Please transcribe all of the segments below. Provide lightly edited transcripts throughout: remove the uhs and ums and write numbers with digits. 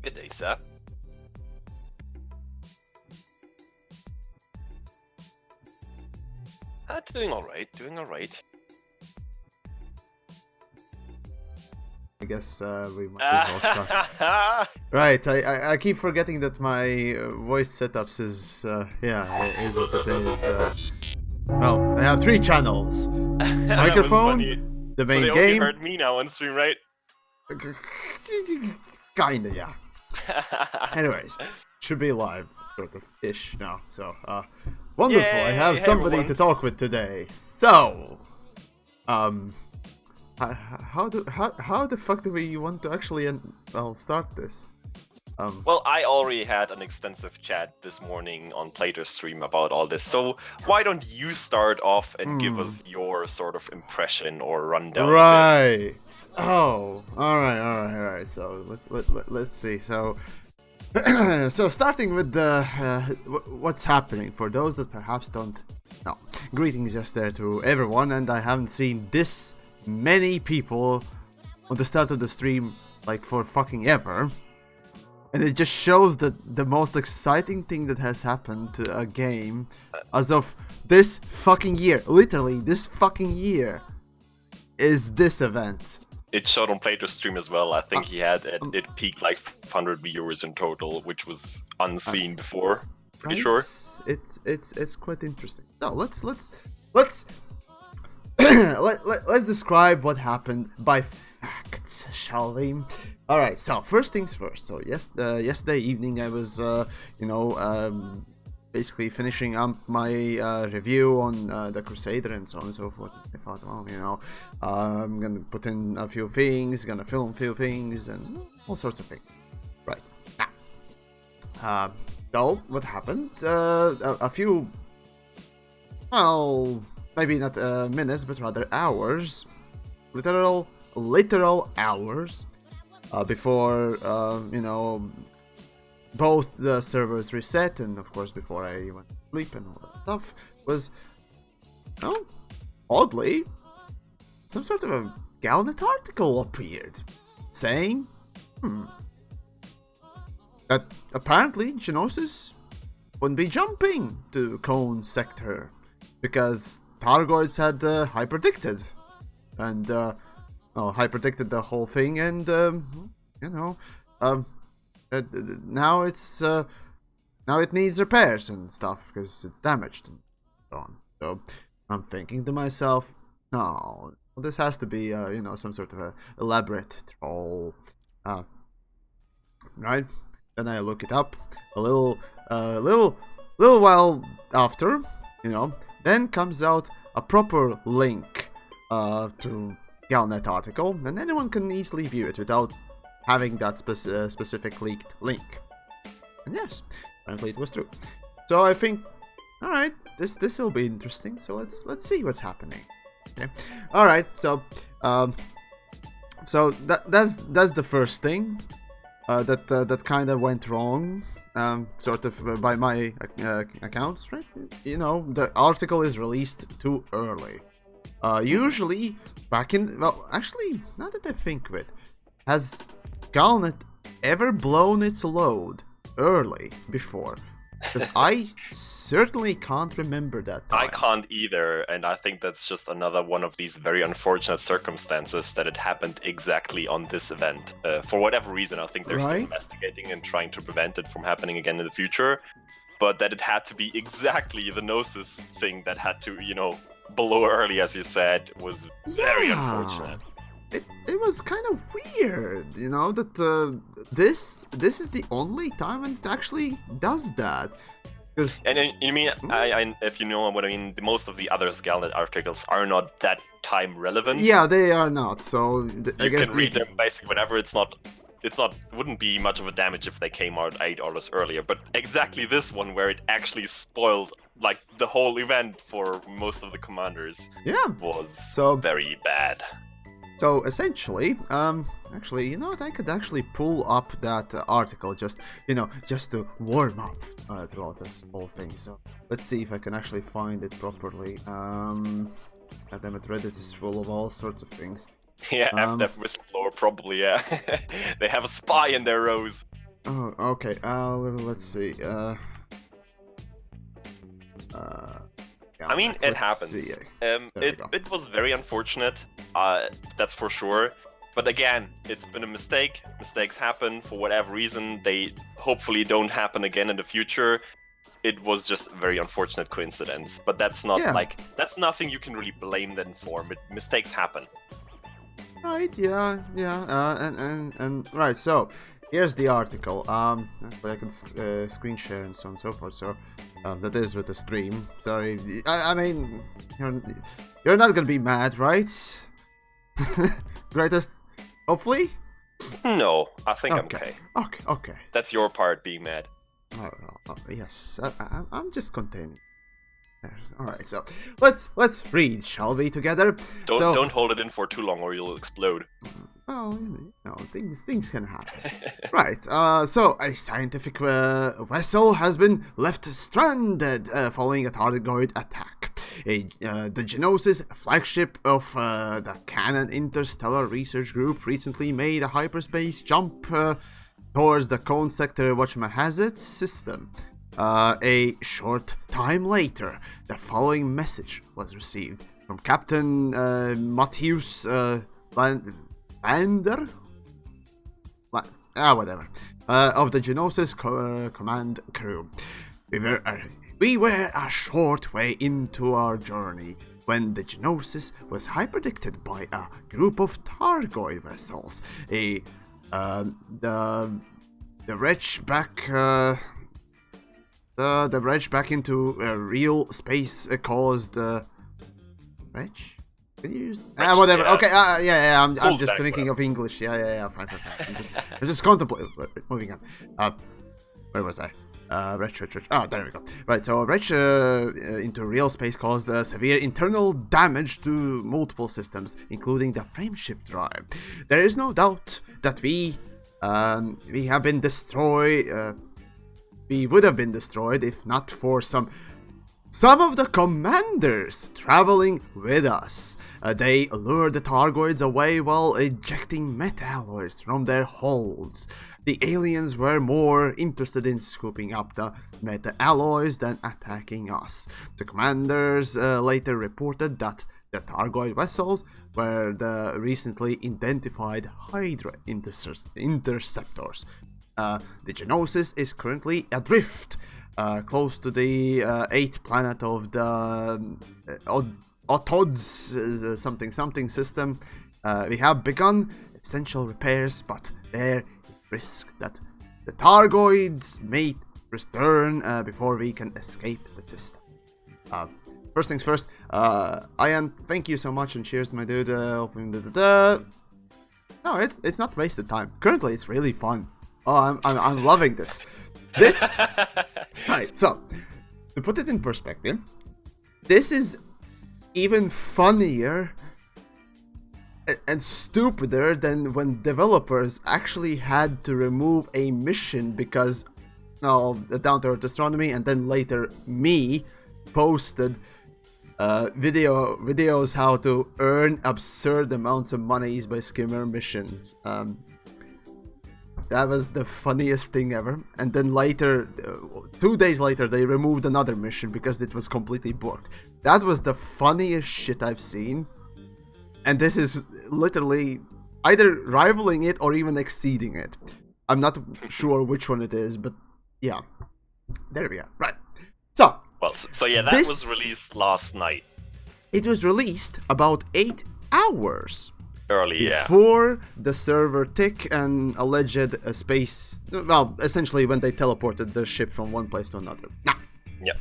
Good day, sir. Doing alright, doing alright. I guess we might as well start. Right, I keep forgetting that my voice setups is, is what it is. Well, I have 3 channels. Microphone, the main so they game. Only heard me now on stream, right? Kinda, yeah. Anyways, should be live, sort of, ish now, so, wonderful, Yay, I have hey somebody everyone. to talk with today, so, how the fuck do we want to actually, start this? Well, I already had an extensive chat this morning on Playter's stream about all this, so why don't you start off and give us your sort of impression or rundown? Right. Oh, alright, so let's see, so, so starting with the, what's happening, for those that perhaps don't know, greetings just there to everyone, and I haven't seen this many people on the start of the stream, like, for fucking ever. And it just shows that the most exciting thing that has happened to a game as of this fucking year, literally this fucking year, is this event. It showed on Playter's stream as well. I think he had it peaked like 500 viewers in total, which was unseen before. Pretty sure. It's quite interesting. No, let's let's describe what happened by facts, shall we? All right. So first things first. So yesterday evening I was basically finishing up my review on the Crusader and so on and so forth. I thought, well, I'm gonna put in a few things, gonna film a few things, and all sorts of things. Right now, so what happened? A few, well, maybe not minutes, but rather hours, literal hours before both the servers reset, and of course before I went to sleep and all that stuff, was, oddly, some sort of a GalNet article appeared saying that apparently Gnosis wouldn't be jumping to Cone Sector because Targoids had hyperdicted, and hyperdicted the whole thing, and now it's now it needs repairs and stuff because it's damaged and so on. So I'm thinking to myself, no, this has to be some sort of a elaborate troll, right? Then I look it up a little while after, then comes out a proper link to GalNet article, and anyone can easily view it without having that specific leaked link. And yes, apparently it was true. So I think, all right, this will be interesting. So let's see what's happening. Okay, all right. So that's the first thing that kind of went wrong. Sort of by my accounts, right? The article is released too early. Usually, back in, well, actually, now that I think of it, has GalNet ever blown its load early before? Because I certainly can't remember that time. I can't either, and I think that's just another one of these very unfortunate circumstances that it happened exactly on this event. For whatever reason, I think they're still Right. investigating and trying to prevent it from happening again in the future. But that it had to be exactly the Gnosis thing that had to, blow early, as you said, was very unfortunate. It was kind of weird, that this is the only time when it actually does that. And you mean, if you know what I mean, most of the other GalNet articles are not that time relevant. Yeah, they are not. So I guess can read them basically whenever. It's not. Wouldn't be much of a damage if they came out 8 hours earlier. But exactly this one, where it actually spoiled like the whole event for most of the commanders, was very bad. So essentially, actually, you know what? I could actually pull up that article just to warm up throughout this whole thing. So let's see if I can actually find it properly. Goddamn it, Reddit is full of all sorts of things. Yeah, FDev whistleblower probably. Yeah, they have a spy in their rows. Oh, okay. Let's see. I mean, it happens. It was very unfortunate, that's for sure. But again, it's been a mistake. Mistakes happen for whatever reason. They hopefully don't happen again in the future. It was just a very unfortunate coincidence. But that's not that's nothing you can really blame them for. Mistakes happen. Right, and right, so here's the article. Actually I can screen share and so on and so forth, so that is with the stream. Sorry, I mean, you're not gonna be mad, right? Greatest, hopefully? No, I think I'm okay. Okay. That's your part, being mad. Oh, yes, I'm just containing. Alright, so let's read, shall we, together? Don't hold it in for too long or you'll explode. Oh, things can happen. Right, so a scientific vessel has been left stranded following a Targoid attack. The Gnosis flagship of the Canon Interstellar Research Group recently made a hyperspace jump towards the Cone Sector whatchamahazard system. A short time later, the following message was received from Captain Matthews Lander? Whatever. Of the Gnosis command crew. We were a short way into our journey when the Gnosis was hyperdicted by a group of Targoid vessels. The wretch back into real space caused wretch? Can you use whatever? Yeah. Okay, I'm just thinking of English. Yeah. Fine. I'm just contemplating. Moving on. Where was I? Wretch. Oh, there we go. Right, so wretch into real space caused severe internal damage to multiple systems, including the frameshift drive. There is no doubt that we have been destroyed. We would have been destroyed if not for some of the commanders traveling with us. They lured the Targoids away while ejecting metalloys from their holds. The aliens were more interested in scooping up the meta-alloys than attacking us. The commanders later reported that the Targoid vessels were the recently identified Hydra interceptors. The Gnosis is currently adrift, close to the 8th planet of the Otod's something system. We have begun essential repairs, but there is risk that the Targoids may return before we can escape the system. First things first, Ian, thank you so much and cheers, my dude. No, it's not wasted time. Currently, it's really fun. Oh, I'm loving this. Right, so, to put it in perspective, this is even funnier and stupider than when developers actually had to remove a mission because of the down-to-earth astronomy, and then later me posted videos how to earn absurd amounts of monies by skimmer missions. That was the funniest thing ever. And then later, 2 days later, they removed another mission because it was completely booked. That was the funniest shit I've seen. And this is literally either rivaling it or even exceeding it. I'm not sure which one it is, but yeah. There we are. Right. So. Well, so yeah, that was released last night. It was released about 8 hours. Early, before the server tick and alleged space. Well, essentially when they teleported the ship from one place to another. Now. Yeah.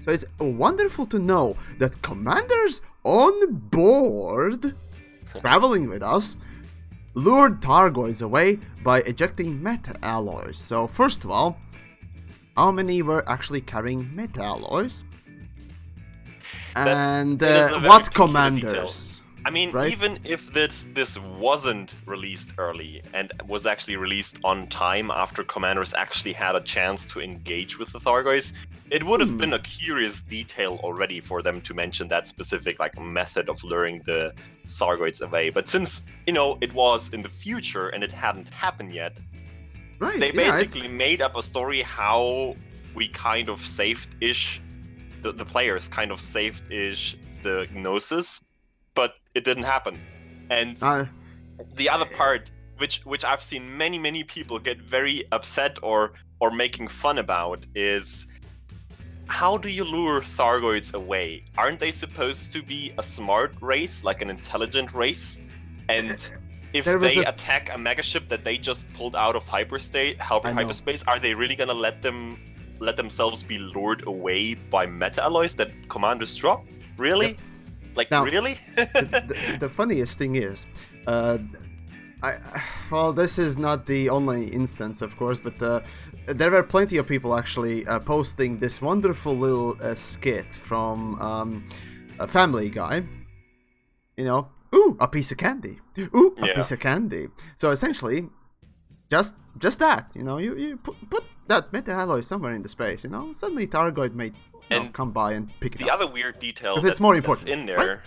So it's wonderful to know that commanders on board, traveling with us, lured Thargoids away by ejecting meta-alloys. So first of all, how many were actually carrying meta-alloys? And what commanders? I mean, right? Even if this wasn't released early and was actually released on time after commanders actually had a chance to engage with the Thargoids, it would have been a curious detail already for them to mention that specific method of luring the Thargoids away. But since, it was in the future and it hadn't happened yet, right, they basically made up a story how we kind of saved-ish, the players kind of saved-ish the Gnosis. But it didn't happen. And the other part, which I've seen many people get very upset or making fun about, is how do you lure Thargoids away? Aren't they supposed to be a smart race, like an intelligent race? And if they attack a megaship that they just pulled out of hyperspace, are they really gonna let themselves be lured away by meta-alloys that commanders drop? Really? Yep. Now, really? the funniest thing is, well, this is not the only instance, of course, but there were plenty of people actually posting this wonderful little skit from a Family Guy. Ooh, a piece of candy. Ooh, a piece of candy. So essentially, just that, you put that meta-alloy somewhere in the space, suddenly Thargoid may come by and pick it up. The other weird detail it's more important. That's in there, right?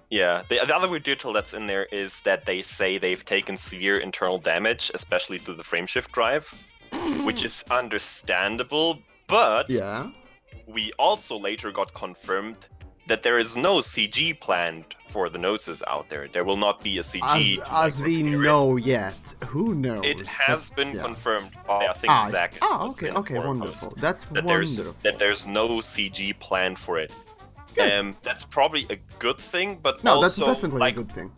Yeah, the other weird detail that's in there is that they say they've taken severe internal damage, especially to the frameshift drive, which is understandable, but we also later got confirmed that there is no CG planned for the Gnosis out there. There will not be a CG. As we know yet. Who knows? It has been confirmed by, I think, Zach. Okay, wonderful. That's wonderful. That there's no CG planned for it. That's probably a good thing, but no, also, that's definitely a good thing.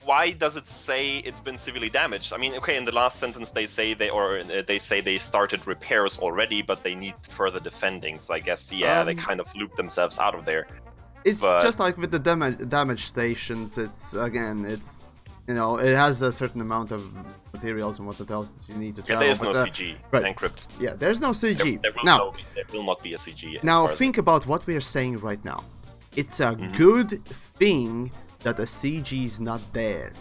Why does it say it's been severely damaged? I mean, okay, in the last sentence they say they started repairs already, but they need further defending. So I guess they kind of looped themselves out of there. It's just like with the damage stations. It's it has a certain amount of materials and what else that you need to travel. Yeah, there's no CG. Right. Encrypt. Yeah, there's no CG. There will not be a CG. Now think about what we are saying right now. It's a good thing that a CG is not there.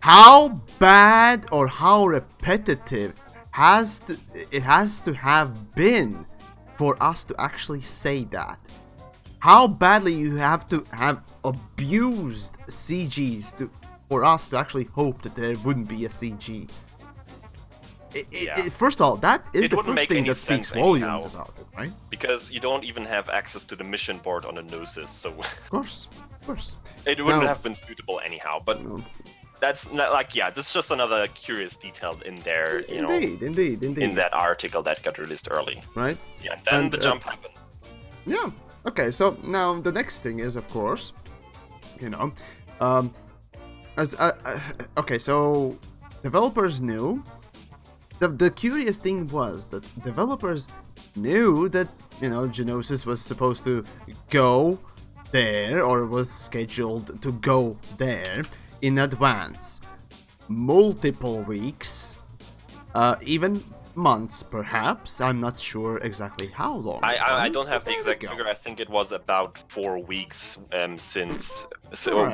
How bad or how repetitive it has to have been for us to actually say that? How badly you have to have abused CGs for us to actually hope that there wouldn't be a CG. First of all, that is the first thing that speaks volumes about it, right? Because you don't even have access to the mission board on a Gnosis, so... Of course. It wouldn't have been suitable anyhow, but... That's not this is just another curious detail in there, Indeed. In that article that got released early. Right. Yeah, then the jump happened. Yeah. Okay, so now the next thing is, of course, okay, so developers knew. The curious thing was that developers knew that, Gnosis was supposed to go there, or was scheduled to go there in advance. Multiple weeks, even months, perhaps. I'm not sure exactly how long. I don't have the exact figure. I think it was about 4 weeks since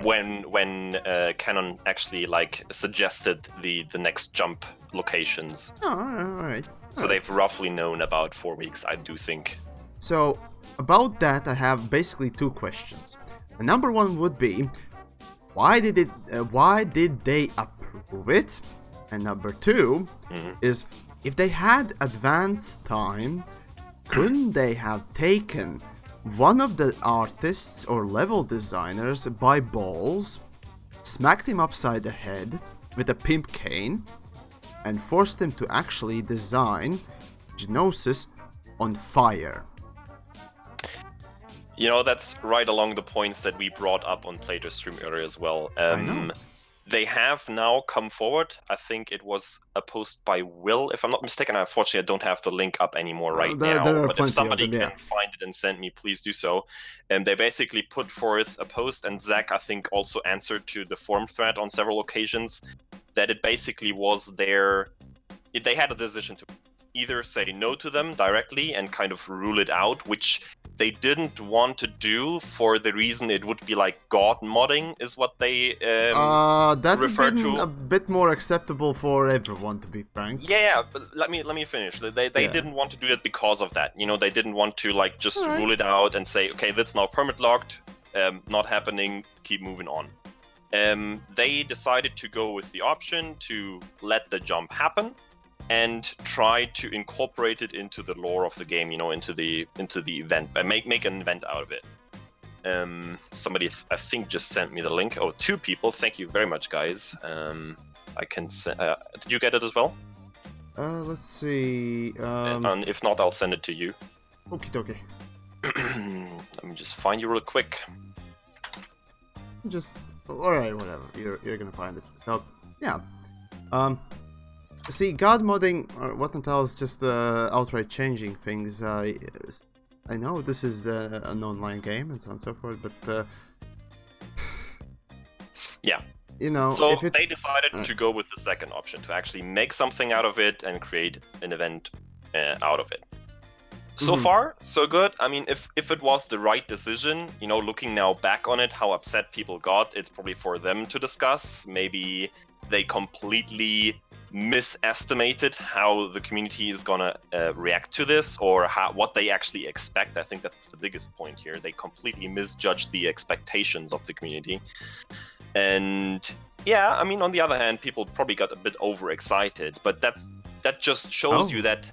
when Canon actually suggested the next jump locations. Oh, all right. So they've roughly known about 4 weeks, I do think. So about that, I have basically 2 questions. Number 1 would be, why did they approve it? And number 2 is, if they had advance time, couldn't they have taken one of the artists or level designers by balls, smacked him upside the head with a pimp cane, and forced him to actually design Gnosis on fire? You know, that's right along the points that we brought up on Playtestream earlier as well. I know. They have now come forward. I think it was a post by Will, if I'm not mistaken. Unfortunately, I don't have the link up anymore right now. There are but plenty if somebody of them, yeah. can find it and send me, please do so. And they basically put forth a post, and Zach, I think, also answered to the forum thread on several occasions, that it basically was they had a decision to either say no to them directly and kind of rule it out, which they didn't want to do for the reason it would be like God modding, is what they that would refer be to. a bit more acceptable for everyone, to be frank. Yeah, but let me finish. They didn't want to do it because of that. You know, they didn't want to like just rule it out and say, okay, that's now permit locked, not happening, keep moving on. They decided to go with the option to let the jump happen and try to incorporate it into the lore of the game, you know, into the event, make an event out of it. Somebody I think just sent me the link. Oh, 2 people. Thank you very much, guys. I can did you get it as well? Let's see. And if not, I'll send it to you. Okie dokie. Let me just find you real quick. Just alright, whatever. You're gonna find it. So yeah. See, God modding or what not else, just outright changing things. I know this is an online game and so on and so forth, but yeah. You know, so if they decided to go with the second option, to actually make something out of it and create an event out of it. So far, so good. I mean, if it was the right decision, you know, looking now back on it, how upset people got, it's probably for them to discuss. Maybe they completely misestimated how the community is gonna react to this, or what they actually expect. I think that's the biggest point here. They completely misjudged the expectations of the community. And yeah, I mean, on the other hand, people probably got a bit overexcited, but that just shows you that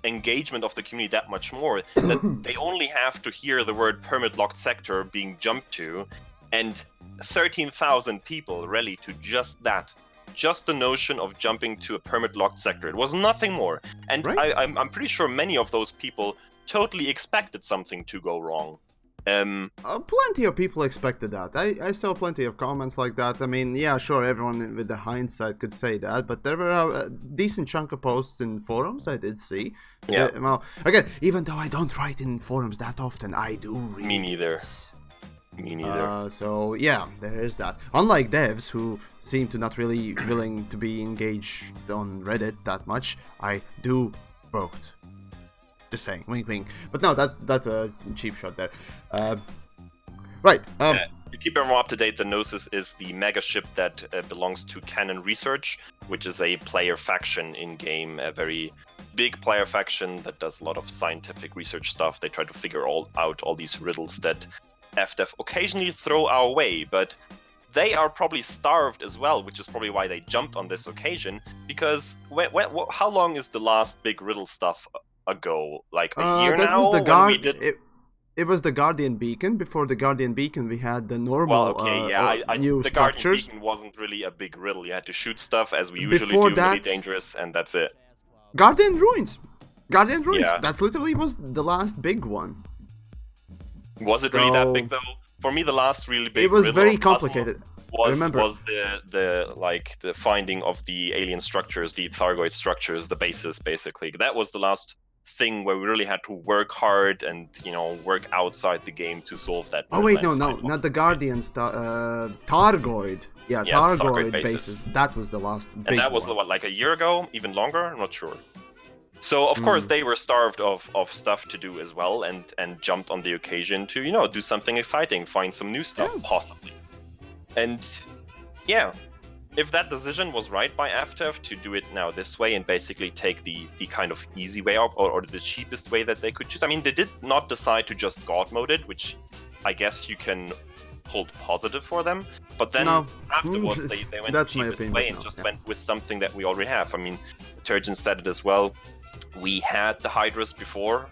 engagement of the community that much more, that they only have to hear the word permit locked sector being jumped to, and 13,000 people rally to just that. Just the notion of jumping to a permit locked sector. It was nothing more. And I'm pretty sure many of those people totally expected something to go wrong. Plenty of people expected that. I saw plenty of comments like that. I mean, yeah, sure, everyone with the hindsight could say that, but there were a decent chunk of posts in forums I did see. Yeah. Well, again, even though I don't write in forums that often, I do read. Me neither. Me neither. So yeah, there is that. Unlike devs who seem to not really willing to be engaged on Reddit that much, I do both. Just saying, wink wink. But no, that's a cheap shot there. Right. To keep everyone up to date, the Gnosis is the mega ship that belongs to Canon Research, which is a player faction in game, a very big player faction that does a lot of scientific research stuff. They try to figure out all these riddles that FDev occasionally throw our way, but they are probably starved as well, which is probably why they jumped on this occasion, because how long is the last big riddle stuff ago? Like a year that now? Was the it was the Guardian Beacon. Before the Guardian Beacon, we had the normal new the structures. Guardian Beacon wasn't really a big riddle. You had to shoot stuff, as we usually do, really dangerous, and that's it. Guardian Ruins. Yeah. That's literally was the last big one. Was it really that big though? For me, the last really big. It was very complicated. Was the finding of the alien structures, the Thargoid structures, the bases, basically. That was the last thing where we really had to work hard and, you know, work outside the game to solve that. Oh wait, no, not the Guardians. Thargoid. Yeah, Thargoid bases. That was the last big one. And that was like a year ago, even longer. I'm not sure. So of course they were starved of stuff to do as well, and jumped on the occasion to, you know, do something exciting, find some new stuff, possibly. And yeah, if that decision was right by FDev to do it now this way and basically take the kind of easy way out, or the cheapest way that they could choose. I mean, they did not decide to just God mode it, which I guess you can hold positive for them. But then afterwards, they went That's the cheapest way and just went with something that we already have. I mean, Turgeon said it as well. We had the Hydras before.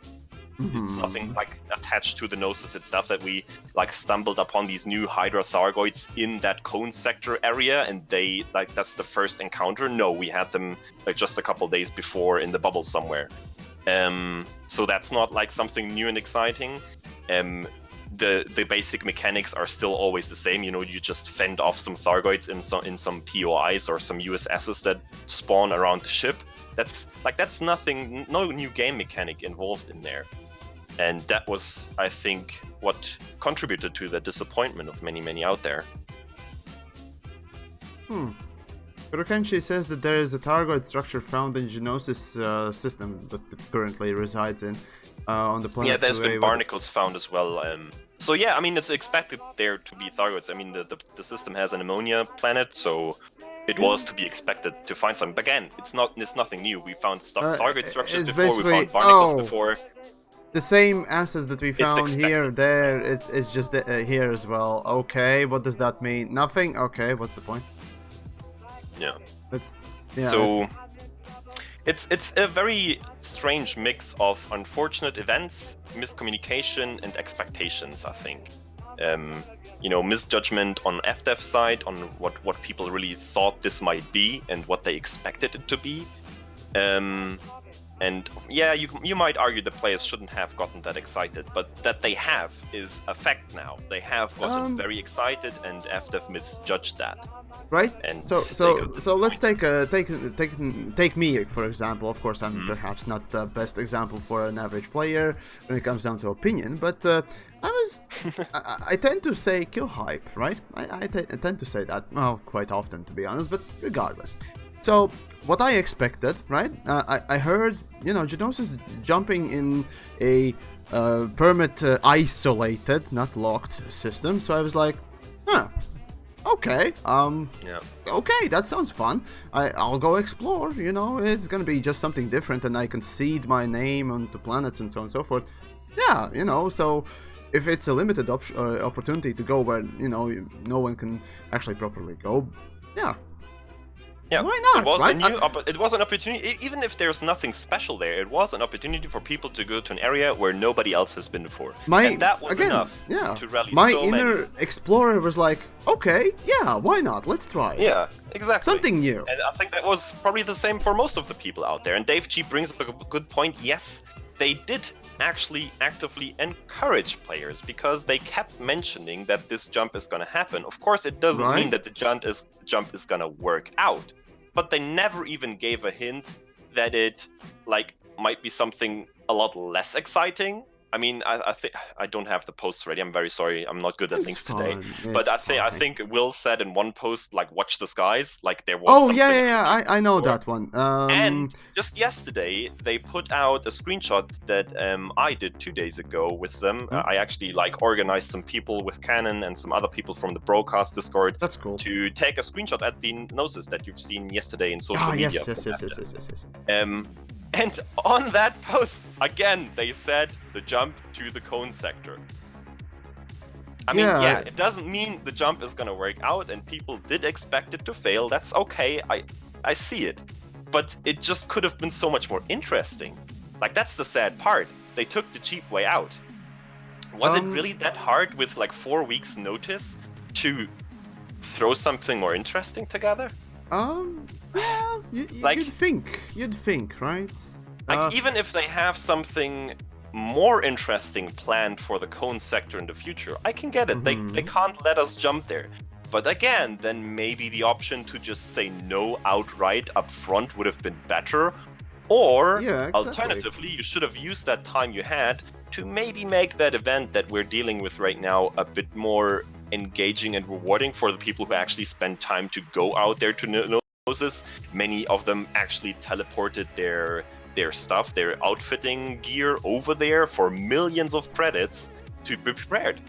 It's nothing like attached to the Gnosis itself that we like stumbled upon these new Hydra Thargoids in that cone sector area, and they like that's the first encounter. No, we had them like just a couple days before in the bubble somewhere. So that's not like something new and exciting. The basic mechanics are still always the same. You know, you just fend off some Thargoids in some POIs or some USSs that spawn around the ship. That's nothing, no new game mechanic involved in there. And that was, I think, what contributed to the disappointment of many out there. Kurokenshi says that there is a Thargoid structure found in Gnosis system that it currently resides in on the planet. Yeah, there's been barnacles found as well. So yeah, I mean, it's expected there to be Thargoids. I mean, the system has an ammonia planet, so it was to be expected to find some. But again, it's nothing new. We found Thargoid structures before, we found barnacles before. The same assets that we found here, there, it's just here as well. Okay, what does that mean? Nothing? Okay, what's the point? Yeah. So it's a very strange mix of unfortunate events, miscommunication, and expectations, I think. You know, misjudgment on FDev's side on what people really thought this might be and what they expected it to be. And yeah, you might argue the players shouldn't have gotten that excited, but that they have is a fact now. They have gotten very excited, and FDev misjudged that. Right. And so let's take me for example. Of course, I'm perhaps not the best example for an average player when it comes down to opinion, but I tend to say kill hype, right? I tend to say that, well, quite often, to be honest, but regardless. So, what I expected, right? I heard, you know, Gnosis jumping in a permit isolated, not locked system, so I was like, okay, okay, that sounds fun. I'll go explore, you know, it's gonna be just something different, and I can seed my name onto planets and so on and so forth. Yeah, you know, so if it's a limited opportunity to go where, you know, no one can actually properly go, yeah. Yeah, why not? It was an opportunity, even if there's nothing special there, it was an opportunity for people to go to an area where nobody else has been before. And that was enough to rally my inner explorer was like, okay, yeah, why not? Let's try. Yeah, exactly. Something new. And I think that was probably the same for most of the people out there. And Dave G brings up a good point. Yes, they did actually actively encourage players because they kept mentioning that this jump is going to happen. Of course, it doesn't mean that the jump is going to work out, but they never even gave a hint that it might be something a lot less exciting. I mean, I think I don't have the posts ready. I'm very sorry. I'm not good at links today. But I think Will said in one post, like, watch the skies. Like, there was. Oh yeah. I know that one. And just yesterday, they put out a screenshot that I did 2 days ago with them. I actually organized some people with Canon and some other people from the broadcast Discord. That's cool. To take a screenshot at the Gnosis that you've seen yesterday in social media. Yes. And on that post, again, they said the jump to the cone sector. I mean, yeah, it doesn't mean the jump is gonna work out, and people did expect it to fail. That's okay, I see it. But it just could have been so much more interesting. Like, that's the sad part. They took the cheap way out. Was it really that hard with 4 weeks notice to throw something more interesting together? Yeah, you'd think, right? Even if they have something more interesting planned for the cone sector in the future, I can get it. They can't let us jump there. But again, then maybe the option to just say no outright up front would have been better. Or, alternatively, you should have used that time you had to maybe make that event that we're dealing with right now a bit more engaging and rewarding for the people who actually spend time to go out there to Gnosis. Many of them actually teleported their stuff, their outfitting gear over there for millions of credits to be prepared.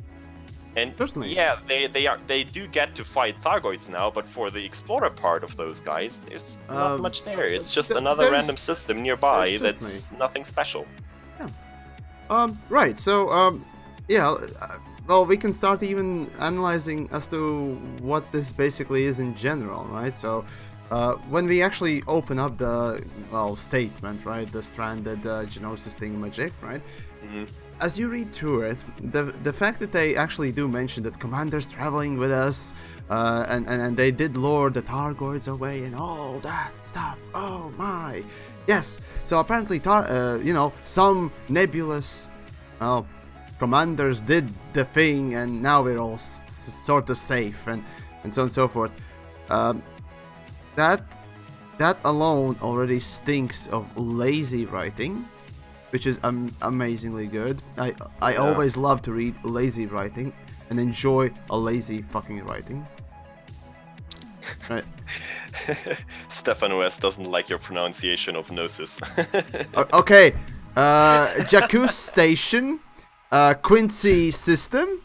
And yeah, they do get to fight Thargoids now, but for the explorer part of those guys, there's not much there. It's just another random system nearby that's nothing special. Yeah. Right. So yeah. well, we can start even analyzing as to what this basically is in general, right? So, when we actually open up the, well, statement, right, the stranded Gnosis thingamajig, right? Mm-hmm. As you read through it, the fact that they actually do mention that Commander's traveling with us, and they did lure the Targoids away and all that stuff. Oh my, yes. So apparently, some nebulous, commanders did the thing, and now we're all sort of safe, and so on and so forth. That alone already stinks of lazy writing, which is amazingly good. I always love to read lazy writing and enjoy a lazy fucking writing. Right. Stefano S doesn't like your pronunciation of Gnosis. Okay. Jacuz Station, Quincy System,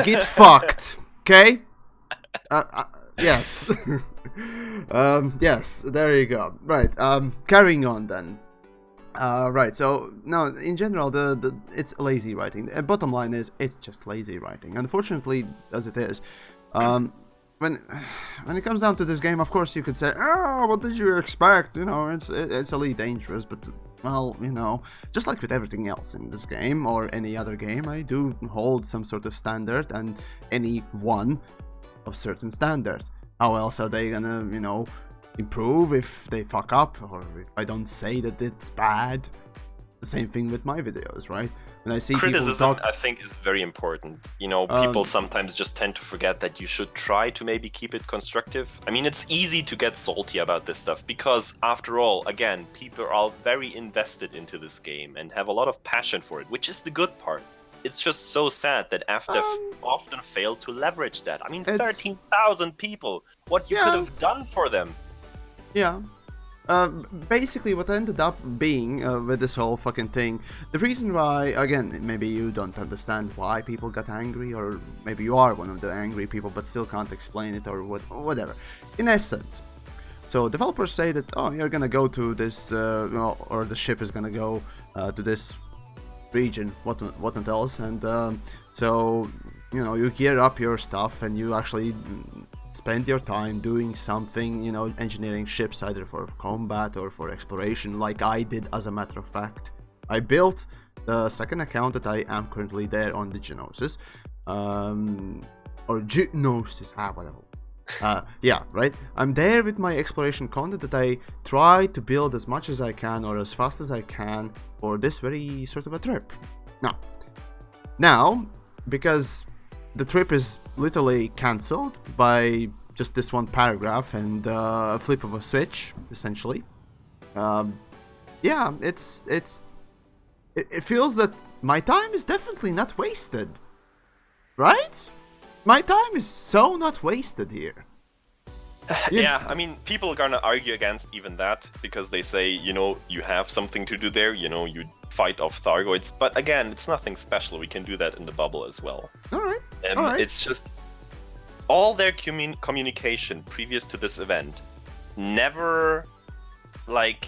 get fucked. Okay? Yes. Yes, there you go. Right, carrying on then. Right, so now in general, it's lazy writing. The bottom line is, it's just lazy writing. Unfortunately, as it is, when it comes down to this game, of course you could say, "Oh, what did you expect?" You know, it's Elite Dangerous, but well, you know, just like with everything else in this game or any other game, I do hold some sort of standard, and any one of certain standards. How else are they gonna, you know, improve if they fuck up, or if I don't say that it's bad? The same thing with my videos, right? When I see criticism, people talk, I think, is very important. You know, people sometimes just tend to forget that you should try to maybe keep it constructive. I mean, it's easy to get salty about this stuff because, after all, again, people are very invested into this game and have a lot of passion for it, which is the good part. It's just so sad that after often fail to leverage that. I mean, 13,000 people. What you could have done for them. Yeah. Basically, what ended up being with this whole fucking thing, the reason why, again, maybe you don't understand why people got angry, or maybe you are one of the angry people but still can't explain it, or whatever. In essence, so developers say that, oh, you're gonna go to this, or the ship is gonna go to this region, what not else, and so, you know, you gear up your stuff and you actually spend your time doing something, you know, engineering ships either for combat or for exploration, like I did. As a matter of fact, I built the second account that I am currently there on the Gnosis, or Gnosis, whatever. Yeah, right. I'm there with my exploration content that I try to build as much as I can or as fast as I can for this very sort of a trip. Now, because the trip is literally cancelled by just this one paragraph and a flip of a switch, essentially. Yeah, it feels that my time is definitely not wasted, right? My time is so not wasted here. Yeah, I mean, people are gonna argue against even that, because they say, you know, you have something to do there, you know, you fight off Thargoids, but again, it's nothing special, we can do that in the bubble as well. Alright. It's just, all their communication previous to this event never, like,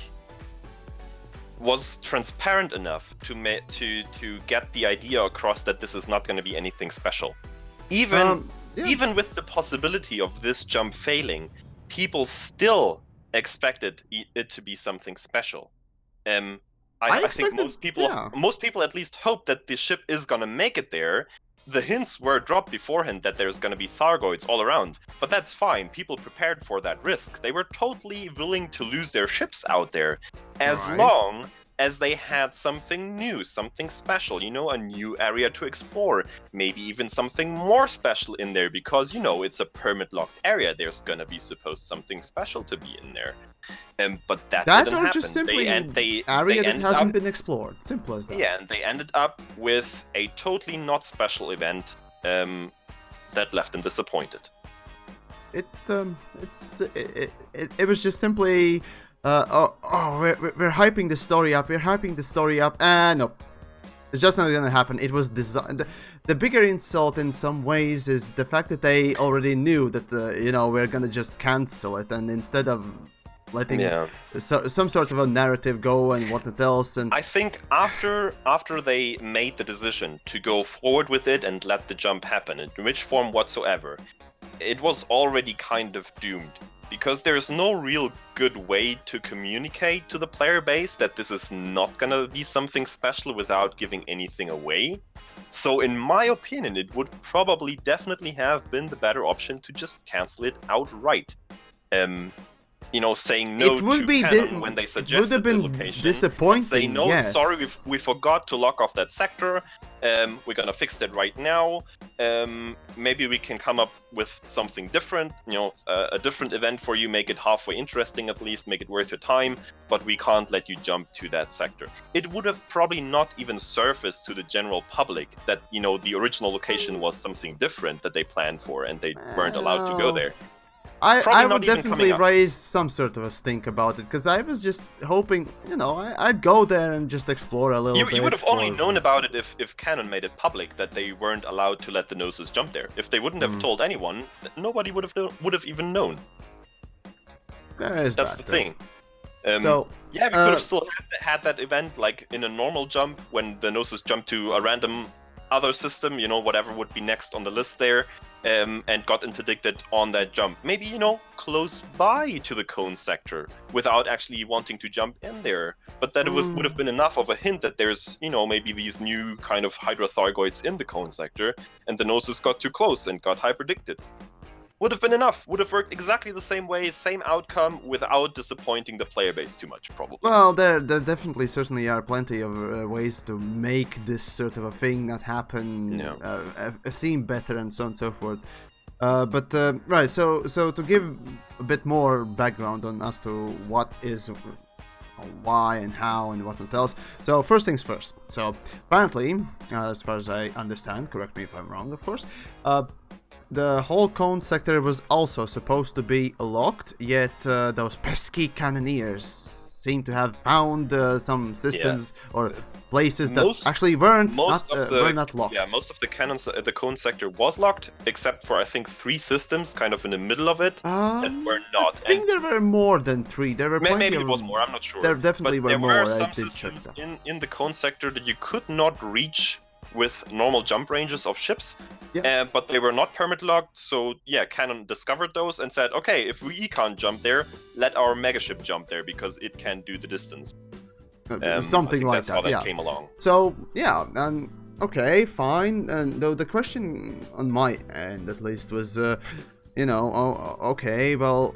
was transparent enough to get the idea across that this is not going to be anything special. Even with the possibility of this jump failing, people still expected it to be something special. I think most people at least hope that the ship is gonna make it there. The hints were dropped beforehand that there's gonna be Thargoids all around, but that's fine. People prepared for that risk. They were totally willing to lose their ships out there, as long as they had something new, something special, you know, a new area to explore, maybe even something more special in there, because, you know, it's a permit-locked area, there's gonna be supposed something special to be in there. But that didn't happen. Just simply area that hasn't been explored, simple as that. Yeah, and they ended up with a totally not special event that left them disappointed. It was just simply we're hyping the story up, and no, it's just not gonna happen. It was designed. The bigger insult in some ways is the fact that they already knew that, you know, we're gonna just cancel it, and instead of letting some sort of a narrative go and whatnot else. And I think after they made the decision to go forward with it and let the jump happen, in which form whatsoever, it was already kind of doomed. Because there's no real good way to communicate to the player base that this is not gonna be something special without giving anything away. So in my opinion, it would probably definitely have been the better option to just cancel it outright. You know, saying no to Canon when they suggested the location. Disappointing. Say no, yes. Sorry, we forgot to lock off that sector. We're gonna fix that right now. Maybe we can come up with something different. You know, a different event for you. Make it halfway interesting at least. Make it worth your time. But we can't let you jump to that sector. It would have probably not even surfaced to the general public that, you know, the original location was something different that they planned for and they weren't allowed to go there. I would definitely raise some sort of a stink about it, because I was just hoping, you know, I'd go there and just explore a little bit. You would have only known about it if Canon made it public that they weren't allowed to let the Gnosis jump there. If they wouldn't have told anyone, nobody would have even known. That's the thing. So yeah, we could have still had that event like in a normal jump when the Gnosis jumped to a random other system, you know, whatever would be next on the list there. And got interdicted on that jump. Maybe, you know, close by to the cone sector without actually wanting to jump in there. But that would have been enough of a hint that there's, you know, maybe these new kind of hydrothargoids in the cone sector, and the Gnosis got too close and got hyperdicted. Would have been enough. Would have worked exactly the same way, same outcome, without disappointing the player base too much, probably. Well, there definitely certainly are plenty of ways to make this sort of a thing not happen, seem better and so on and so forth. Right, so to give a bit more background on as to what is, why and how and what else. So first things first. So apparently, as far as I understand, correct me if I'm wrong, of course, the whole cone sector was also supposed to be locked, yet those pesky cannoneers seem to have found some systems or places that actually were not locked. Yeah, most of the cone sector was locked, except for I think 3 systems, kind of in the middle of it, that were not. I think there were more than 3. There were plenty. Maybe it was more. I'm not sure. There definitely were more. There were some systems in the cone sector that you could not reach with normal jump ranges of ships, but they were not permit locked. So yeah, Canon discovered those and said, okay, if we can't jump there, let our megaship jump there because it can do the distance. Something like that. That came along. So yeah, okay, fine. And though the question on my end, at least, was, you know, okay, well,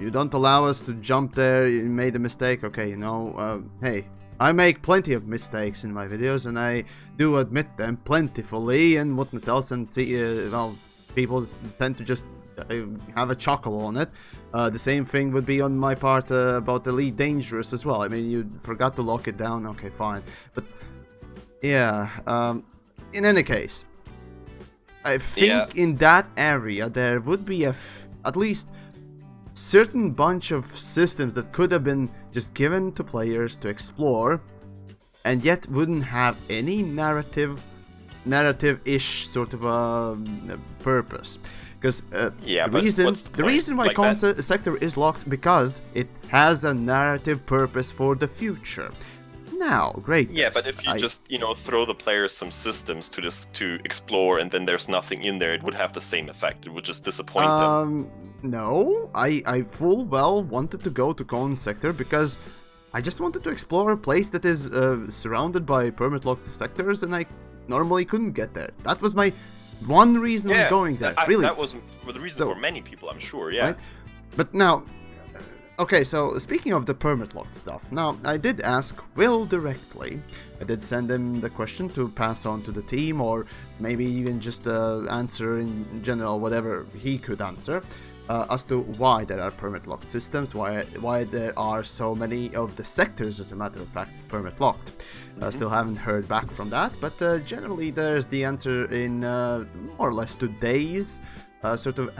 you don't allow us to jump there. You made a mistake. Okay, you know, hey. I make plenty of mistakes in my videos, and I do admit them plentifully and whatnot else, and see, well, people tend to just have a chuckle on it. The same thing would be on my part about Elite Dangerous as well. I mean, you forgot to lock it down, okay, fine. But, yeah, in any case, I think in that area there would be at least certain bunch of systems that could have been just given to players to explore, and yet wouldn't have any narrative-ish sort of a purpose. Because the reason why cone sector is locked, because it has a narrative purpose for the future. Now, great. Yeah, but if you just, you know, throw the players some systems to explore, and then there's nothing in there, it would have the same effect. It would just disappoint them. No, I full well wanted to go to cone sector because I just wanted to explore a place that is surrounded by permit-locked sectors, and I normally couldn't get there. That was my one reason of going there. Really, that was the reason for many people, I'm sure. Yeah. Right? But now. Okay, so speaking of the permit-locked stuff, now I did ask Will directly. I did send him the question to pass on to the team, or maybe even just answer in general, whatever he could answer, as to why there are permit-locked systems, why there are so many of the sectors, as a matter of fact, permit-locked. Still haven't heard back from that, but generally there's the answer in more or less today's sort of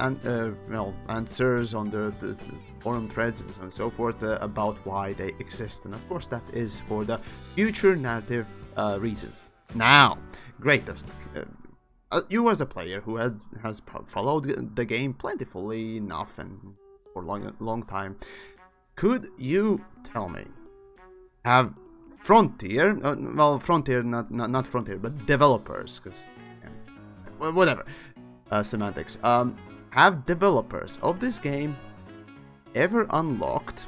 answers on the forum threads and so on and so forth about why they exist, and of course that is for the future narrative reasons. Now, greatest, you as a player who has followed the game plentifully enough and for a long time. Could you tell me, have Frontier, Frontier, not Frontier, but developers, because whatever, semantics, have developers of this game ever unlocked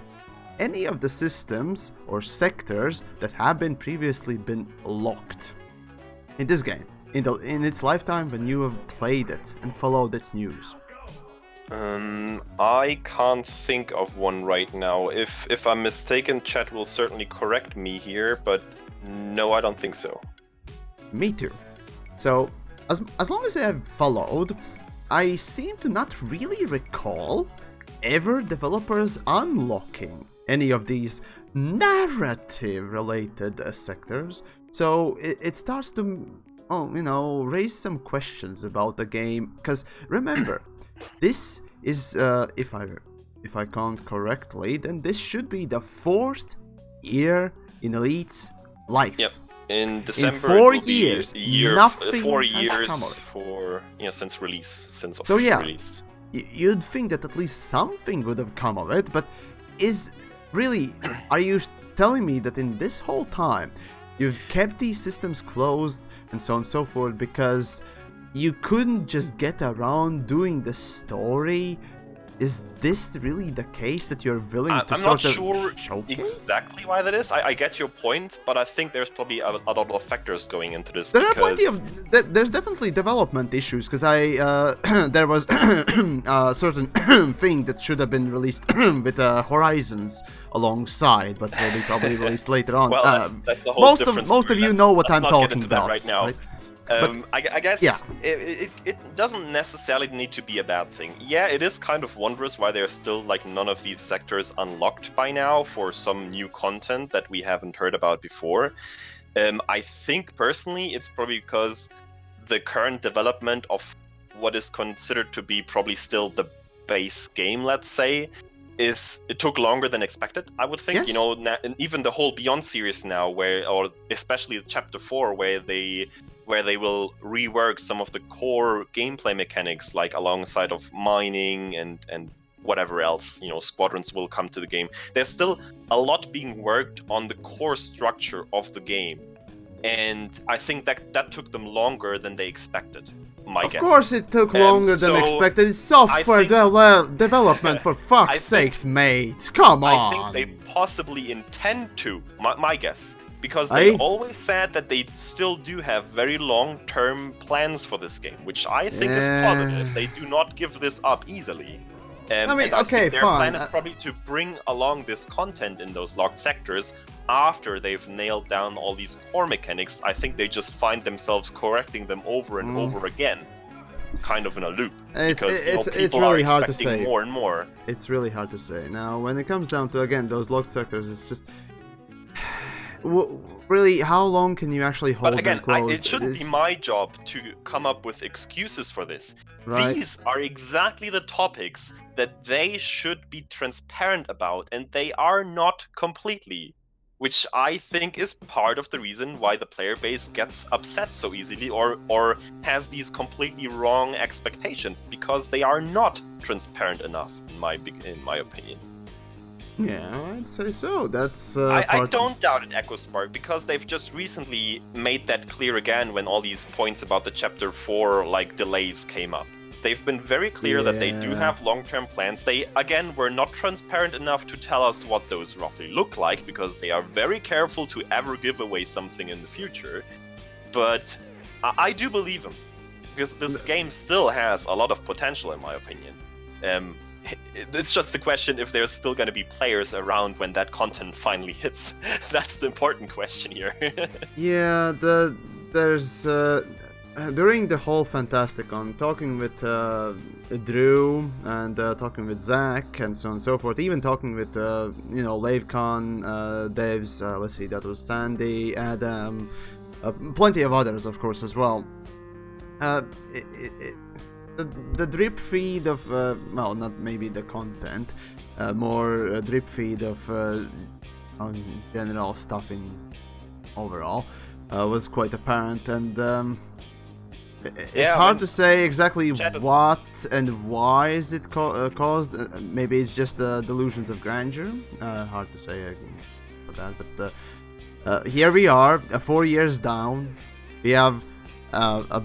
any of the systems or sectors that have previously been locked in this game, in its lifetime when you have played it and followed its news? I can't think of one right now. If I'm mistaken, chat will certainly correct me here, but no, I don't think so. Me too. So, as long as I have followed, I seem to not really recall ever developers unlocking any of these narrative-related sectors. So it starts to, raise some questions about the game. Because remember, this is, if I count correctly, then this should be the 4th year in Elite's life. Yep. In December, in 4 years, nothing 4 has years come of it. since release, since So official yeah, release. You'd think that at least something would have come of it, but are you telling me that in this whole time you've kept these systems closed and so on and so forth because you couldn't just get around doing the story? Is this really the case that you're willing to I'm sort not of sure showcase? exactly why that is. I get your point, but I think there's probably a lot of factors going into this. There are plenty of... There's definitely development issues, because there was a certain thing that should have been released with Horizons alongside, but will be probably released later on. Well, that's a whole different most of you know what I'm talking about right now. Right? I guess yeah. it doesn't necessarily need to be a bad thing. Yeah, it is kind of wondrous why there's still like none of these sectors unlocked by now for some new content that we haven't heard about before. I think personally it's probably because the current development of what is considered to be probably still the base game, let's say, it took longer than expected, I would think. Yes. And even the whole Beyond series now, or especially Chapter 4, where they will rework some of the core gameplay mechanics, like alongside of mining and whatever else, squadrons will come to the game. There's still a lot being worked on the core structure of the game. And I think that took them longer than they expected, my guess. Of course it took longer than expected. It's software development, for fuck's sakes, mate. Come on. I think they possibly intend to, my guess. Because they always said that they still do have very long-term plans for this game, which I think is positive. They do not give this up easily. I think their plan is probably to bring along this content in those locked sectors after they've nailed down all these core mechanics. I think they just find themselves correcting them over and over again, kind of in a loop. It's really hard to say. More and more. It's really hard to say. Now, when it comes down to, again, those locked sectors, it's just... Really, how long can you actually hold them closed? It shouldn't be my job to come up with excuses for this. Right. These are exactly the topics that they should be transparent about, and they are not completely. Which I think is part of the reason why the player base gets upset so easily or has these completely wrong expectations, because they are not transparent enough, in my opinion. Yeah, I'd say so. That's I don't doubt it, EchoSpark, because they've just recently made that clear again when all these points about the Chapter 4 delays came up. They've been very clear that they do have long-term plans. They, again, were not transparent enough to tell us what those roughly look like, because they are very careful to ever give away something in the future. But I do believe them, because this game still has a lot of potential, in my opinion. It's just the question if there's still going to be players around when that content finally hits. That's the important question here. Yeah, there's... during the whole Fantasticon, talking with Drew and talking with Zach and so on and so forth, even talking with, LaveCon, devs, let's see, that was Sandy, Adam, plenty of others, of course, as well. The drip feed of, well, not maybe the content, more a drip feed of on general stuff in overall, was quite apparent, and It's hard to say exactly what and why is it caused. Maybe it's just the delusions of grandeur. Hard to say for that, but here we are, 4 years down. We have a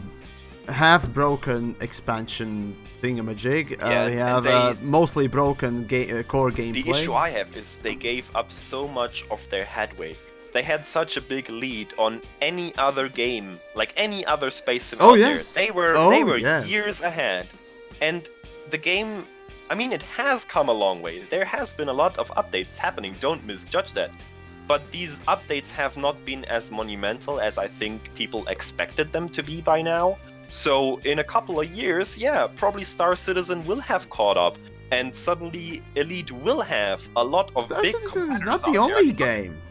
half-broken expansion thingamajig. We have mostly broken core gameplay. The issue I have is they gave up so much of their headway. They had such a big lead on any other game, like any other space sim out there. They were years ahead. And the game, I mean, it has come a long way. There has been a lot of updates happening, don't misjudge that. But these updates have not been as monumental as I think people expected them to be by now. So in a couple of years, probably Star Citizen will have caught up. And suddenly Elite will have a lot of Star big Citizen is not the only game.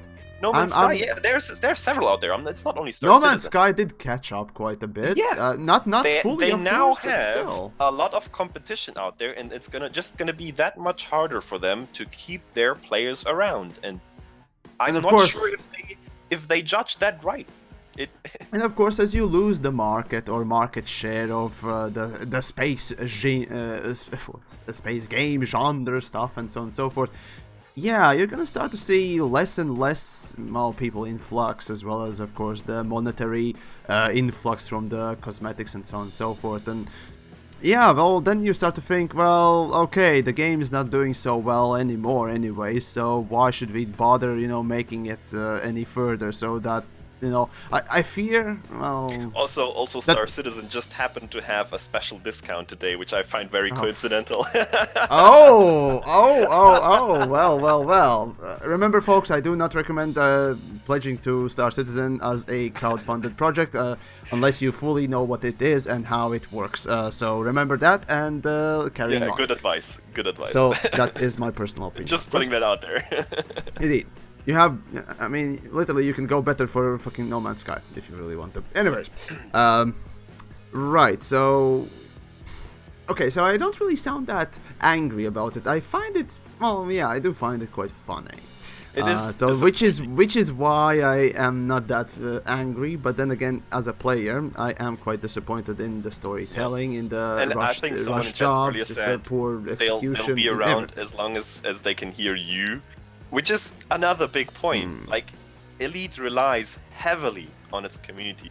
No Man's Sky, there's several out there. It's not only Star Citizen. No Man's Sky did catch up quite a bit. Not fully. They of now course, have still. a lot of competition out there, and it's gonna be that much harder for them to keep their players around. And I'm not sure if they judge that right. And of course, as you lose the market or market share of the space game genre stuff and so on and so forth. Yeah, you're gonna start to see less and less people in flux, as well as, of course, the monetary influx from the cosmetics and so on and so forth. And yeah, well, then you start to think, well, okay, the game is not doing so well anymore anyway, so why should we bother, making it any further? So that, I fear, well... Also Star Citizen just happened to have a special discount today, which I find very coincidental. Well. Remember, folks, I do not recommend pledging to Star Citizen as a crowdfunded project, unless you fully know what it is and how it works. So remember that and carry on. Good advice. So that is my personal opinion. Just putting that out there. Indeed. You have, I mean, literally you can go better for fucking No Man's Sky if you really want to. Anyways, right, so... Okay, so I don't really sound that angry about it. I find it, well, yeah, I do find it quite funny. It is. So which is why I am not that angry, but then again, as a player, I am quite disappointed in the storytelling, in the rush job, just the poor execution. They'll be around as long as they can hear you. Which is another big point. Like, Elite relies heavily on its community,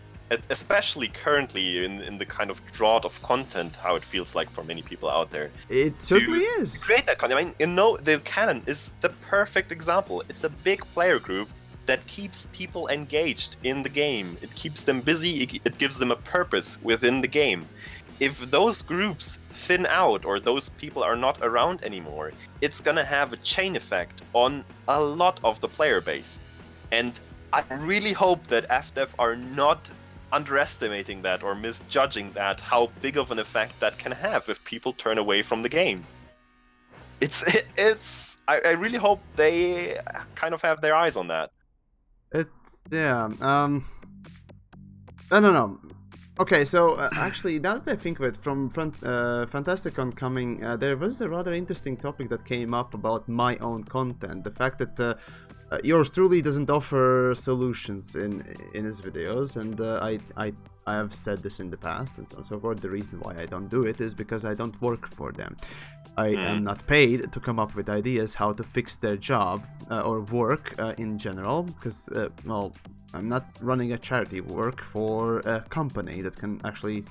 especially currently in the kind of drought of content, how it feels like for many people out there. It certainly is. Create that content. I mean, the canon is the perfect example. It's a big player group that keeps people engaged in the game. It keeps them busy. It gives them a purpose within the game. If those groups thin out or those people are not around anymore, it's gonna have a chain effect on a lot of the player base. And I really hope that FDev are not underestimating that or misjudging that, how big of an effect that can have if people turn away from the game. I really hope they kind of have their eyes on that. I don't know. Okay, so actually, now that I think of it, from Fantastic Oncoming, there was a rather interesting topic that came up about my own content. The fact that yours truly doesn't offer solutions in his videos, and I have said this in the past and so on and so forth. The reason why I don't do it is because I don't work for them. I am not paid to come up with ideas how to fix their job or work in general, because, well, I'm not running a charity work for a company that can actually,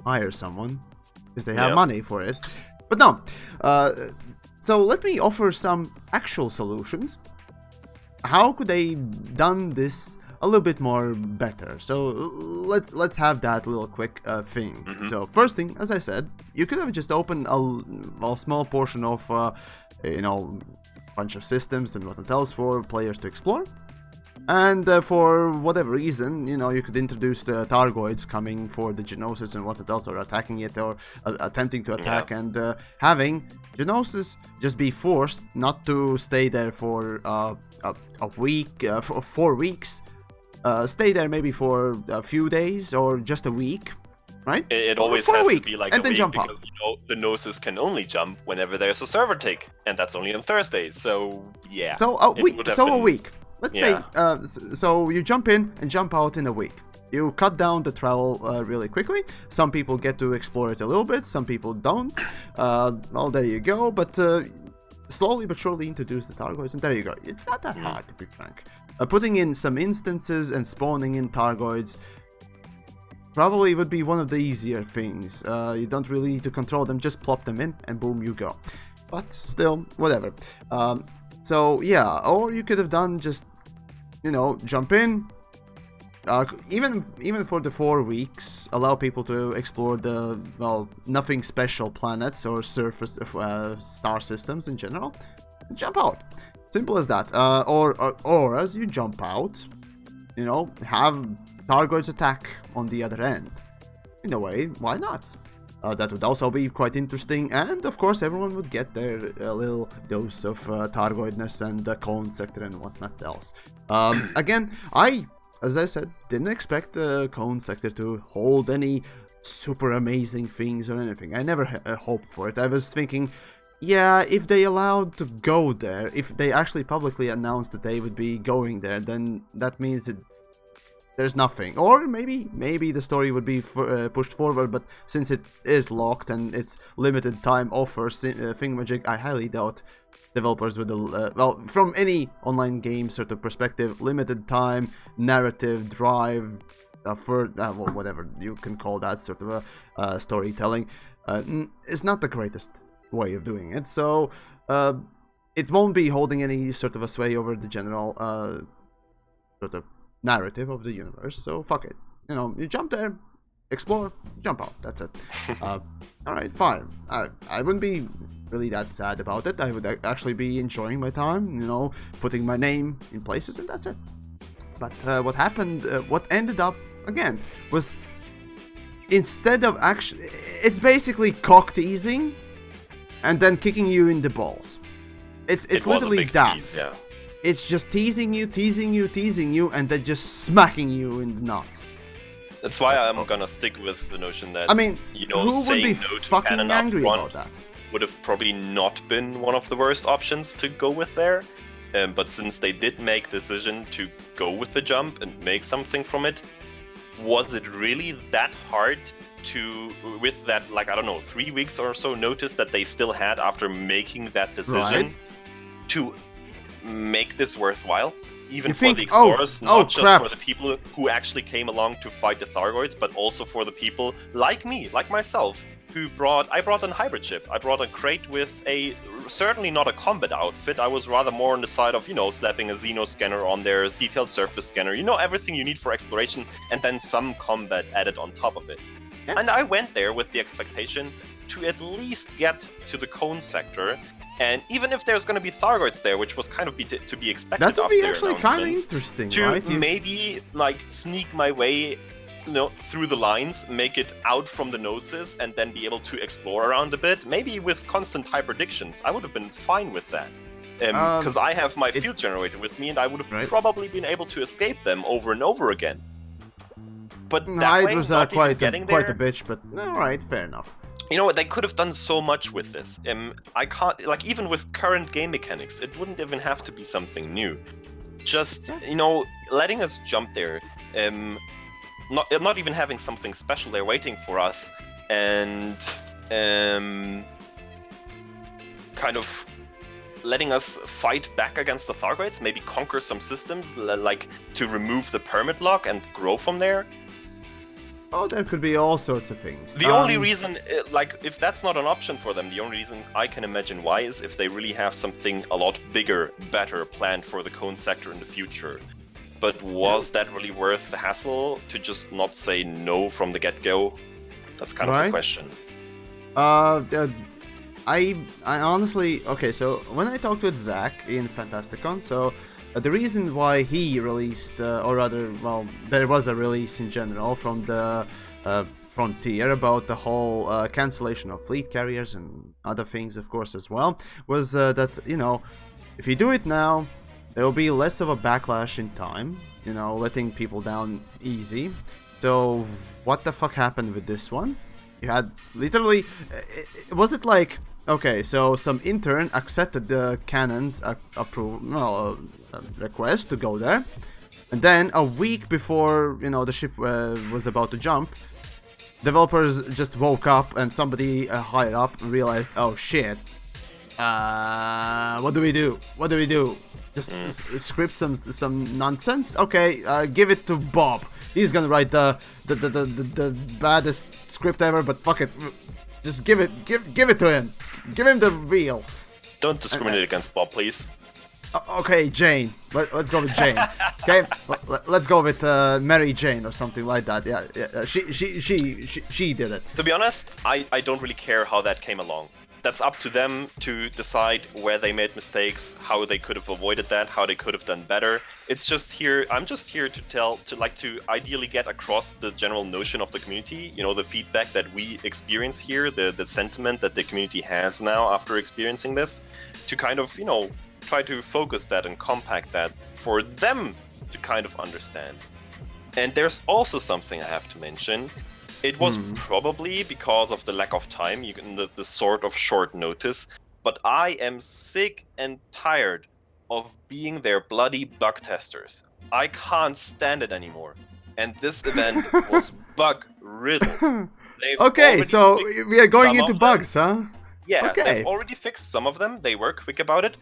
hire someone, because they have money for it. But no, so let me offer some actual solutions. How could they done this a little bit more better? So let's have that little quick thing. So first thing, as I said, you could have just opened a small portion of bunch of systems and what else for players to explore. And for whatever reason, you could introduce the Targoids coming for the Gnosis and what else, or attacking it, or attempting to attack, and having Gnosis just be forced not to stay there for a week, for 4 weeks. Stay there maybe for a few days or just a week, right? It always has to be like and a then week jump because the Gnosis can only jump whenever there's a server tick, and that's only on Thursdays. So yeah. So a week. Let's say so you jump in and jump out in a week. You cut down the travel really quickly. Some people get to explore it a little bit, some people don't. Well, there you go, but slowly but surely introduce the Targoids, and there you go. It's not that hard, to be frank. Putting in some instances and spawning in Targoids probably would be one of the easier things. You don't really need to control them, just plop them in, and boom, you go. But still, whatever. So yeah, or you could have done just, you know, jump in. Even for the 4 weeks, allow people to explore the, well, nothing special planets or surface star systems in general, and jump out. Simple as that. Or as you jump out, you know, have Targoids attack on the other end. In a way, why not? That would also be quite interesting, and of course everyone would get their little dose of Targoidness and the cone sector and whatnot else. Again, as I said, didn't expect the cone sector to hold any super amazing things or anything. I never hoped for it. I was thinking, yeah, if they allowed to go there, if they actually publicly announced that they would be going there, then that means there's nothing. Or maybe the story would be pushed forward, but since it is locked and it's limited time offer thingamajig, I highly doubt developers with well, from any online game sort of perspective, limited time, narrative, drive, well, whatever you can call that sort of a storytelling, is not the greatest way of doing it. So it won't be holding any sort of a sway over the general sort of narrative of the universe. So fuck it. You know, you jump there, explore, jump out. That's it. All right, fine. I wouldn't be really that sad about it. I would actually be enjoying my time, you know, putting my name in places, and that's it. But what happened, what ended up, again, was instead of actually, it's basically cock teasing and then kicking you in the balls. It's literally that. Tease, yeah. It's just teasing you, and then just smacking you in the nuts. That's why I'm gonna stick with the notion that, I mean, you know, who would be saying no to fucking Canon angry upfront about that? would have probably not been one of the worst options to go with there. But since they did make the decision to go with the jump and make something from it, was it really that hard to, with that, like, I don't know, 3 weeks or so notice that they still had after making that decision, to make this worthwhile? Even for the explorers, not just for the people who actually came along to fight the Thargoids, but also for the people like me, like myself, who I brought a hybrid ship. I brought a crate with certainly not a combat outfit. I was rather more on the side of, you know, slapping a Xeno scanner on there, detailed surface scanner, you know, everything you need for exploration, and then some combat added on top of it. Yes. And I went there with the expectation to at least get to the cone sector. And even if there's going to be Thargoids there, which was kind of to be expected, that would be actually kind of interesting, to right? Maybe like sneak my way, you know, through the lines, make it out from the Gnosis, and then be able to explore around a bit. Maybe with constant high predictions, I would have been fine with that. Because I have my field generator with me, and I would have probably been able to escape them over and over again. But that way, it was quite a bitch, but alright, fair enough. You know, they could have done so much with this. I can't, like, even with current game mechanics, it wouldn't even have to be something new. Just, you know, letting us jump there, not even having something special there waiting for us, and kind of letting us fight back against the Thargoids, maybe conquer some systems, like to remove the permit lock and grow from there. Oh, there could be all sorts of things. The only reason, like, if that's not an option for them, the only reason I can imagine why is if they really have something a lot bigger, better planned for the cone sector in the future. But was that really worth the hassle to just not say no from the get-go? That's kind of the question. I honestly, okay, so when I talked with Zach in Fantasticon, so the reason why he released, or rather, well, there was a release in general from the Frontier about the whole cancellation of fleet carriers and other things, of course, as well, was that, you know, if you do it now, there will be less of a backlash in time, you know, letting people down easy. So, what the fuck happened with this one? You had literally, was it like, okay, so some intern accepted the Canon's request to go there, And then a week before, you know, the ship was about to jump, developers just woke up and somebody higher up realized, oh shit, what do we do? What do we do? Just script some nonsense? Okay, give it to Bob. He's gonna write the baddest script ever, but fuck it. Just give it to him. Give him the wheel. Don't discriminate against Bob, please. Okay, Jane. Let's go with Jane. Okay, let's go with Mary Jane or something like that. Yeah. She did it. To be honest, I don't really care how that came along. That's up to them to decide where they made mistakes, how they could have avoided that, how they could have done better. It's just here. I'm just here to ideally get across the general notion of the community. You know, the feedback that we experience here, the sentiment that the community has now after experiencing this, to kind of, you know, try to focus that and compact that for them to kind of understand. And there's also something I have to mention. It was probably because of the lack of time, the sort of short notice, but I am sick and tired of being their bloody bug testers. I can't stand it anymore. And this event was bug-riddled. Okay, so we are going into bugs, huh? Yeah, okay. They've already fixed some of them. They were quick about it.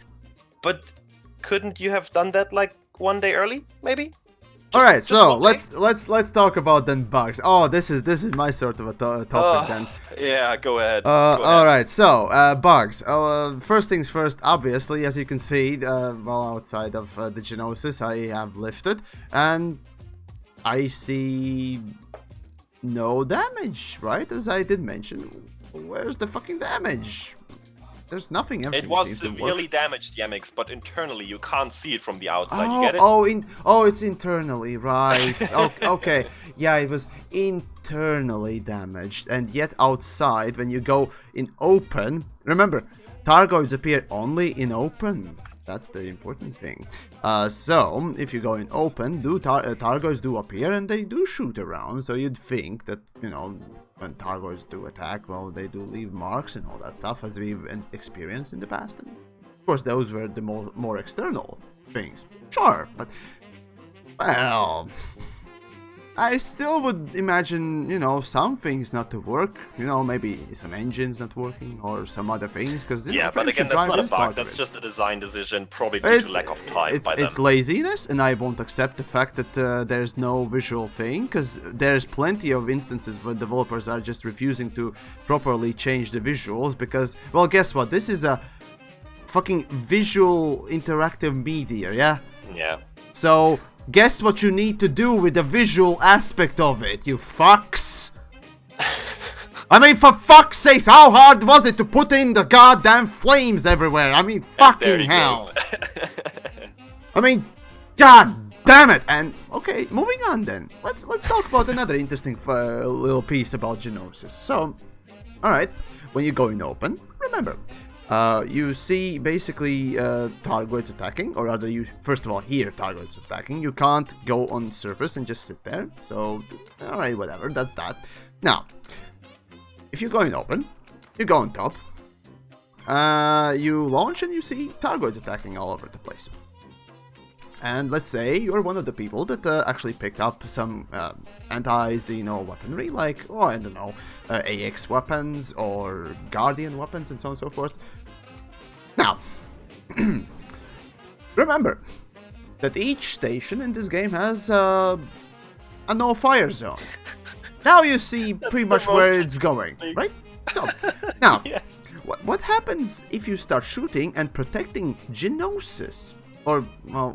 But couldn't you have done that like one day early, maybe? Alright, so let's talk about then bugs. Oh, this is my sort of a topic then. Yeah, go ahead. Alright, so bugs. First things first, obviously, as you can see, well outside of the Gnosis, I have lifted, and I see no damage, right? As I did mention, where's the fucking damage? There's nothing. It was severely damaged, TheYamiks, but internally you can't see it from the outside. Oh, you get it? It's internally, right? Okay, yeah, it was internally damaged, and yet outside, when you go in open, remember, Targoids appear only in open. That's the important thing. So if you go in open, Targoids do appear and they do shoot around. So you'd think that, you know, when Targoids do attack, well, they do leave marks and all that stuff, as we've experienced in the past. And of course, those were the more external things. Sure, but well, I still would imagine, you know, some things not to work. You know, maybe some engines not working or some other things. Because yeah, but again, that's not a bug. That's just a design decision, probably due to lack of time by them. It's laziness, and I won't accept the fact that there's no visual thing. Because there's plenty of instances where developers are just refusing to properly change the visuals. Because, well, guess what? This is a fucking visual interactive media, yeah? Yeah. So guess what you need to do with the visual aspect of it, you fucks? I mean, for fuck's sakes, how hard was it to put in the goddamn flames everywhere? I mean, fucking hell. I mean, god damn it. And okay, moving on then. Let's talk about another interesting little piece about Gnosis. So, alright, when you go in open, remember, you see basically Targoids attacking, or rather you first of all hear Targoids attacking. You can't go on surface and just sit there, so alright, whatever, that's that. Now, if you go in open, you go on top, you launch and you see Targoids attacking all over the place. And let's say you're one of the people that actually picked up some anti-Xeno weaponry, like, oh, I don't know, AX weapons or Guardian weapons and so on and so forth. Now, remember that each station in this game has a no-fire zone. Now you see pretty much where it's going, right? So, now, yes. What happens if you start shooting and protecting Gnosis? Or, well,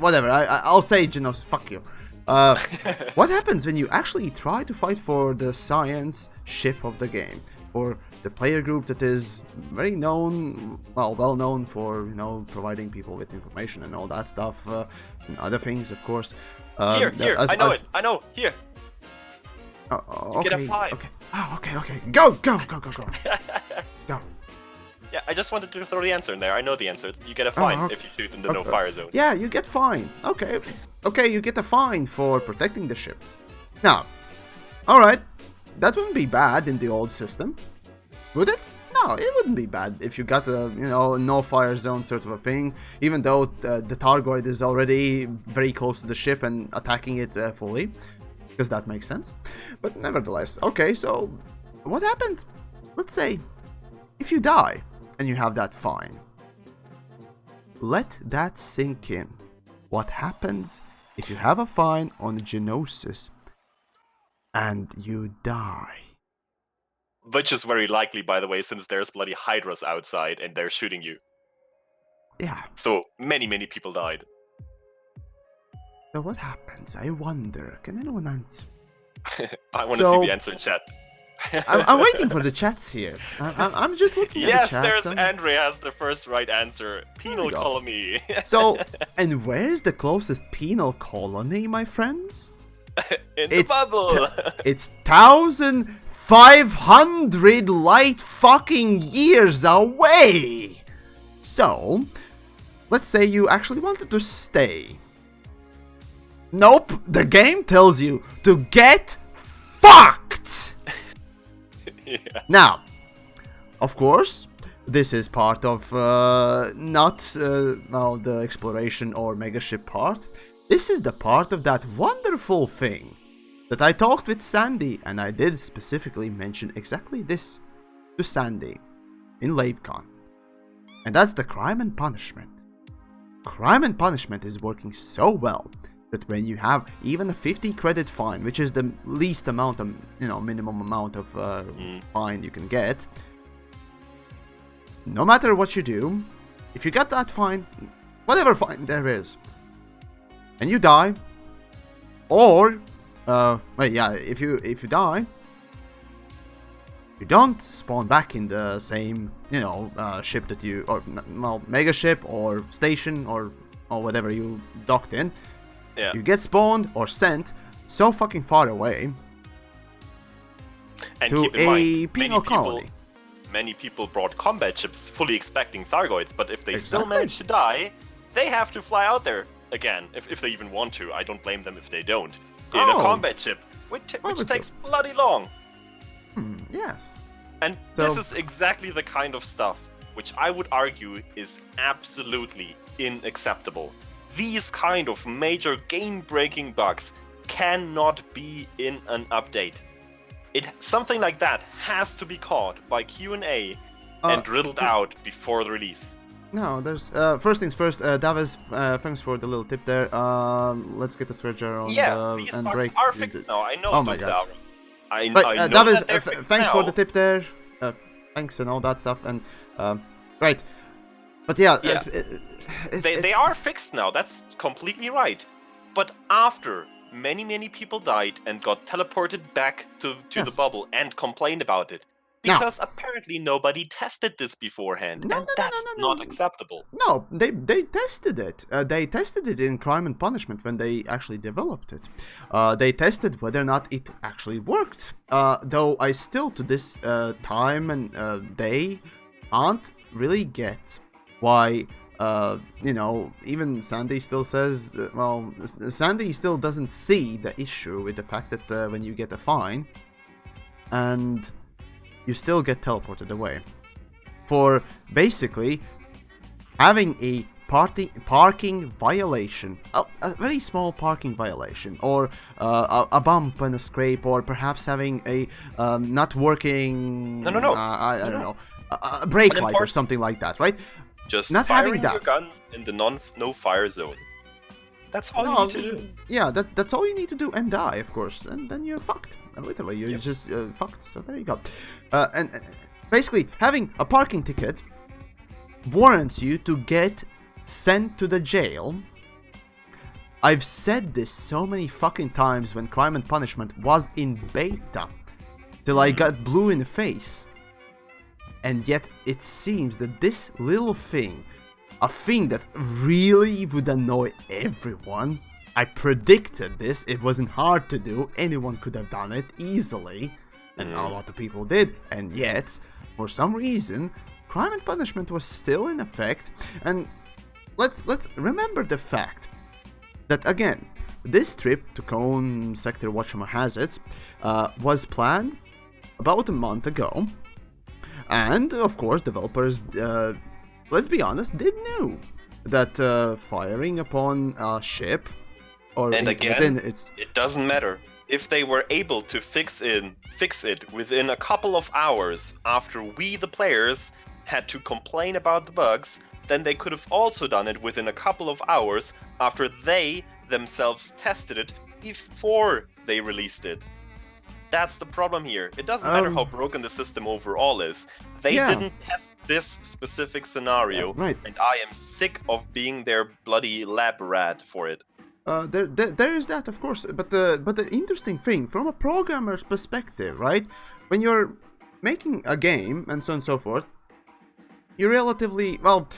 whatever, I'll say Gnosis, fuck you. What happens when you actually try to fight for the science ship of the game? Or the player group that is very known, well known for, you know, providing people with information and all that stuff, and other things, of course. Here, I know, here. Okay, get a 5. Okay. Oh, okay. Go. Go. Yeah, I just wanted to throw the answer in there. I know the answer. You get a fine if you shoot in the no-fire zone. Yeah, you get fine. Okay, you get a fine for protecting the ship. Now, alright, that wouldn't be bad in the old system, would it? no, it wouldn't be bad if you got a, no fire zone sort of a thing, even though the Targoid is already very close to the ship and attacking it fully, because that makes sense. But nevertheless, okay, so what happens, let's say, if you die and you have that fine? Let that sink in. What happens if you have a fine on Gnosis and you die? Which is very likely, by the way, since there's bloody Hydras outside and they're shooting you. Yeah. So many people died. So what happens? I wonder. Can anyone answer? I want to see the answer in chat. I'm waiting for the chats here. I'm just looking at the chats. Yes, there's Andreas, the first right answer. Penal colony. So, and where's the closest penal colony, my friends? In the bubble. It's 1,500 light fucking years away. So, let's say you actually wanted to stay. Nope, the game tells you to get fucked. Yeah. Now, of course, this is part of not the exploration or megaship part. This is the part of that wonderful thing that I talked with Sandy, and I did specifically mention exactly this to Sandy in LaveCon. And that's the crime and punishment. Crime and punishment is working so well that when you have even a 50 credit fine, which is the least amount of, minimum amount of fine you can get, no matter what you do, if you get that fine, whatever fine there is, and you die, or, if you die, you don't spawn back in the same, ship that you, or, mega ship, or station, or whatever you docked in. Yeah. You get spawned or sent so fucking far away and to keep in a mind, penal colony. Many people brought combat ships fully expecting Thargoids, but if they still Exactly. manage to die, they have to fly out there again, if they even want to. I don't blame them if they don't. In a combat ship, which takes bloody long. Yes. And this is exactly the kind of stuff which I would argue is absolutely unacceptable. These kind of major game-breaking bugs cannot be in an update. Something like that has to be caught by Q&A and riddled out before the release. No, there's first things first. Davis, thanks for the little tip there. Let's get the switcher on these and bugs break. are fixed now. I know. Oh my god! I know Davis, that they're fixed thanks now. for the tip there. Thanks and all that stuff. And right, but yeah. They are fixed now. That's completely right. But after many people died and got teleported back to the bubble and complained about it, because apparently nobody tested this beforehand, and that's not acceptable. No, they tested it. They tested it in Crime and Punishment when they actually developed it. They tested whether or not it actually worked. Though I still, to this time and day, can't really get why. Even Sandy still says, Sandy still doesn't see the issue with the fact that when you get a fine, and you still get teleported away. For basically having a parking violation, a very small parking violation, or a bump and a scrape, or perhaps having a not working... I don't know, a brake light or something like that, right? Just not firing having that. your guns in the no-fire zone. That's all you need to do. Yeah, that's all you need to do, and die, of course, and then you're fucked. Literally, you're just fucked. So there you go. And basically, having a parking ticket warrants you to get sent to the jail. I've said this so many fucking times when Crime and Punishment was in beta, till I got blue in the face. And yet, it seems that this little thing, a thing that really would annoy everyone, I predicted this, it wasn't hard to do, anyone could have done it easily, and a lot of people did, and yet, for some reason, Crime and Punishment was still in effect, and let's remember the fact that, again, this trip to Cone Sector Whatever has it was planned about a month ago. And of course, developers, let's be honest, did know that firing upon a ship, or and again, it doesn't matter. If they were able to fix it within a couple of hours after we, the players, had to complain about the bugs, then they could have also done it within a couple of hours after they themselves tested it before they released it. That's the problem here. It doesn't matter how broken the system overall is. They didn't test this specific scenario, right. And I am sick of being their bloody lab rat for it. There is that, of course, but the interesting thing, from a programmer's perspective, right? When you're making a game and so on and so forth, you relatively, well,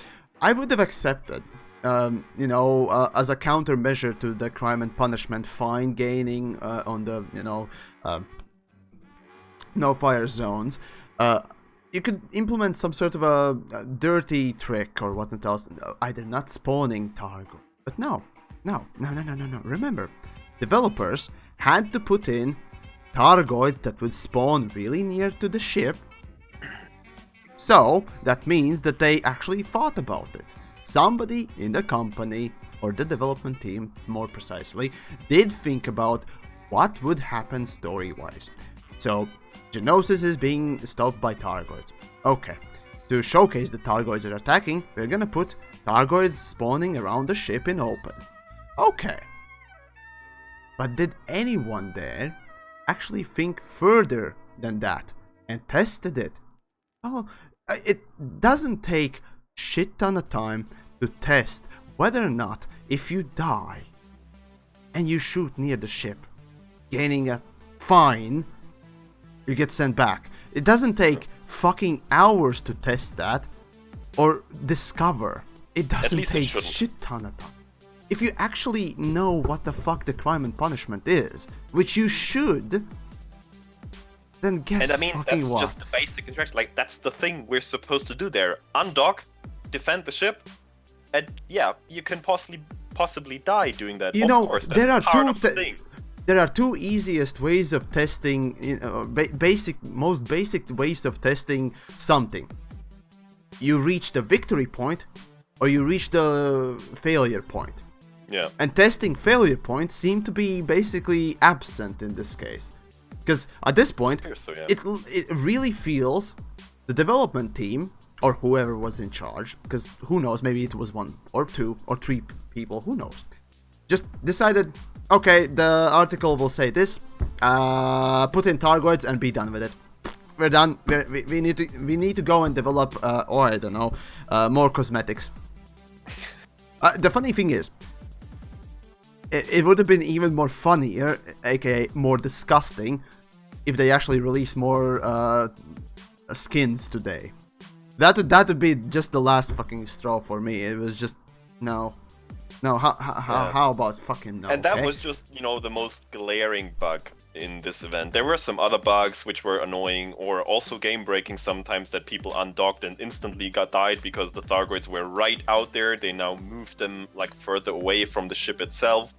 I would have accepted, as a countermeasure to the crime and punishment fine gaining on the, no fire zones, you could implement some sort of a dirty trick or whatnot else, either not spawning Targo, but no. Remember, developers had to put in Targoids that would spawn really near to the ship. So, that means that they actually thought about it. Somebody in the company, or the development team, more precisely, did think about what would happen story-wise. So, Gnosis is being stopped by Targoids. Okay, to showcase the Targoids that are attacking, we're gonna put Targoids spawning around the ship in open. Okay. But did anyone there actually think further than that and tested it? Well, it doesn't take shit ton of time to test whether or not if you die and you shoot near the ship, gaining a fine, you get sent back. It doesn't take fucking hours to test that or discover. It doesn't take shit ton of time. If you actually know what the fuck the crime and punishment is, which you should, then guess fucking what? Just the basic interaction. Like, that's the thing we're supposed to do there. Undock, defend the ship, and yeah, you can possibly die doing that. There are two easiest ways of testing, most basic ways of testing something. You reach the victory point, or you reach the failure point. Yeah. And testing failure points seem to be basically absent in this case. Because at this point, it really feels the development team, or whoever was in charge, because who knows, maybe it was 1 or 2 or 3 people, who knows, just decided, okay, the article will say this, put in Targoids and be done with it. We're done. We need to go and develop, I don't know, more cosmetics. The funny thing is, it would have been even more funnier, aka more disgusting, if they actually released more skins today. That would be just the last fucking straw for me. It was just no. How about fucking no? And that was just, the most glaring bug in this event. There were some other bugs which were annoying, or also game breaking sometimes, that people undocked and instantly died because the Thargoids were right out there. They now moved them like further away from the ship itself,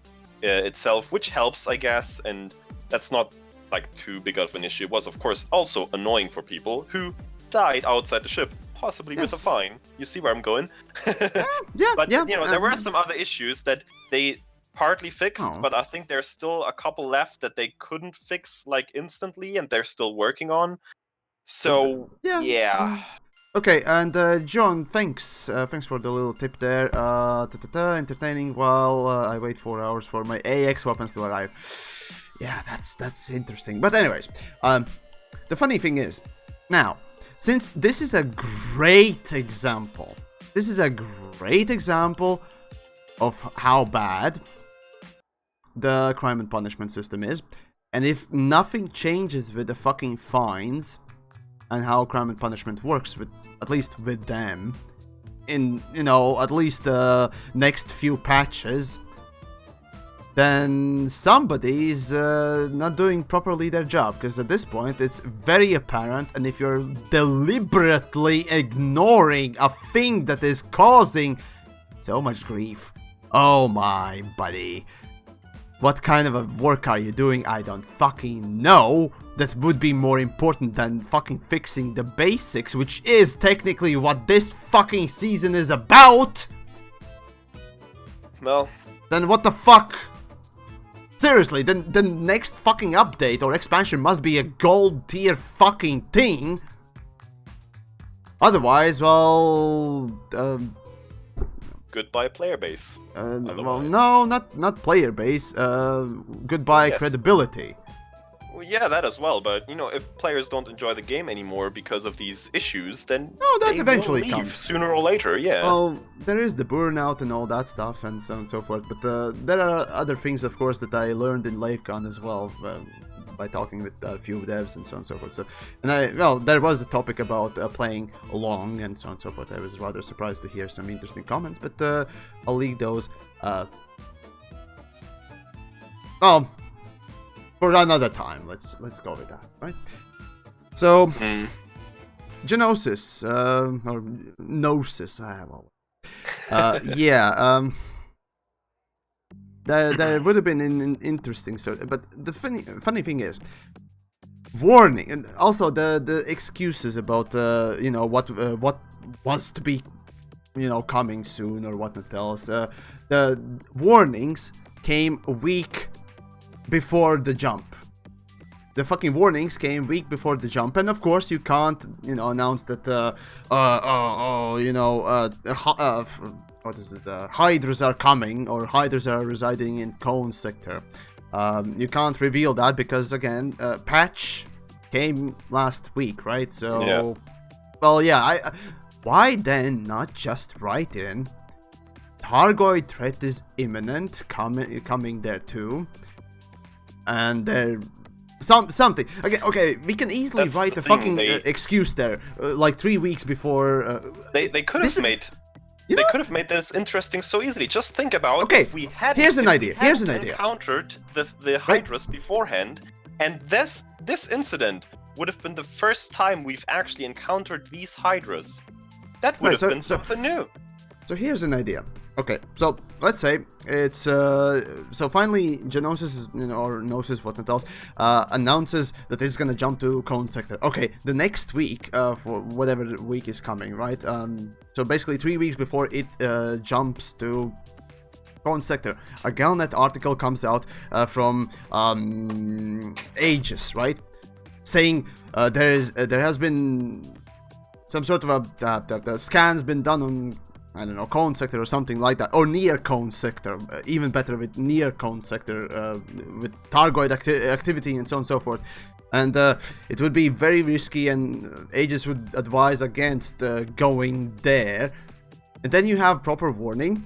which helps, I guess, and that's not like too big of an issue. It was, of course, also annoying for people who died outside the ship, possibly with a fine. You see where I'm going? But there were some other issues that they partly fixed, but I think there's still a couple left that they couldn't fix like instantly, and they're still working on. So Okay, and John, thanks for the little tip there. Entertaining while I wait 4 hours for my AX weapons to arrive. Yeah, that's interesting. But anyways, the funny thing is, now, since this is a great example of how bad the crime and punishment system is, and if nothing changes with the fucking fines and how crime and punishment works, with at least with them, in at least the next few patches, then somebody's not doing properly their job, because at this point it's very apparent, and if you're deliberately ignoring a thing that is causing so much grief, oh my buddy, What kind of a work are you doing? I don't fucking know. That would be more important than fucking fixing the basics, which is technically what this fucking season is about. Well, then what the fuck? Seriously, then the next fucking update or expansion must be a gold tier fucking thing. Otherwise, well, goodbye player base. Well, no, not player base. Goodbye credibility. Well, yeah, that as well. But you know, if players don't enjoy the game anymore because of these issues, then that they eventually will leave comes sooner or later. Yeah. Well, there is the burnout and all that stuff, and so on and so forth. But there are other things, of course, that I learned in LaveCon as well. By talking with a few devs and so on and so forth. So, and there was a topic about playing along and so on and so forth. I was rather surprised to hear some interesting comments, but I'll leave those for another time. Let's go with that, right? So, Gnosis or Gnosis, That would have been an interesting but the funny thing is, warning, and also the excuses about what was to be coming soon or whatnot else. The warnings came a week before the jump. The fucking warnings came a week before the jump, and of course you can't announce that what is it? Hydras are coming, or Hydras are residing in Cone sector. You can't reveal that because, again, patch came last week, right? So, yeah. Well, yeah. Why then not just write in? Targoid threat is imminent, coming there too, and there. Something. Okay, we can easily write a fucking excuse there, like 3 weeks before. They could have made. They could have made this interesting so easily. Just think about if we had encountered the Hydras beforehand, and this incident would have been the first time we've actually encountered these Hydras. That would have been something new. So here's an idea. Okay, so let's say it's so finally Gnosis, or Gnosis, whatnot else, announces that it's gonna jump to Cone sector. Okay, the next week, for whatever week is coming, right? So basically 3 weeks before it jumps to Cone sector, a GalNet article comes out from Aegis, right? Saying there has been some sort of a scan's been done on, I don't know, Cone sector or something like that, or near Cone sector, even better with near Cone sector, with Targoid activity and so on and so forth. And it would be very risky, and Aegis would advise against going there. And then you have proper warning,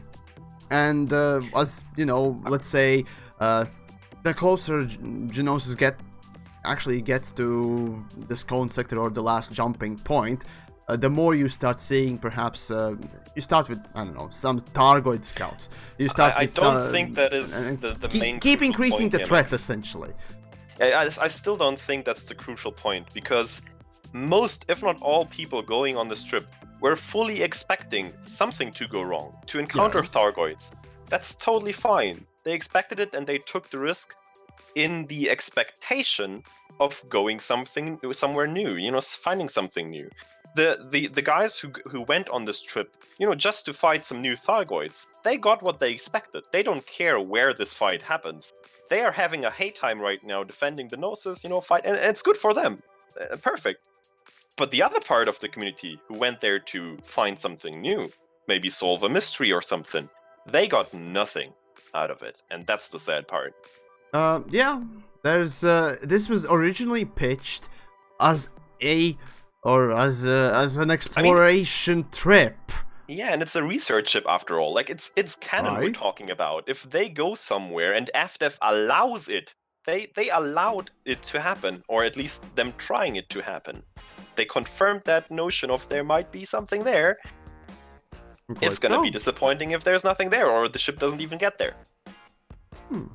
and as you know, let's say the closer Gnosis actually gets to this Cone sector or the last jumping point, the more you start seeing, perhaps you start with, I don't know, some Targoid scouts. You start I with don't think that is the main. Keep increasing point, the threat, essentially. I still don't think that's the crucial point, because most, if not all, people going on this trip were fully expecting something to go wrong, to encounter Targoids. That's totally fine. They expected it, and they took the risk in the expectation of going somewhere new, finding something new. The guys who went on this trip, just to fight some new Targoids, they got what they expected. They don't care where this fight happens. They are having a hate time right now defending the Gnosis, fight, and it's good for them. Perfect. But the other part of the community who went there to find something new, maybe solve a mystery or something, they got nothing out of it, and that's the sad part. Yeah, there's this was originally pitched as as an exploration trip. Yeah, and it's a research ship after all. Like, it's canon we're talking about. If they go somewhere and AFDEV allows it, they allowed it to happen, or at least them trying it to happen. They confirmed that notion of there might be something there. It's gonna be disappointing if there's nothing there, or the ship doesn't even get there.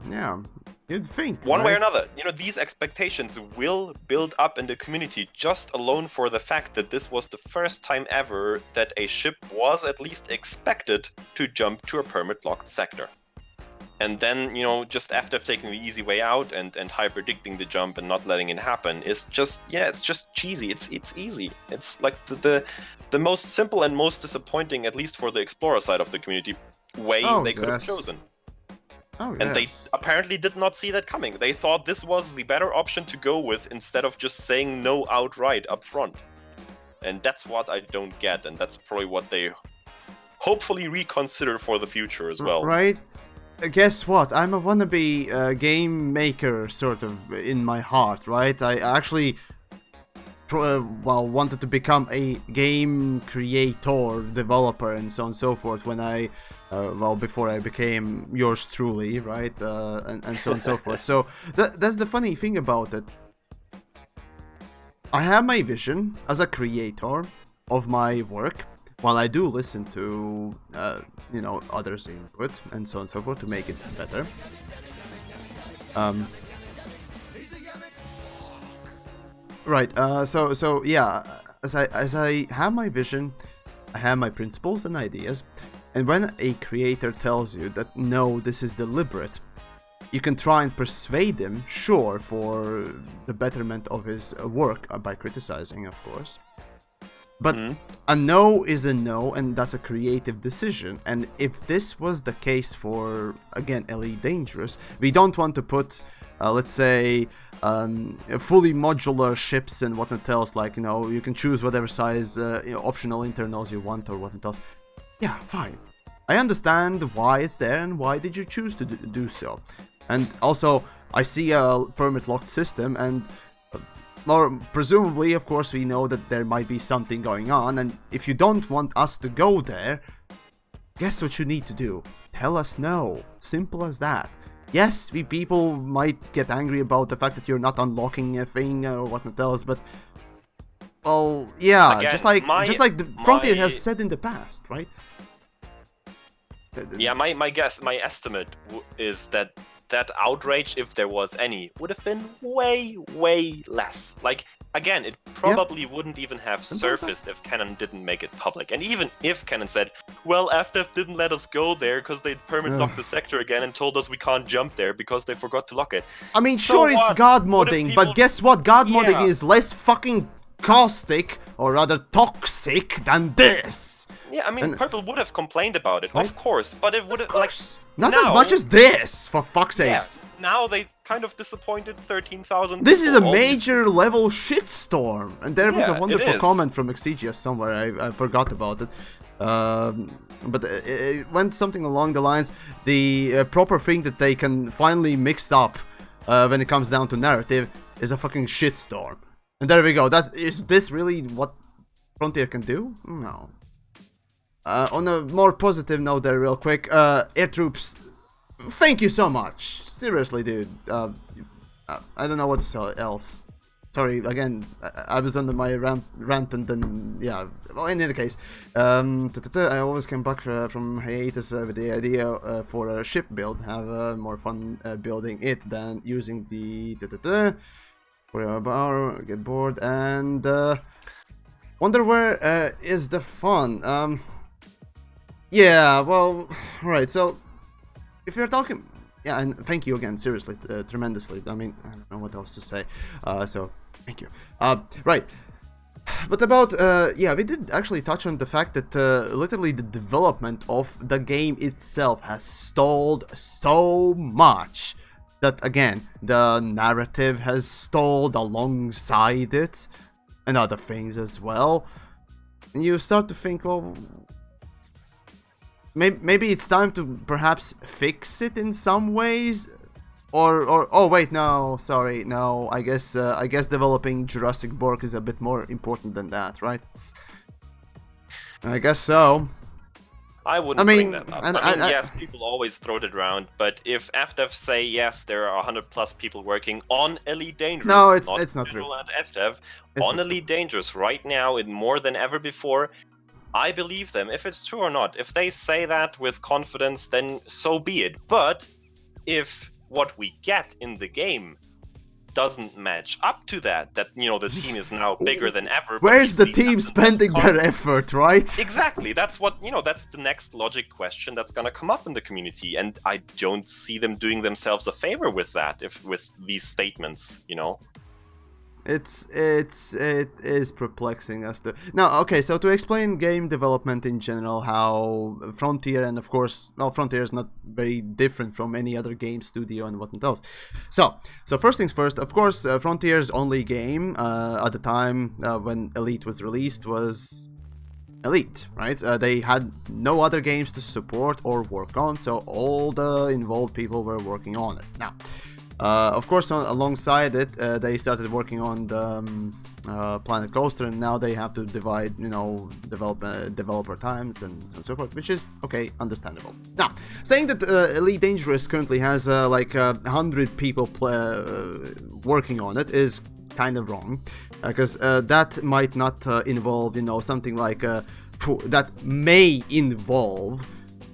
Yeah, you'd think. One way or another, these expectations will build up in the community just alone for the fact that this was the first time ever that a ship was at least expected to jump to a permit-locked sector. And then, just after taking the easy way out and high-predicting the jump and not letting it happen is just, it's just cheesy. It's easy. It's like the most simple and most disappointing, at least for the Explorer side of the community, way they could have chosen. And they apparently did not see that coming. They thought this was the better option to go with instead of just saying no outright up front. And that's what I don't get, and that's probably what they hopefully reconsider for the future as well. Right? Guess what? I'm a wannabe game maker, sort of, in my heart, right? I actually wanted to become a game creator, developer, and so on and so forth when I, before I became yours truly, right? And so on and so forth. So that's the funny thing about it. I have my vision as a creator of my work, while I do listen to, others' input and so on and so forth to make it better. Right. So yeah. As I have my vision, I have my principles and ideas, and when a creator tells you that no, this is deliberate, you can try and persuade him, sure, for the betterment of his work by criticizing, of course. But a no is a no, and that's a creative decision. And if this was the case for, again, Elite Dangerous, we don't want to put, let's say, fully modular ships and whatnot else, like, you can choose whatever size optional internals you want or whatnot else. Yeah, fine. I understand why it's there and why did you choose to do so. And also, I see a permit-locked system, and more presumably, of course, we know that there might be something going on, and if you don't want us to go there, guess what you need to do? Tell us no. Simple as that. Yes, people might get angry about the fact that you're not unlocking a thing or whatnot else, but, well, yeah, again, just like the Frontier has said in the past, right? Yeah, my estimate is that outrage, if there was any, would have been way, way less. Like, again, it probably wouldn't even have surfaced if Canon didn't make it public. And even if Canon said, well, FDev didn't let us go there because they permit-locked the sector again and told us we can't jump there because they forgot to lock it. I mean, so sure, it's God modding, but guess what? God modding is less fucking caustic, or rather toxic, than this. Yeah, I mean, Purple would have complained about it, right? Of course, but it would have, like... Not now, as much as this, for fuck's sake. Yeah, now they kind of disappointed 13,000 This is a major level shitstorm. And there was a wonderful comment from Exigius somewhere, I forgot about it. But it went something along the lines, the proper thing that they can finally mix up when it comes down to narrative is a fucking shitstorm. And there we go. Is this really what Frontier can do? No. On a more positive note there, real quick, air troops, thank you so much. Seriously, dude. I don't know what to say else. Sorry, again, I was under my rant and then, yeah. Well, in any case, I always came back from hiatus with the idea for a ship build. Have more fun building it than using the get bored and wonder where is the fun. Yeah, well, right, so, if you're talking, yeah, and thank you again, seriously, tremendously, I mean, I don't know what else to say, so, thank you. Right, but about, yeah, we did actually touch on the fact that, literally, the development of the game itself has stalled so much, that, again, the narrative has stalled alongside it, and other things as well, and you start to think, well... Maybe it's time to perhaps fix it in some ways, or oh wait, no, sorry, no. I guess developing Jurassic Borg is a bit more important than that, right? I guess so. I wouldn't bring that up. I mean, yes, people always throw it around, but if FDev say yes, there are 100+ people working on Elite Dangerous. No, it's not true. At FDev on Elite Dangerous right now, in more than ever before. I believe them, if it's true or not. If they say that with confidence, then so be it. But if what we get in the game doesn't match up to that, you know, the team is now bigger than ever. Where's the team spending their effort, right? Exactly. That's what, you know, that's the next logic question that's gonna come up in the community, and I don't see them doing themselves a favor with that, with these statements, you know. It is perplexing as to now. Okay, so to explain game development in general, how Frontier, and of course, well, Frontier is not very different from any other game studio and whatnot else. So first things first. Of course, Frontier's only game at the time when Elite was released was Elite, right? They had no other games to support or work on, so all the involved people were working on it. Now, of course, alongside it, they started working on the Planet Coaster, and now they have to divide, you know, developer times and so forth, which is okay, understandable. Now, saying that Elite Dangerous currently has like 100 people working on it is kind of wrong, because that might not involve, you know, something like that may involve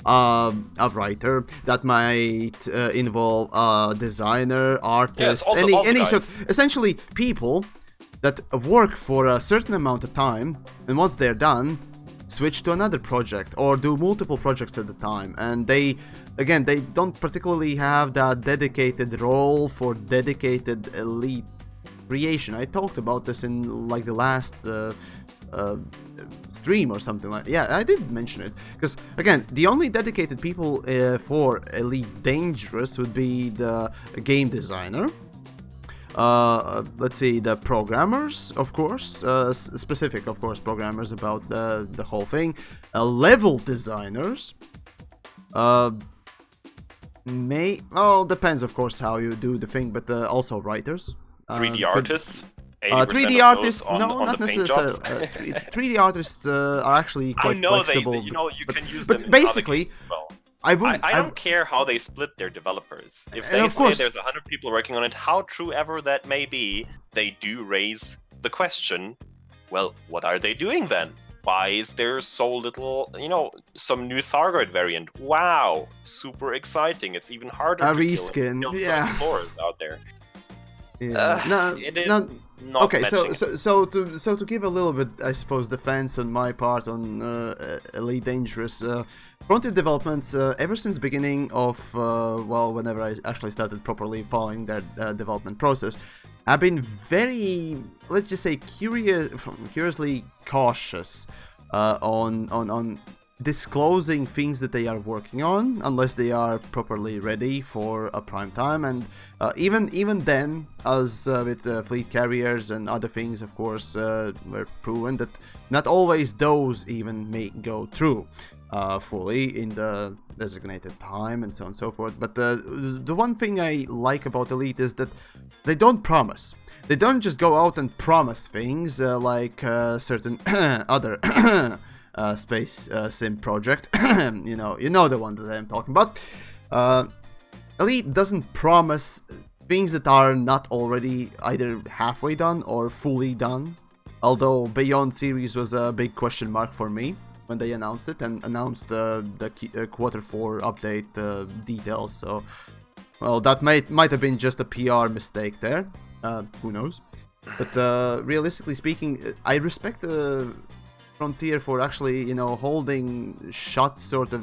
a writer, that might involve a designer, artist, any sort, essentially people that work for a certain amount of time, and once they're done, switch to another project or do multiple projects at a time, and they don't particularly have that dedicated role for dedicated Elite creation. I talked about this in like the last stream or something like that. Yeah, I did mention it, because again, the only dedicated people for Elite Dangerous would be the game designer, let's see, the programmers, of course, specific, of course, programmers about the whole thing, level designers, depends, of course, how you do the thing, but also writers, 3D artists. 3D artists, no, not necessarily. 3D artists are actually quite flexible. You know, you can use them. But basically, well. I don't care how they split their developers. If they say there's 100 people working on it, how true ever that may be, they do raise the question, well, what are they doing then? Why is there so little, you know, some new Thargoid variant? Wow, super exciting. It's even harder to reskin, kill explorers out there. Yeah. It is not okay, so to give a little bit, I suppose, defense on my part on Elite Dangerous, Frontier Developments, ever since the beginning of, well, whenever I actually started properly following their development process, have been very, let's just say, curiously cautious on disclosing things that they are working on unless they are properly ready for a prime time, and even then, as with fleet carriers and other things, of course, were proven that not always those even may go through fully in the designated time and so on and so forth. But the one thing I like about Elite is that they don't promise. They don't just go out and promise things like certain other space sim project. you know the one that I'm talking about. Elite doesn't promise things that are not already either halfway done or fully done, although Beyond series was a big question mark for me when they announced it and announced the quarter 4 update details. So, well, that might have been just a PR mistake there, who knows. But realistically speaking, I respect Frontier for actually, you know, holding shots sort of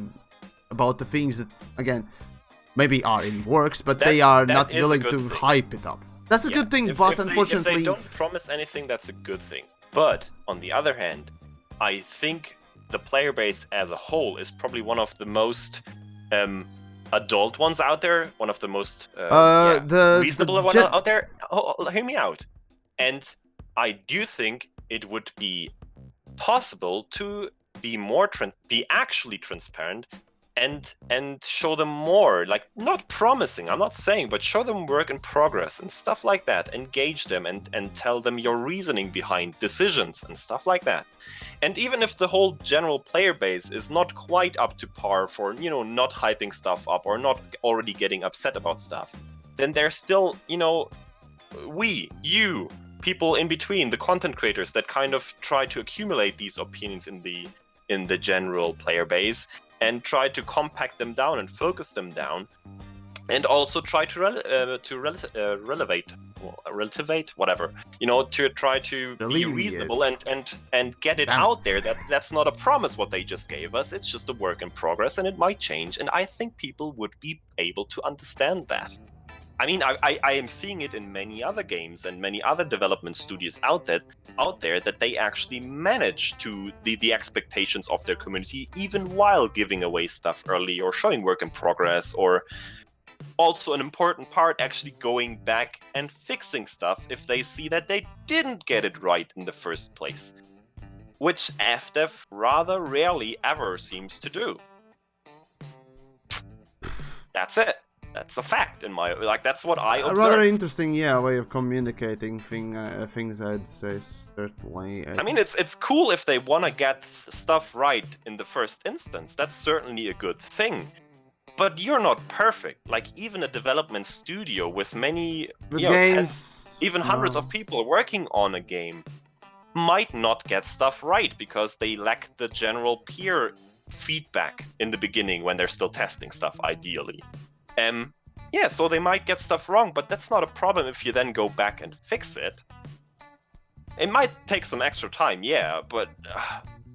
about the things that, again, maybe are in works, but they are not willing to hype it up. That's a good thing, but unfortunately... If they don't promise anything, that's a good thing. But, on the other hand, I think the player base as a whole is probably one of the most adult ones out there, one of the most reasonable ones out there. Hear me out. And I do think it would be possible to be actually transparent and show them more, like, not promising, I'm not saying, but show them work in progress and stuff like that. Engage them and tell them your reasoning behind decisions and stuff like that. And even if the whole general player base is not quite up to par for, you know, not hyping stuff up or not already getting upset about stuff, then there's still, you know, you, people in between, the content creators that kind of try to accumulate these opinions in the general player base and try to compact them down and focus them down, and also try to relativate, whatever, to try to be reasonable and get it out there that that's not a promise what they just gave us. It's just a work in progress and it might change. And I think people would be able to understand that. I mean, I am seeing it in many other games and many other development studios out there that they actually manage to the expectations of their community, even while giving away stuff early or showing work in progress, or also an important part, actually going back and fixing stuff if they see that they didn't get it right in the first place, which FDev rather rarely ever seems to do. That's it. That's a fact in my that's what I observe. A rather interesting, way of communicating things. I'd say certainly. I mean, it's cool if they want to get stuff right in the first instance. That's certainly a good thing. But you're not perfect. Like, even a development studio with many games, even hundreds of people working on a game might not get stuff right because they lack the general peer feedback in the beginning when they're still testing stuff, ideally. So they might get stuff wrong, but that's not a problem if you then go back and fix it. It might take some extra time, but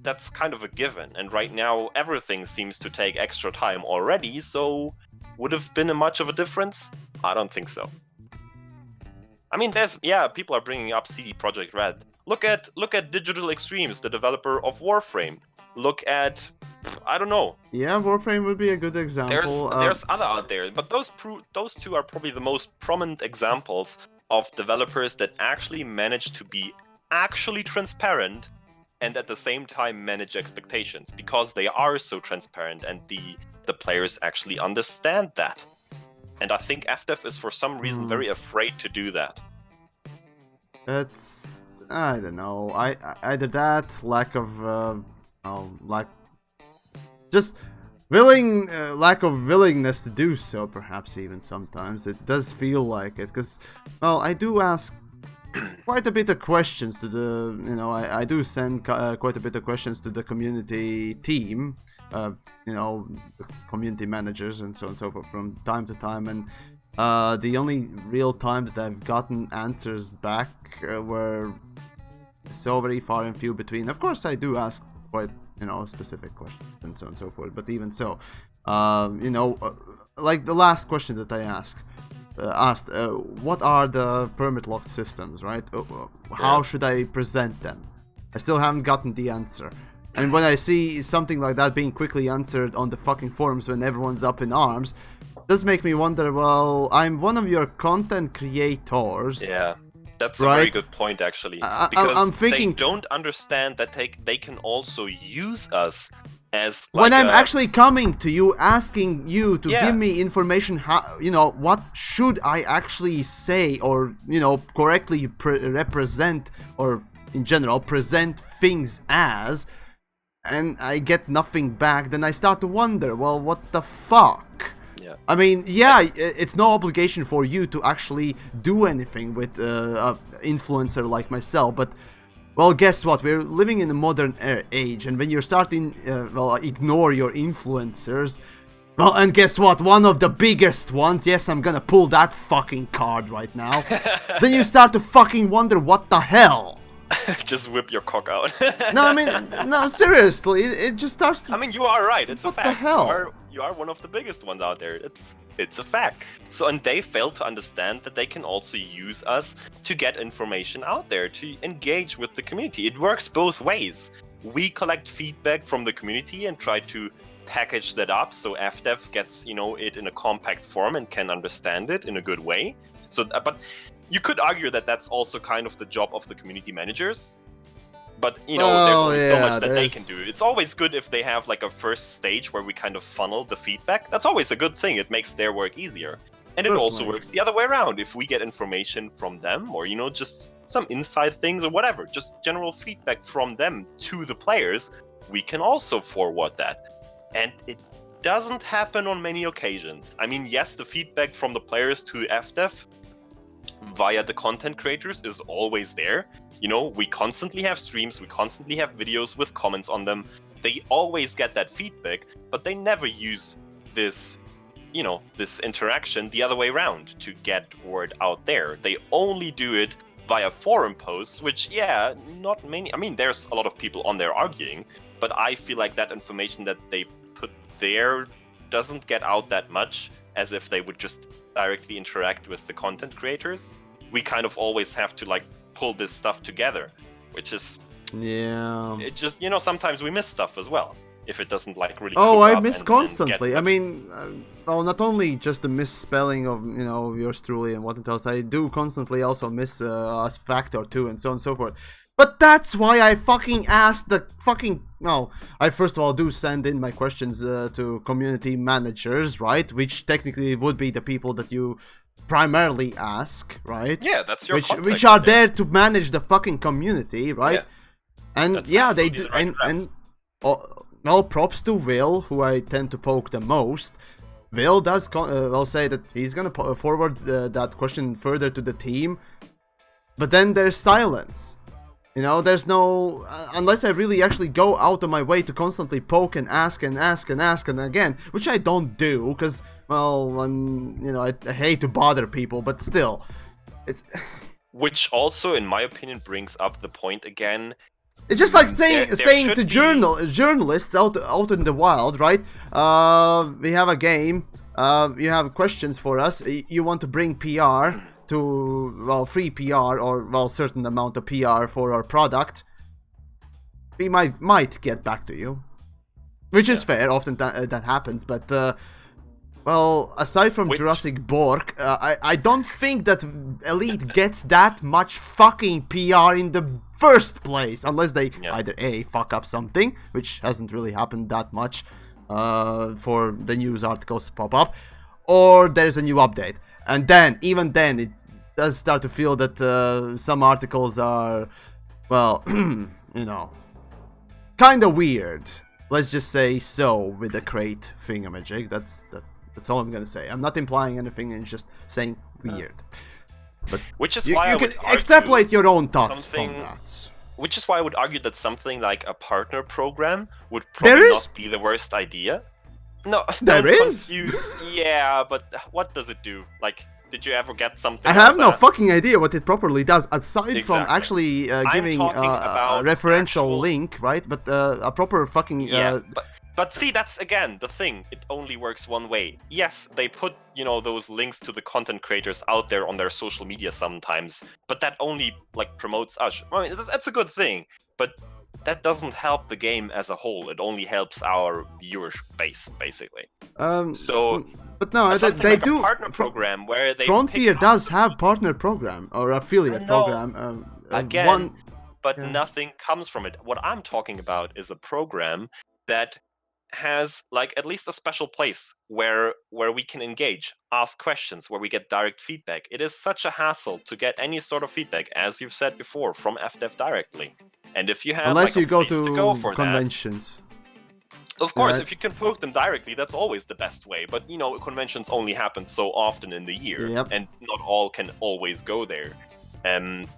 that's kind of a given. And right now, everything seems to take extra time already, so would have been much of a difference? I don't think so. I mean, people are bringing up CD Projekt Red. Look at Digital Extremes, the developer of Warframe. Look at, I don't know. Yeah, Warframe would be a good example. There's other out there, but those two are probably the most prominent examples of developers that actually manage to be actually transparent and at the same time manage expectations, because they are so transparent and the players actually understand that. And I think FDev is for some reason very afraid to do that. It's, I don't know, either that, lack of lack of willingness to do so, perhaps even sometimes. It does feel like it, because, I do ask quite a bit of questions to the, I do send quite a bit of questions to the community team, the community managers and so on and so forth from time to time, and the only real time that I've gotten answers back were so very far and few between. Of course, I do ask quite, specific questions and so on and so forth, but even so, like the last question that I asked, what are the permit locked systems, right? How should I present them? I still haven't gotten the answer. And when I see something like that being quickly answered on the fucking forums when everyone's up in arms, it does make me wonder, well, I'm one of your content creators. Yeah, that's a very good point, actually. Because I'm thinking, they don't understand that they can also use us as when I'm actually coming to you, asking you to give me information, how, what should I actually say, or, correctly represent, or in general, present things as, and I get nothing back, then I start to wonder, well, what the fuck? Yeah. I mean, it's no obligation for you to actually do anything with an influencer like myself, but, well, guess what? We're living in a modern age, and when you're starting, ignore your influencers, well, and guess what? One of the biggest ones, yes, I'm gonna pull that fucking card right now, then you start to fucking wonder, what the hell? Just whip your cock out. No, I mean, no, seriously, it just starts to... I mean, you are right, it's a fact. What the hell? You are one of the biggest ones out there. It's a fact. So, and they fail to understand that they can also use us to get information out there, to engage with the community. It works both ways. We collect feedback from the community and try to package that up so FDev gets, it in a compact form and can understand it in a good way. So, but you could argue that that's also kind of the job of the community managers. But, there's only so much that they can do. It's always good if they have, like, a first stage where we kind of funnel the feedback. That's always a good thing. It makes their work easier. And it also works the other way around. If we get information from them, or, just some inside things or whatever, just general feedback from them to the players, we can also forward that. And it doesn't happen on many occasions. I mean, yes, the feedback from the players to FDev via the content creators is always there. We constantly have streams, we constantly have videos with comments on them. They always get that feedback, but they never use this this interaction the other way around to get word out there. They only do it via forum posts, which, yeah, not many. I mean, there's a lot of people on there arguing, but I feel like that information that they put there doesn't get out that much as if they would just directly interact with the content creators. We kind of always have to like pull this stuff together, which is it just sometimes we miss stuff as well if it doesn't like really. I miss constantly. I mean, well, not only just the misspelling of yours truly and what else, I do constantly also miss a fact or two and so on and so forth. But that's why I fucking asked the fucking... No, I first of all do send in my questions to community managers, right? Which technically would be the people that you primarily ask, right? Yeah, that's your which are there to manage the fucking community, right? Yeah. And that's they do... And well, props to Will, who I tend to poke the most. Will does well say that he's gonna forward that question further to the team. But then there's silence. There's no... unless I really actually go out of my way to constantly poke and ask and again, which I don't do, because, well, I hate to bother people, but still, it's... Which also, in my opinion, brings up the point again. It's just like saying to journalists out in the wild, right? We have a game, you have questions for us, you want to bring PR... to, well, free PR or, well, certain amount of PR for our product, we might get back to you. Which is fair, often that happens, but, well, aside from Jurassic Bork, I don't think that Elite gets that much fucking PR in the first place, unless they either A, fuck up something, which hasn't really happened that much for the news articles to pop up, or there's a new update. And then, even then, it does start to feel that some articles are, well, kind of weird. Let's just say so, with a crate thingamajig. That's all I'm gonna say. I'm not implying anything, and just saying weird. But which is why you can extrapolate your own thoughts from that. Which is why I would argue that something like a partner program would probably not be the worst idea. No, there is. Yeah, but what does it do? Like, did you ever get something? I have no fucking idea what it properly does, aside from actually giving a referential link, right? But a proper fucking. But see, that's again the thing. It only works one way. Yes, they put those links to the content creators out there on their social media sometimes, but that only like promotes us. I mean, that's a good thing, but that doesn't help the game as a whole. It only helps our viewer base, basically. But no, they like do a partner program where they Frontier does have partner program or affiliate program. Again, but nothing comes from it. What I'm talking about is a program that has like at least a special place where we can engage, ask questions, where we get direct feedback. It is such a hassle to get any sort of feedback, as you've said before, from FDev directly. And if you have unless you go to conventions. Of course, if you can poke them directly, that's always the best way. But conventions only happen so often in the year, and not all can always go there.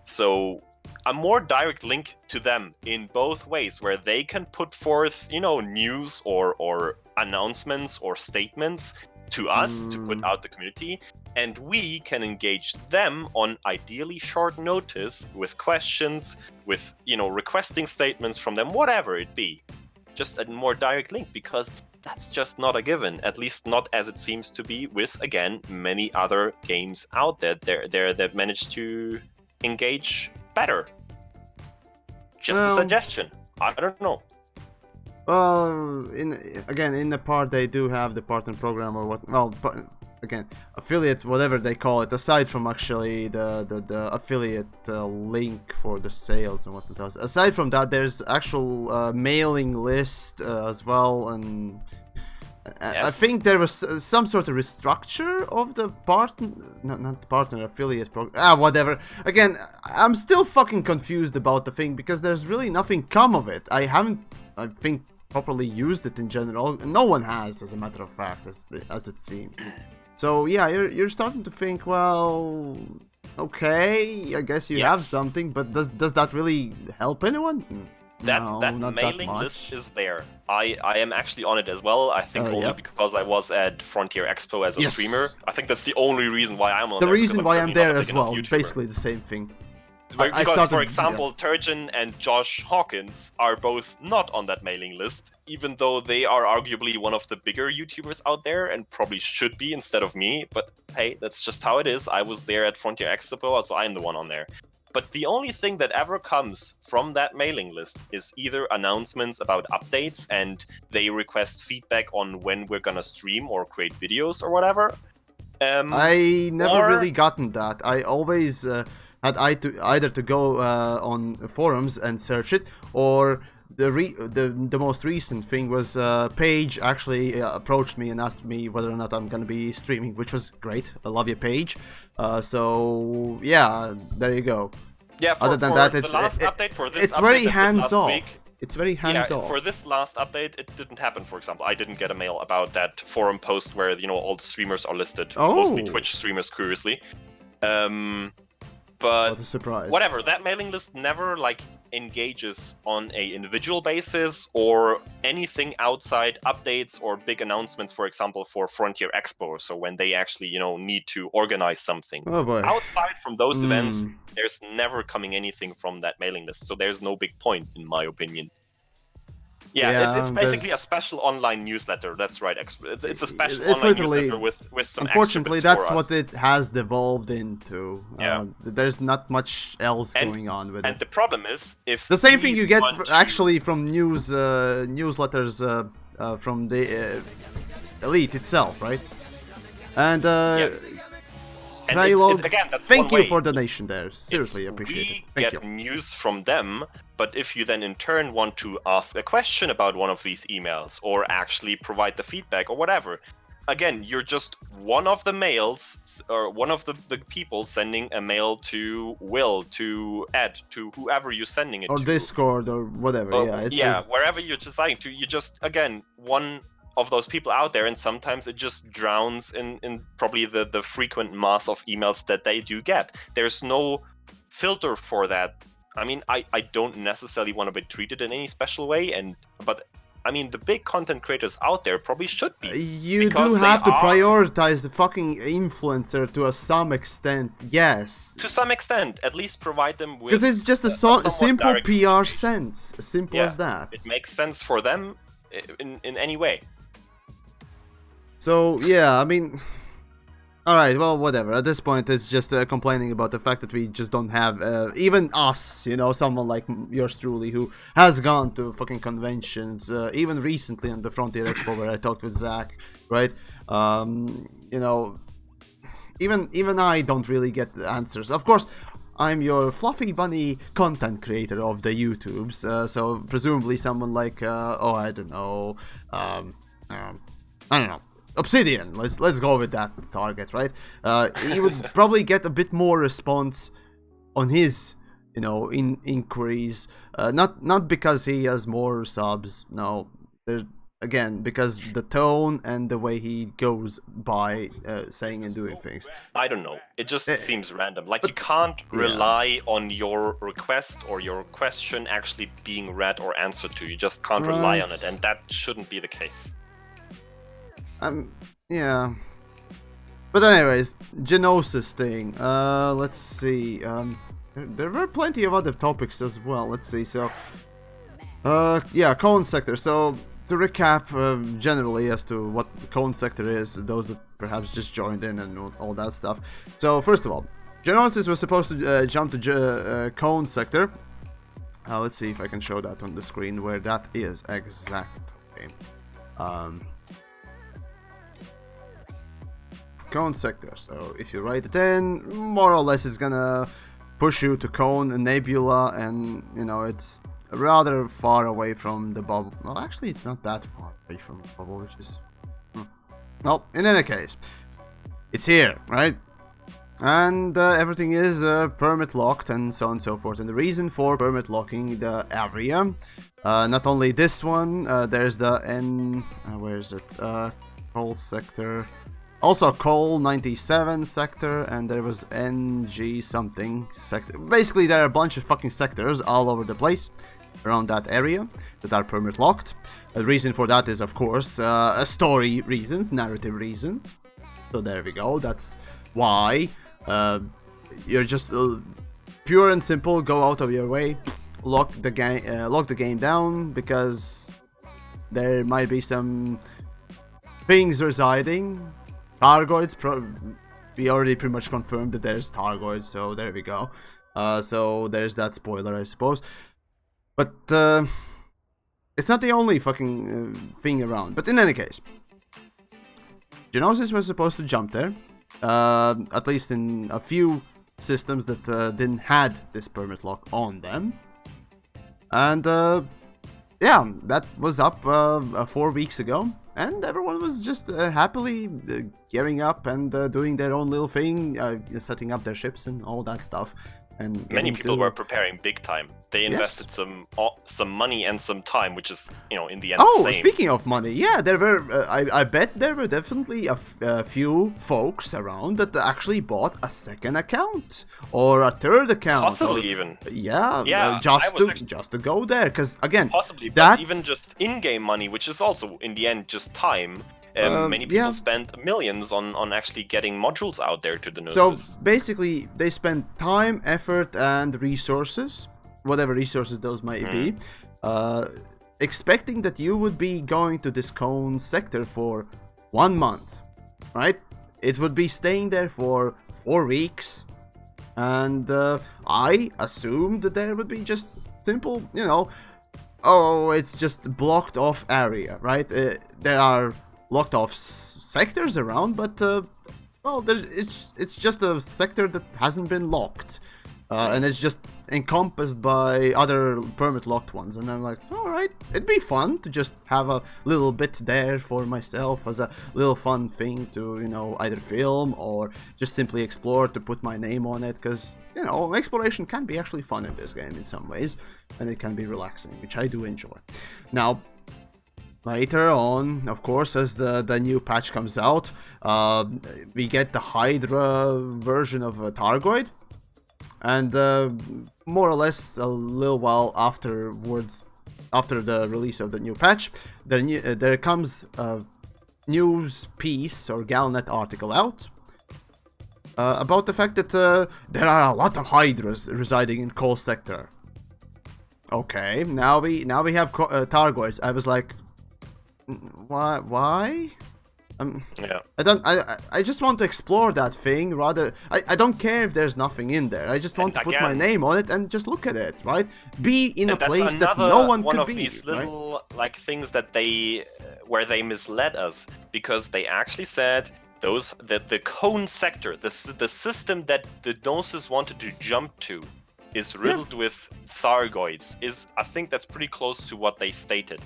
So a more direct link to them in both ways, where they can put forth, news or announcements or statements to us to put out the community, and we can engage them on ideally short notice with questions, with requesting statements from them, whatever it be. Just a more direct link, because that's just not a given, at least not as it seems to be with, again, many other games out there that manage to engage better. Just a suggestion. I don't know. Well, in the part they do have the partner program or what? Well, again, affiliate, whatever they call it. Aside from actually the affiliate link for the sales and what it does. Aside from that, there's actual mailing list as well, and I think there was some sort of restructure of the partner, not the partner, affiliate program. Whatever. Again, I'm still fucking confused about the thing because there's really nothing come of it. I think, properly used it in general. No one has, as a matter of fact, as it seems. So yeah, you're starting to think, well, okay, I guess you have something, but does that really help anyone? That not mailing that much. list is there. I am actually on it as well. I think only because I was at Frontier Expo as a streamer. I think that's the only reason why I'm on there. The reason why I'm there as well, basically the same thing. Because, for example, Turgeon and Josh Hawkins are both not on that mailing list, even though they are arguably one of the bigger YouTubers out there and probably should be instead of me. But hey, that's just how it is. I was there at Frontier Expo, so I'm the one on there. But the only thing that ever comes from that mailing list is either announcements about updates and they request feedback on when we're gonna stream or create videos or whatever. I never really gotten that. I always had either to go on forums and search it, or the most recent thing was Paige actually approached me and asked me whether or not I'm gonna be streaming, which was great. I love you, Paige. So yeah, there you go. Yeah. Other than that, it's very hands off. It's very hands off. For this last update, it didn't happen. For example, I didn't get a mail about that forum post where all the streamers are listed, mostly Twitch streamers, curiously. But what a surprise. Whatever, that mailing list never engages on a individual basis or anything outside updates or big announcements, for example, for Frontier Expo. So when they actually, need to organize something. Oh boy. Outside from those events, there's never coming anything from that mailing list. So there's no big point, in my opinion. Yeah, it's basically a special online newsletter. That's right. It's a special online newsletter with some. Unfortunately, that's what it has devolved into. There's not much else going on with it. And the problem is, if the same thing you get actually from newsletters from the Elite itself, right? And thank you for the donation there. Seriously, appreciate it. Thank you. We get news from them, but if you then in turn want to ask a question about one of these emails or actually provide the feedback or whatever, again, you're just one of the mails or one of the people sending a mail to Will, to Ed, to whoever you're sending it to. Or Discord or whatever, wherever you're deciding to. You just, again, one of those people out there, and sometimes it just drowns in probably the frequent mass of emails that they do get. There's no filter for that. I mean, I don't necessarily want to be treated in any special way, but I mean, the big content creators out there probably should be. You do have to prioritize the fucking influencer to some extent, yes. To some extent, at least provide them with... Because it's just a simple PR sense, simple as that. It makes sense for them in any way. So, yeah, I mean... Alright, well, whatever. At this point, it's just complaining about the fact that we just don't have, even us, someone like yours truly, who has gone to fucking conventions, even recently on the Frontier Expo where I talked with Zach, right? Even I don't really get the answers. Of course, I'm your fluffy bunny content creator of the YouTubes, so presumably someone like, I don't know, Obsidian, let's go with that target, right? He would probably get a bit more response on his, inquiries. Not because he has more subs. No, again, because the tone and the way he goes by saying and doing things. I don't know. It just seems random. You can't rely on your request or your question actually being read or answered to. You just can't rely on it, and that shouldn't be the case. Yeah. But anyways, Gnosis thing. Let's see. There were plenty of other topics as well. Let's see. So, cone sector. So, to recap generally as to what the cone sector is, those that perhaps just joined in and all that stuff. So, first of all, Gnosis was supposed to jump to cone sector. Let's see if I can show that on the screen where that is exactly. Cone sector. So if you write it in, more or less it's gonna push you to Cone and Nebula, and it's rather far away from the bubble. Well, actually, it's not that far away from the bubble, which is... Well, in any case, it's here, right? And everything is permit locked and so on and so forth. And the reason for permit locking the area, not only this one, there's the where is it? Coal sector. Also Coal 97 sector, and there was NG something sector. Basically, there are a bunch of fucking sectors all over the place. around that area that are permit locked. The reason for that is, of course, story reasons, narrative reasons. So there we go. That's why you're just pure and simple. Go out of your way, lock the game down, because there might be some things residing. Targoids. We already pretty much confirmed that there's Targoids, so there we go. So there's that spoiler, I suppose. But it's not the only fucking thing around. But in any case, Gnosis was supposed to jump there, at least in a few systems that didn't had this permit lock on them. And yeah, that was up 4 weeks ago. And everyone was just happily gearing up and doing their own little thing, setting up their ships and all that stuff. And many people were preparing big time. They invested some money and some time, which is, you know, in the end the same. Speaking of money, yeah, there were. I bet there were definitely a few folks around that actually bought a second account or a third account, possibly even. Yeah, just to go there, because again, possibly, but even just in-game money, which is also in the end just time. Many people spend millions on actually getting modules out there to the Gnosis. So basically, they spend time, effort, and resources, whatever resources those might be, expecting that you would be going to this cone sector for 1 month, right? It would be staying there for 4 weeks, and I assumed that there would be just simple, you know, oh, it's just blocked off area, right? There are locked off sectors around, but well, it's just a sector that hasn't been locked, and it's just encompassed by other permit locked ones. And I'm like, all right, it'd be fun to just have a little bit there for myself as a little fun thing to, you know, either film or just simply explore, to put my name on it, because, you know, exploration can be actually fun in this game in some ways, and it can be relaxing, which I do enjoy. Now, later on, of course, as the new patch comes out, we get the Hydra version of Targoid, and more or less a little while afterwards, after the release of the new patch, there comes a news piece or GalNet article out about the fact that there are a lot of Hydras residing in Coal Sector. Okay, now we have Targoids. I was like, why? Yeah. I just want to explore that thing rather. I don't care if there's nothing in there. I just want to put my name on it and just look at it, right? Be in a place that no one could be. One of these little like things that where they misled us, because they actually said that the cone sector, the system that the Gnosis wanted to jump to, is riddled with Thargoids. I think that's pretty close to what they stated.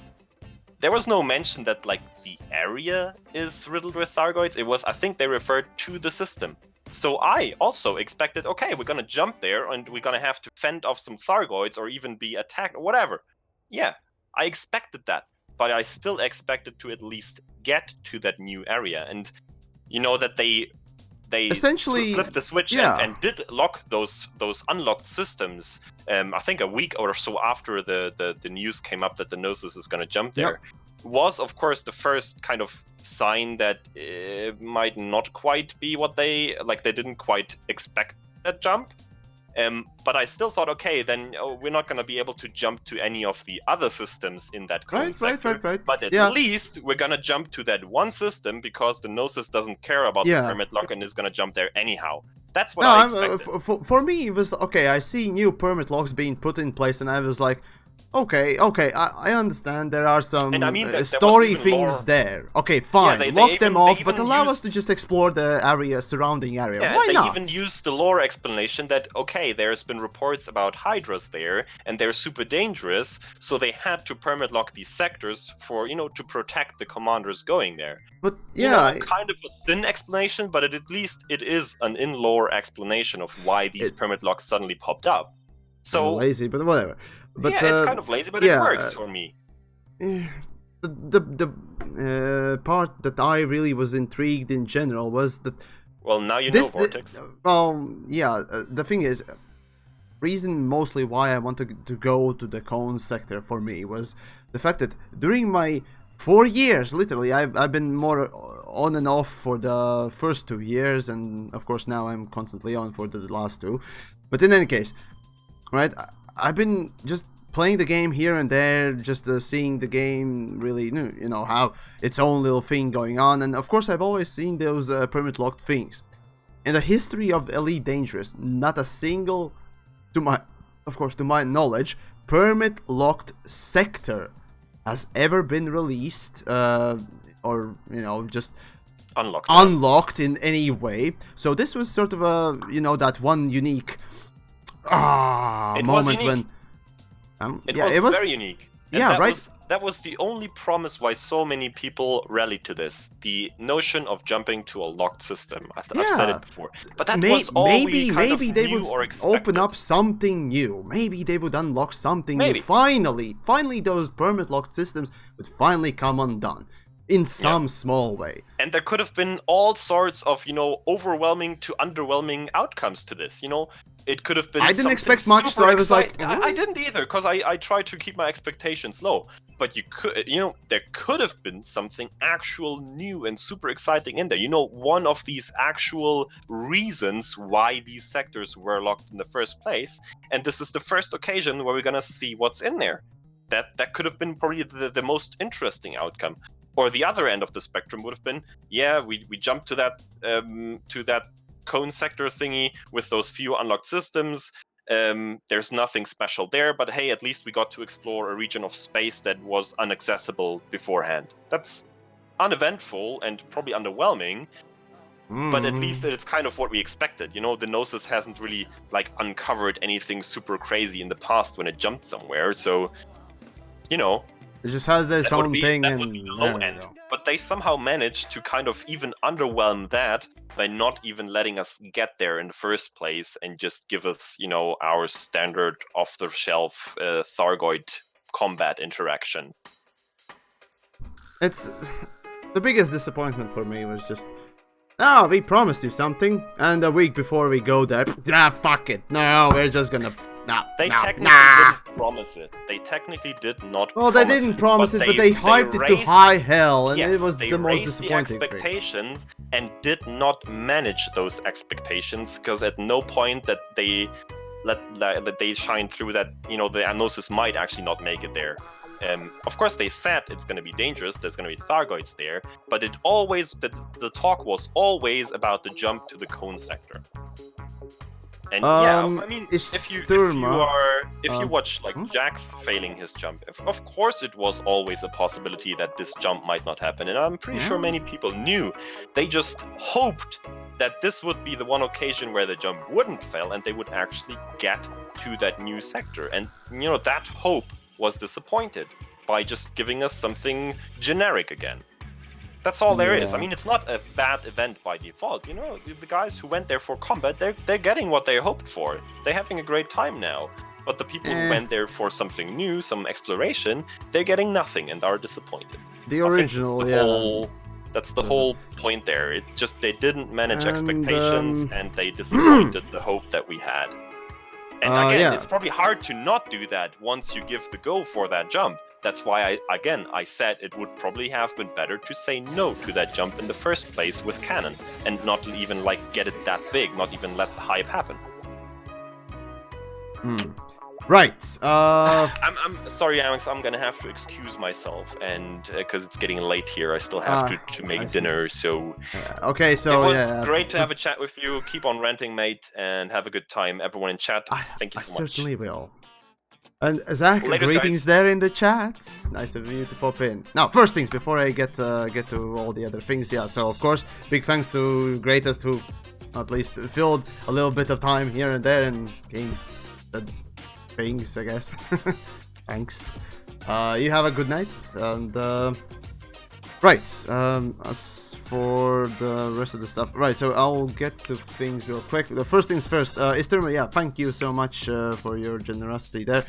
There was no mention that, like, the area is riddled with Thargoids. It was, I think they referred to the system. So I also expected, okay, we're gonna jump there and we're gonna have to fend off some Thargoids or even be attacked or whatever. Yeah, I expected that, but I still expected to at least get to that new area. And you know that they essentially flipped the switch and did lock those unlocked systems. I think a week or so after the news came up that the Gnosis is going to jump there, was of course the first kind of sign that it might not quite be what they didn't quite expect that jump. But I still thought, okay, then we're not going to be able to jump to any of the other systems in that cone sector. Right. But at least we're going to jump to that one system, because the Gnosis doesn't care about the permit lock and is going to jump there anyhow. That's what I expected. For me, it was, okay, I see new permit locks being put in place, and I was like, okay, I understand there are some story things there. Okay, fine, lock them off, but allow us to just explore the area, surrounding area. Why not? They even used the lore explanation that, okay, there's been reports about Hydras there, and they're super dangerous, so they had to permit lock these sectors for, you know, to protect the commanders going there. But kind of a thin explanation, but at least it is an in-lore explanation of why these permit locks suddenly popped up. So lazy, but whatever. But, it's kind of lazy, but it works for me. The part that I really was intrigued in general was that... Well, now you know Vortex. The thing is, reason mostly why I wanted to go to the cone sector for me was the fact that during my 4 years, literally, I've been more on and off for the first 2 years, and of course now I'm constantly on for the last 2. But in any case, right, I've been just playing the game here and there, just seeing the game really, you know, have its own little thing going on, and of course I've always seen those permit locked things. In the history of Elite Dangerous, not a single, to my knowledge, permit locked sector has ever been released, or, you know, just unlocked in any way. So this was sort of a, you know, that one unique moment when it was very unique. And yeah, right. That was the only promise why so many people rallied to this. The notion of jumping to a locked system. I've said it before. But that was all maybe they would open up something new. Maybe they would unlock something new. Finally, those permit locked systems would finally come undone in some small way. And there could have been all sorts of, you know, overwhelming to underwhelming outcomes to this. You know, it could have been. I didn't expect much, so I was like, I didn't either, because I tried to keep my expectations low. But there could have been something actual new and super exciting in there. You know, one of these actual reasons why these sectors were locked in the first place. And this is the first occasion where we're gonna see what's in there. That could have been probably the most interesting outcome. Or the other end of the spectrum would have been, we jumped to that cone sector thingy with those few unlocked systems. There's nothing special there, but hey, at least we got to explore a region of space that was inaccessible beforehand. That's uneventful and probably underwhelming, but at least it's kind of what we expected. You know, the Gnosis hasn't really like uncovered anything super crazy in the past when it jumped somewhere, so you know. It just has its own thing, that would be the low end. But they somehow managed to kind of even underwhelm that by not even letting us get there in the first place and just give us, you know, our standard off-the-shelf Thargoid combat interaction. It's the biggest disappointment for me was just, we promised you something, and a week before we go there, fuck it, no, we're just gonna. They technically didn't promise it. They technically did not. Well, they didn't promise it, but they hyped it to high hell, and it was the most disappointing thing. They raised the expectations and did not manage those expectations, because at no point that they shined through that, you know, the Gnosis might actually not make it there. Of course, they said it's going to be dangerous. There's going to be Thargoids there, but the talk was always about the jump to the cone sector. And I mean, if you watch like Jax failing his jump, of course it was always a possibility that this jump might not happen, and I'm pretty sure many people knew. They just hoped that this would be the one occasion where the jump wouldn't fail, and they would actually get to that new sector. And you know, that hope was disappointed by just giving us something generic again. That's all there is. I mean, it's not a bad event by default. You know, the guys who went there for combat, they're getting what they hoped for. They're having a great time now. But the people who went there for something new, some exploration, they're getting nothing and are disappointed. The original, that's the whole point there. It just, they didn't manage expectations, and they disappointed the hope that we had. And again, it's probably hard to not do that once you give the go for that jump. That's why I said it would probably have been better to say no to that jump in the first place with Canon, and not even like get it that big, not even let the hype happen. Right. I'm sorry, Alex. I'm gonna have to excuse myself, and because it's getting late here, I still have to make dinner. So okay, so it was great to have a chat with you. Keep on ranting, mate, and have a good time, everyone in chat. Thank you so much. I certainly will. And Zach, greetings guys. There in the chat. Nice of you to pop in. Now, first things before I get to all the other things. Yeah, so of course, big thanks to Greatest, who at least filled a little bit of time here and there and game the things, I guess. Thanks. You have a good night, and right. As for the rest of the stuff, right? So I'll get to things real quick. The first things first. Isturma, thank you so much for your generosity there.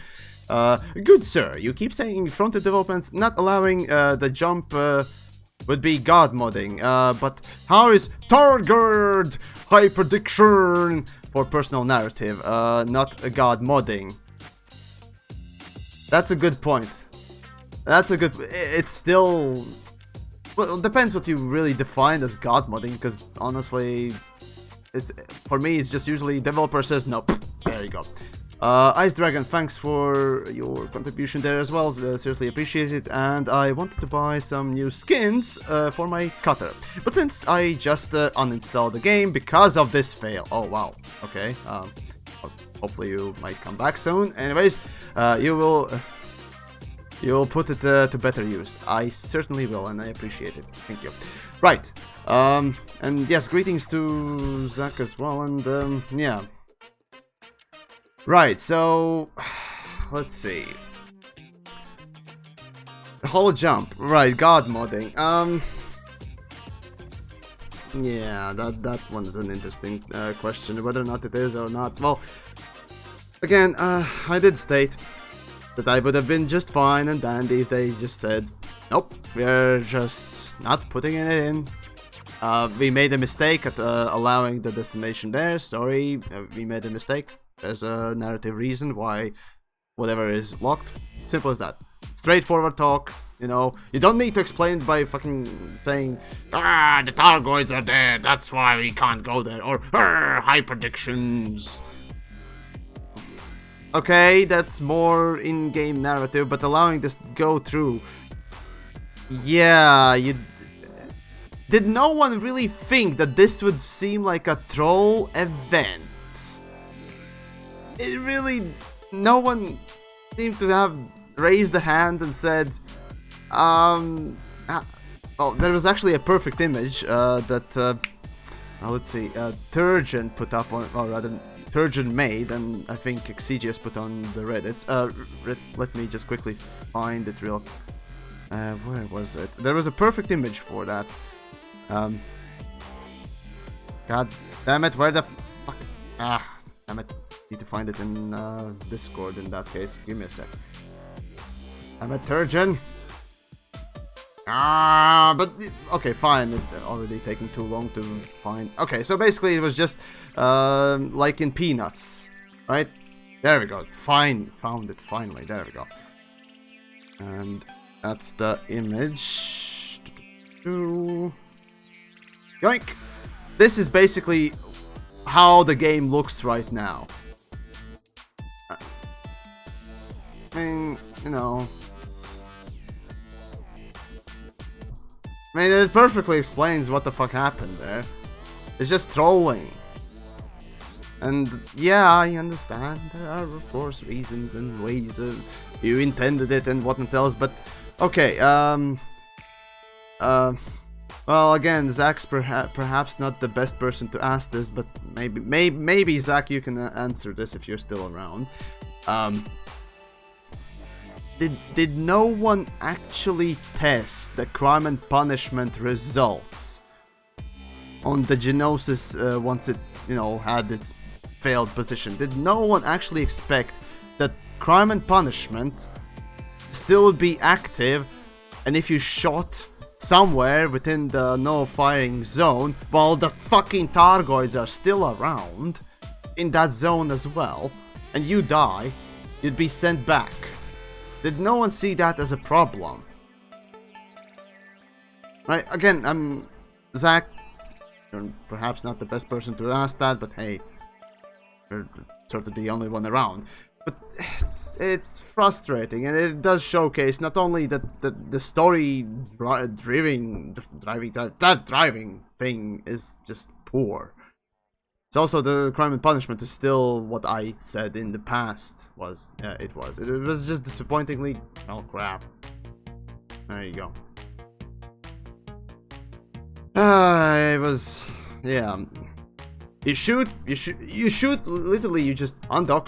Good sir, you keep saying front-end developments not allowing the jump would be god modding, but how is Targard High Prediction for personal narrative, not a god modding. That's a good point. That's a good... It's still... Well, it depends what you really define as god modding, because honestly, for me, it's just usually developer says nope. There you go. Ice Dragon, thanks for your contribution there as well. Seriously appreciate it. And I wanted to buy some new skins for my cutter, but since I just uninstalled the game because of this fail. Oh wow. Okay. Hopefully you might come back soon. Anyways, you'll put it to better use. I certainly will, and I appreciate it. Thank you. Right. And yes, greetings to Zach as well. And yeah. Right, so let's see. Hollow jump, right? God modding. Yeah, that one is an interesting question, whether or not it is or not. Well, again, I did state that I would have been just fine and dandy if they just said, nope, we're just not putting it in. We made a mistake at allowing the destination there. Sorry, we made a mistake. There's a narrative reason why whatever is locked. Simple as that. Straightforward talk, you know. You don't need to explain by fucking saying, the Targoids are there, that's why we can't go there, or high predictions. Okay, that's more in-game narrative, but allowing this to go through... Yeah, did no one really think that this would seem like a troll event? It really... No one seemed to have raised a hand and said... well, there was actually a perfect image that... let's see, Turgeon put up on... Or rather, Turgeon made, and I think Exigeous put on the Reddits. Let me just quickly find it real... where was it? There was a perfect image for that. God damn it, where the fuck... damn it. Need to find it in Discord in that case. Give me a sec. I'm a Turgeon. But okay, fine. It's already taking too long to find. Okay, so basically it was just like in Peanuts, right? There we go. Fine, found it finally. There we go. And that's the image. Yoink! This is basically how the game looks right now. I mean, you know... I mean, it perfectly explains what the fuck happened there. It's just trolling. And yeah, I understand. There are, of course, reasons and ways you intended it and whatnot else, but... Okay, well, again, Zach's perhaps not the best person to ask this, but maybe Zach, you can answer this if you're still around. Did no one actually test the crime and punishment results on the Gnosis once it, you know, had its failed position? Did no one actually expect that crime and punishment still be active, and if you shot somewhere within the no firing zone while the fucking Targoids are still around in that zone as well, and you die, you'd be sent back? Did no one see that as a problem? Right, again, Zach, you're perhaps not the best person to ask that, but hey, you're sort of the only one around. But it's frustrating, and it does showcase not only that the story driving thing is just poor. It's also the crime and punishment is still what I said in the past was. Yeah, it was. It was just disappointingly... Oh crap. There you go. It was... Yeah. You shoot, literally you just undock.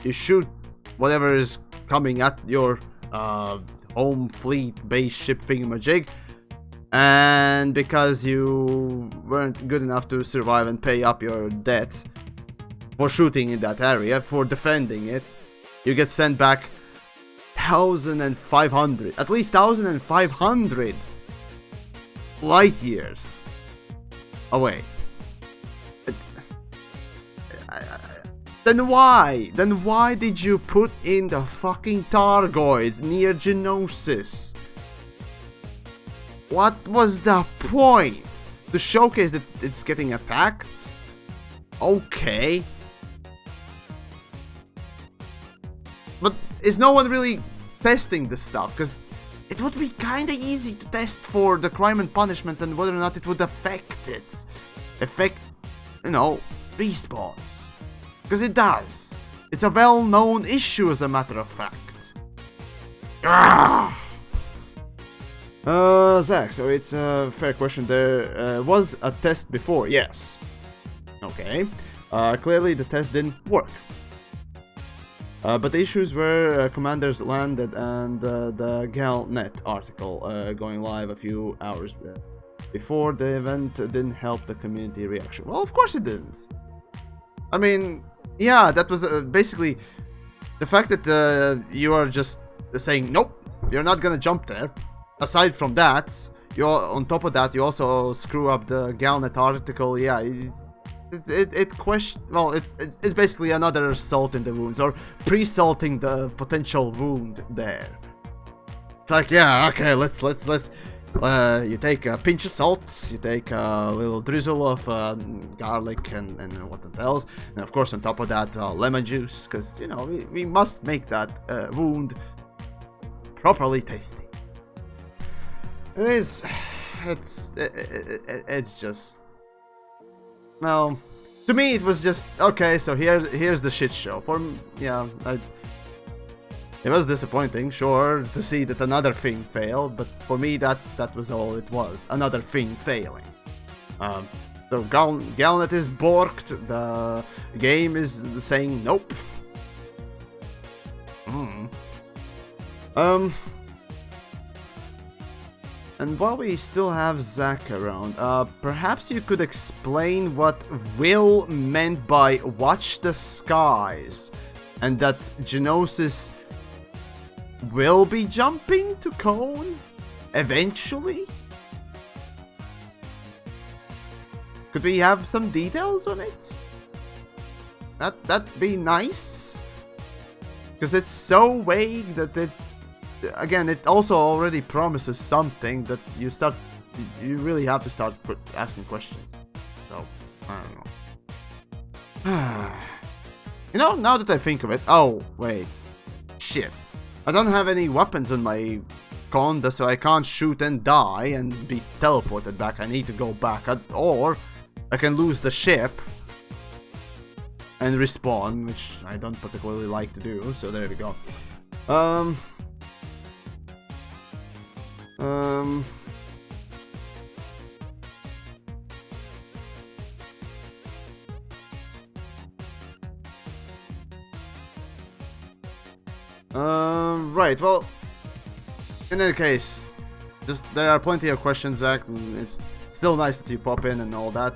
You shoot whatever is coming at your home fleet base ship thingamajig. And because you weren't good enough to survive and pay up your debt for shooting in that area, for defending it, you get sent back 1,500, at least 1,500 light years away. Then why? Then why did you put in the fucking Targoids near Gnosis? What was the point? To showcase that it's getting attacked? Okay. But is no one really testing this stuff? Because it would be kinda easy to test for the crime and punishment and whether or not it would affect it. You know, respawns. Because it does. It's a well-known issue, as a matter of fact. Zach, so it's a fair question. There was a test before, yes. Okay. Clearly the test didn't work. But the issues were commanders landed and the GalNet article going live a few hours before the event didn't help the community reaction. Well, of course it didn't. I mean, yeah, that was basically the fact that you are just saying, nope, you're not gonna jump there. Aside from that, on top of that, you also screw up the GalNet article. Yeah, it's basically another salt in the wounds, or pre-salting the potential wound there. It's like, yeah, okay, let's you take a pinch of salt, you take a little drizzle of garlic and what else, and of course on top of that lemon juice, because you know we must make that wound properly tasty. It's just, well, to me it was just okay. So here's the shit show. It was disappointing, sure, to see that another thing failed, but for me that was all it was, another thing failing. So GalNet is borked, the game is saying nope. And while we still have Zach around, perhaps you could explain what Will meant by watch the skies, and that Gnosis will be jumping to Cone eventually? Could we have some details on it? That'd be nice. Because it's so vague that it also already promises something that you really have to start asking questions. So, I don't know. You know, now that I think of it, oh, wait. Shit. I don't have any weapons on my Conda, so I can't shoot and die and be teleported back. I need to go back, or I can lose the ship and respawn, which I don't particularly like to do, so there we go. Right, well, in any case, there are plenty of questions, Zach. It's still nice that you pop in and all that.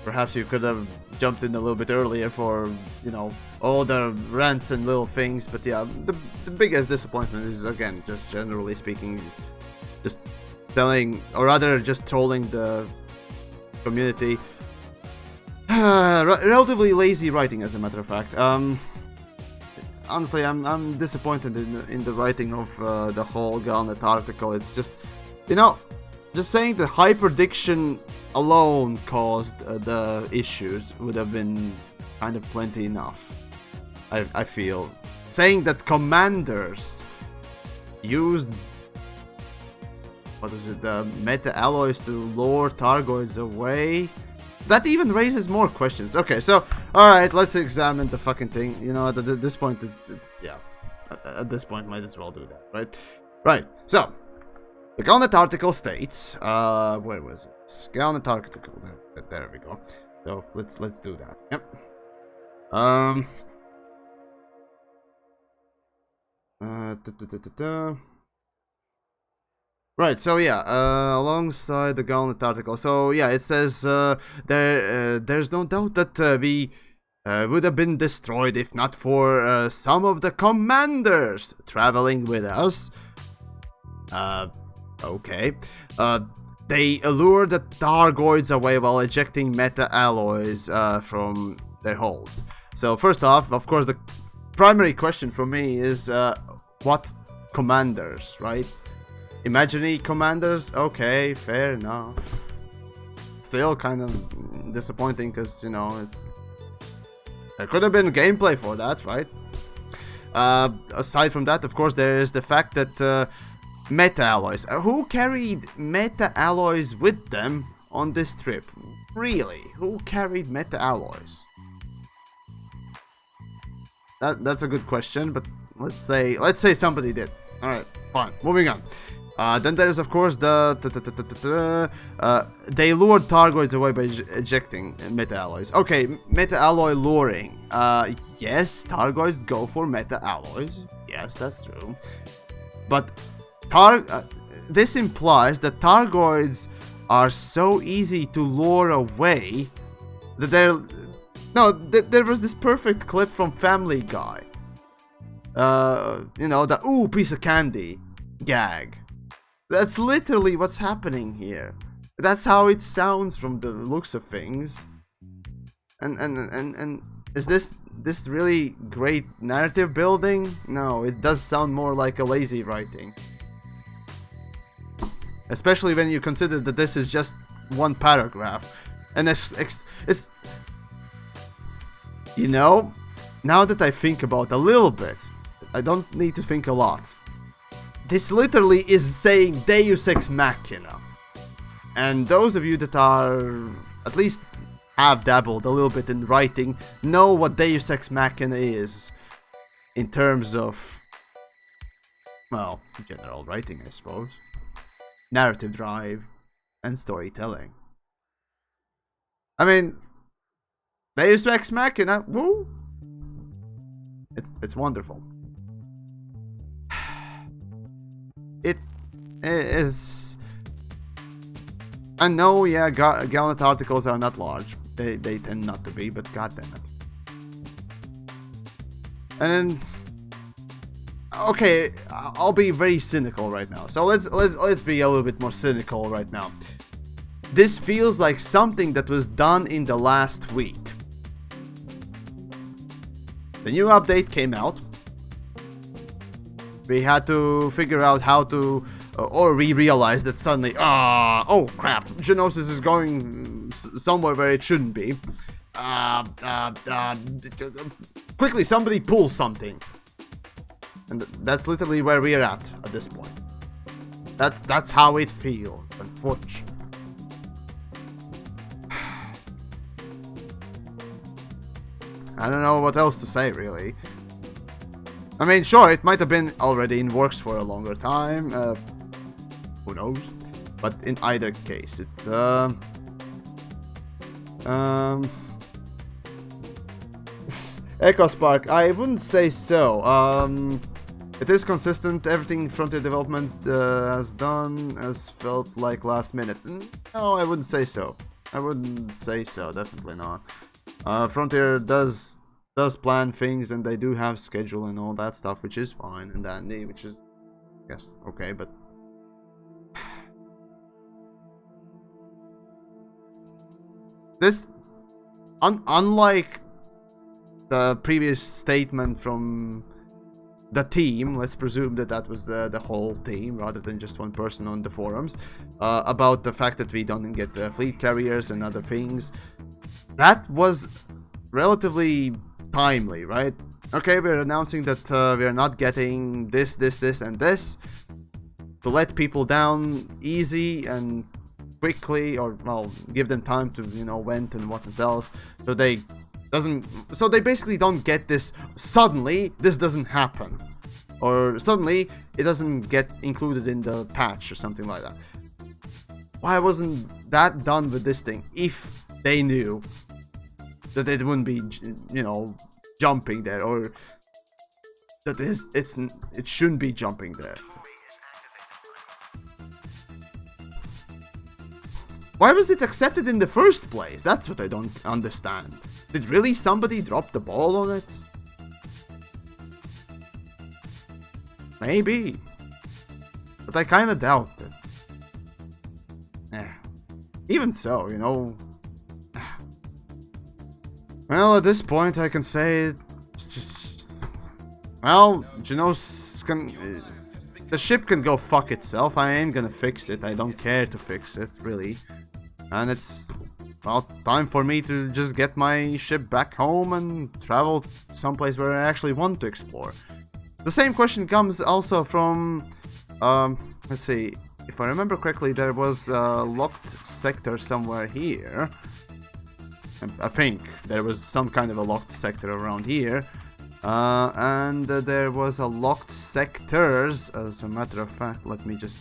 Perhaps you could have jumped in a little bit earlier for, you know, all the rants and little things, but yeah, the biggest disappointment is, again, just generally speaking, just telling, or rather just trolling the community. Relatively lazy writing, as a matter of fact. Honestly, I'm disappointed in the writing of the whole GalNet article. It's just, you know, just saying the hyperdiction alone caused the issues would have been kind of plenty enough. I feel. Saying that commanders used, what was it, the meta alloys to lure Targoids away? That even raises more questions. Okay, so, alright, let's examine the fucking thing. You know, at this point, yeah. At this point, might as well do that, right? Right, so, the GalNet article states, where was it? GalNet article, there we go. So, let's do that, yep. Right, so yeah, alongside the GalNet article, so yeah, it says there's no doubt that we would have been destroyed if not for some of the commanders traveling with us. Okay. They lured the Targoids away while ejecting meta alloys from their holds. So first off, of course, the primary question for me is what commanders, right? Imaginary commanders? Okay, fair enough. Still kind of disappointing because, you know, there could have been gameplay for that, right? Aside from that, of course, there is the fact that meta alloys. Who carried meta alloys with them on this trip? Really? Who carried meta alloys? That's a good question, but let's say somebody did. All right, fine. Moving on. Then there is, of course, they lured Targoids away by ejecting meta alloys. Okay, meta alloy luring. Yes, Targoids go for meta alloys. Yes, that's true. But this implies that Targoids are so easy to lure away that there was this perfect clip from Family Guy. You know, the "ooh, piece of candy" gag. That's literally what's happening here. That's how it sounds from the looks of things. And is this really great narrative building? No, it does sound more like a lazy writing. Especially when you consider that this is just one paragraph. And it's you know, now that I think about a little bit, I don't need to think a lot. This literally is saying Deus Ex Machina. And those of you that are, at least have dabbled a little bit in writing, know what Deus Ex Machina is in terms of, well, general writing, I suppose. Narrative drive and storytelling. I mean, Deus Ex Machina, woo! It's wonderful. It is. I know, yeah, GalNet articles are not large. They tend not to be, but goddamn it. And then, okay, I'll be very cynical right now. So let's be a little bit more cynical right now. This feels like something that was done in the last week. The new update came out. We had to figure out how to, or we realized that suddenly, oh crap, Gnosis is going somewhere where it shouldn't be. Quickly, somebody pull something. And that's literally where we're at this point. That's how it feels, unfortunately. I don't know what else to say, really. I mean, sure, it might have been already in works for a longer time. Who knows? But in either case, it's Echo Spark. I wouldn't say so. It is consistent. Everything Frontier Development has done has felt like last minute. No, I wouldn't say so. I wouldn't say so. Definitely not. Frontier does plan things, and they do have schedule and all that stuff, which is fine and dandy, which is, yes, okay, but this, unlike the previous statement from the team, let's presume that was the whole team rather than just one person on the forums, about the fact that we don't get fleet carriers and other things. That was relatively timely, right? Okay, we're announcing that we're not getting this, and this to let people down easy and quickly, or well, give them time to, you know, vent and what else, so they basically don't get this suddenly. This doesn't happen, or suddenly it doesn't get included in the patch or something like that. Why wasn't that done with this thing if they knew that it wouldn't be, you know, jumping there, or that it shouldn't be jumping there? Why was it accepted in the first place? That's what I don't understand. Did really somebody drop the ball on it? Maybe, but I kind of doubt it. Even so, you know, Well, at this point I can say... Well, Gnosis can... The ship can go fuck itself. I ain't gonna fix it. I don't care to fix it, really. And it's... Well, time for me to just get my ship back home and travel someplace where I actually want to explore. The same question comes also from... let's see... If I remember correctly, there was a locked sector somewhere here. I think there was some kind of a locked sector around here. And there was a locked sectors, as a matter of fact. Let me just...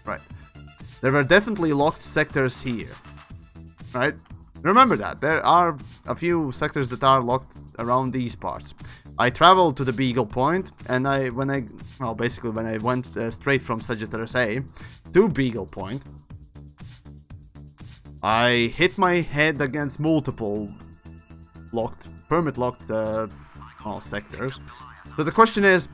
Right. There were definitely locked sectors here. Right? Remember that. There are a few sectors that are locked around these parts. I traveled to the Beagle Point, and when I went straight from Sagittarius A to Beagle Point, I hit my head against multiple permit-locked sectors. So the question is,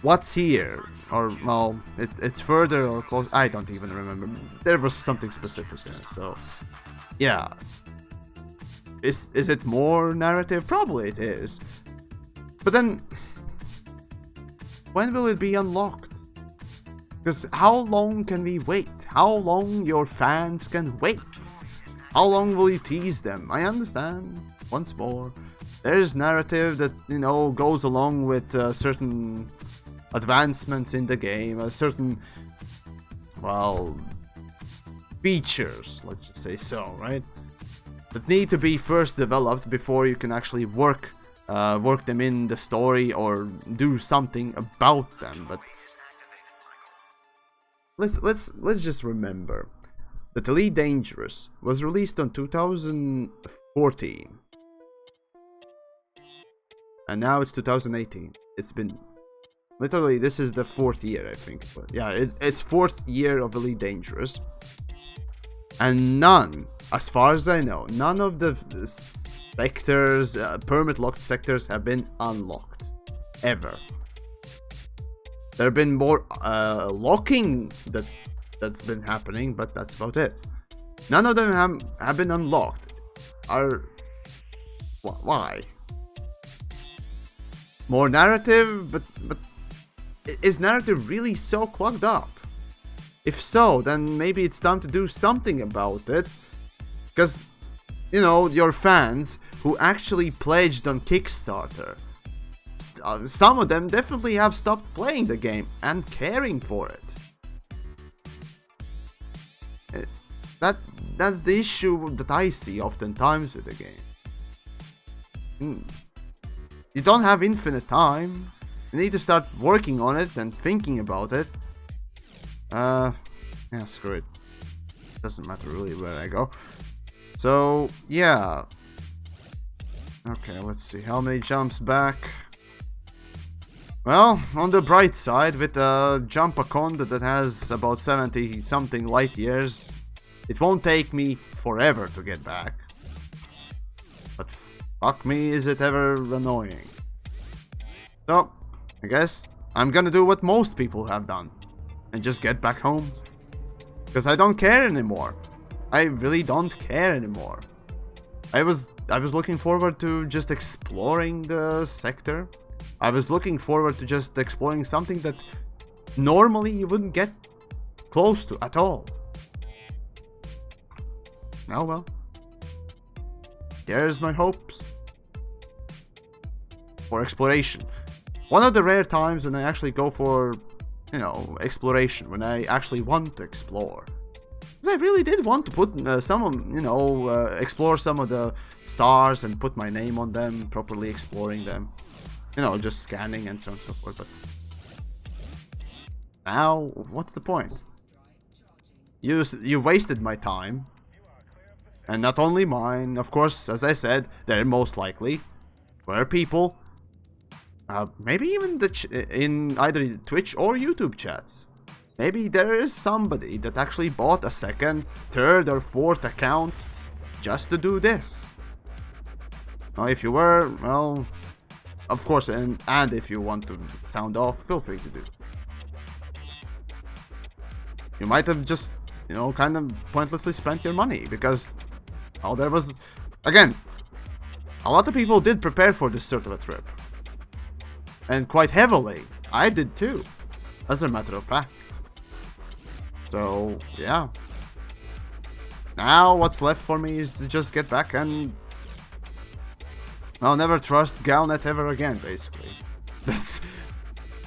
what's here? Or, well, it's further or close. I don't even remember. There was something specific there. So, yeah. Is it more narrative? Probably it is. But then, when will it be unlocked? Because how long can we wait? How long your fans can wait? How long will you tease them? I understand. Once more, there's narrative that, you know, goes along with certain advancements in the game, a certain, well, features, let's just say so, right? That need to be first developed before you can actually work them in the story or do something about them. But let's just remember that Elite Dangerous was released on 2014, and now it's 2018. It's been literally, this is the 4th year, I think. But yeah, it's 4th year of Elite Dangerous, and none, as far as I know, none of the sectors, permit-locked sectors have been unlocked. Ever. There have been more locking that's been happening, but that's about it. None of them have been unlocked. Why? More narrative, but is narrative really so clogged up? If so, then maybe it's time to do something about it. Because, you know, your fans who actually pledged on Kickstarter, some of them definitely have stopped playing the game and caring for it. That's the issue that I see oftentimes with the game. You don't have infinite time. You need to start working on it and thinking about it. Yeah, screw it. Doesn't matter really where I go. So, yeah. Okay, let's see. How many jumps back? Well, on the bright side, with a jump icon that has about 70 something light years, it won't take me forever to get back. But fuck me, is it ever annoying. So, I guess I'm gonna do what most people have done and just get back home. Because I don't care anymore. I really don't care anymore. I was looking forward to just exploring the sector. I was looking forward to just exploring something that normally you wouldn't get close to at all. Oh well. Here's my hopes for exploration. One of the rare times when I actually go for, you know, exploration, when I actually want to explore. Because I really did want to put explore some of the stars and put my name on them, properly exploring them. You know, just scanning and so on and so forth, but now, what's the point? You wasted my time. And not only mine, of course, as I said, there most likely were people, maybe even in either Twitch or YouTube chats. Maybe there is somebody that actually bought a second, third or fourth account just to do this. Now, if you were, well, of course, and if you want to sound off, feel free to do. You might have just, you know, kind of pointlessly spent your money because well, there was, again, a lot of people did prepare for this sort of a trip. And quite heavily. I did too, as a matter of fact. So, yeah. Now, what's left for me is to just get back and... I'll never trust GalNet ever again, basically. That's...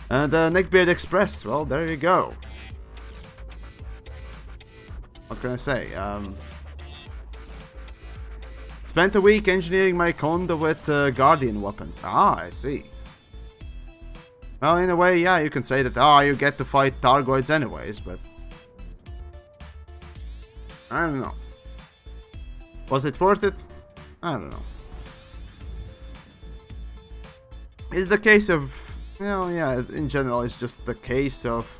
And Neckbeard Express, well, there you go. What can I say? Spent a week engineering my Conda with Guardian weapons. Ah, I see. Well, in a way, yeah, you can say that, you get to fight Targoids anyways, but... I don't know. Was it worth it? I don't know. It's the case of... Well, yeah, in general, it's just the case of...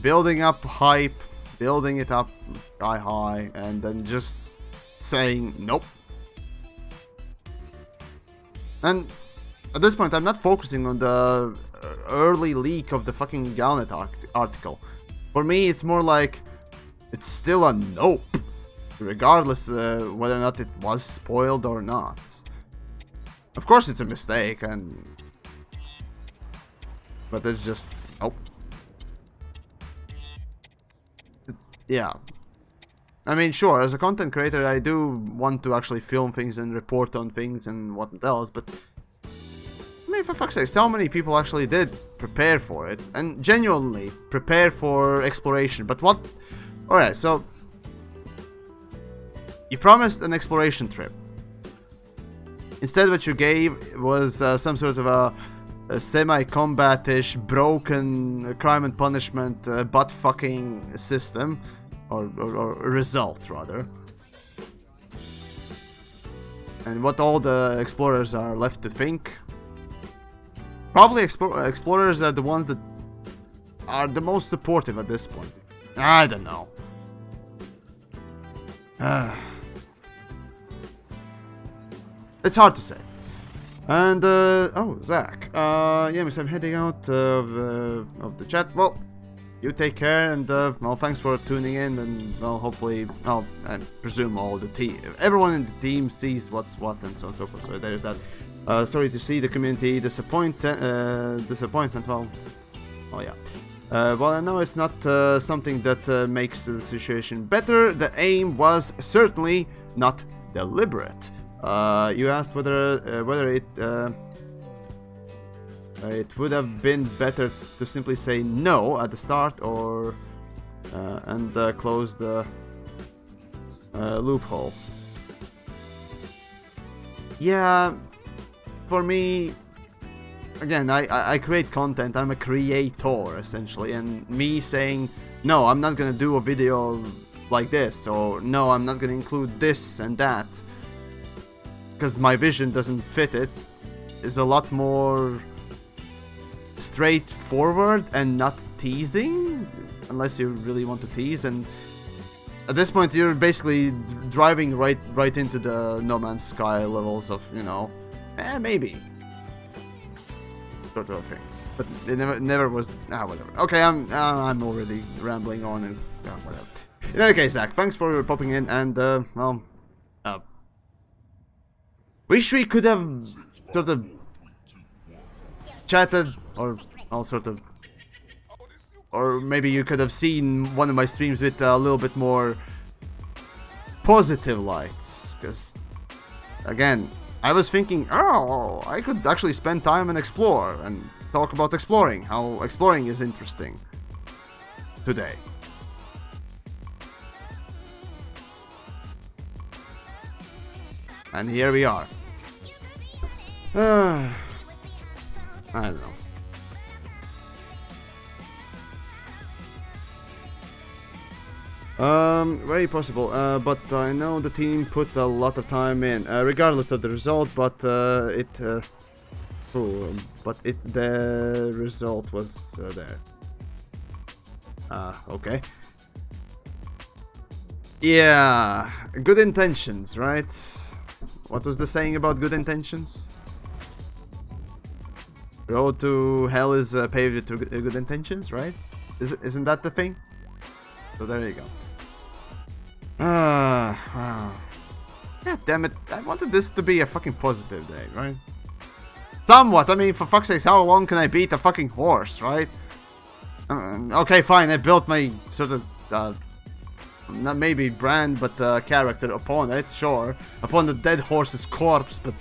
building up hype, building it up sky high, and then just saying, nope. And... At this point, I'm not focusing on the early leak of the fucking GalNet article. For me, it's more like, it's still a nope, regardless whether or not it was spoiled or not. Of course it's a mistake, but it's just, nope. Yeah. I mean, sure, as a content creator, I do want to actually film things and report on things and what else, but... I mean, for fuck's sake, so many people actually did prepare for it, and genuinely prepare for exploration, but what... Alright, so... You promised an exploration trip. Instead what you gave was some sort of a semi-combat-ish, broken crime and punishment butt-fucking system, or result, rather. And what all the explorers are left to think... Probably explorers are the ones that are the most supportive at this point. I don't know. It's hard to say. And, oh, Zach. Yamiks, I'm heading out of the chat. Well, you take care, and, well, thanks for tuning in, and, well, hopefully, well, I presume all the team, everyone in the team sees what's what, and so on and so forth. So there's that. Sorry to see the community disappointment. Well, yeah. Well, I know it's not something that makes the situation better. The aim was certainly not deliberate. You asked whether it would have been better to simply say no at the start, or and close the loophole. Yeah. For me, again, I create content, I'm a creator, essentially, and me saying, no, I'm not gonna do a video like this, or no, I'm not gonna include this and that, because my vision doesn't fit it, is a lot more straightforward and not teasing, unless you really want to tease, and at this point you're basically driving right into the No Man's Sky levels of, you know, maybe. Sort of thing. But it never was... whatever. Okay, I'm already rambling on and... whatever. In any case, Zach, thanks for popping in, and, well... wish we could have sort of chatted, or all sort of... Or maybe you could have seen one of my streams with a little bit more positive lights, because, again... I was thinking, oh, I could actually spend time and explore, and talk about exploring, how exploring is interesting today. And here we are. I don't know. Very possible, but I know the team put a lot of time in, regardless of the result, but the result was there. Okay. Yeah, good intentions, right? What was the saying about good intentions? Road to hell is paved with good intentions, right? Isn't that the thing? So there you go. Wow. God damn it. I wanted this to be a fucking positive day, right? Somewhat. I mean, for fuck's sake, how long can I beat a fucking horse, right? Okay, fine. I built my sort of, not maybe brand, but character upon it, sure. Upon the dead horse's corpse, but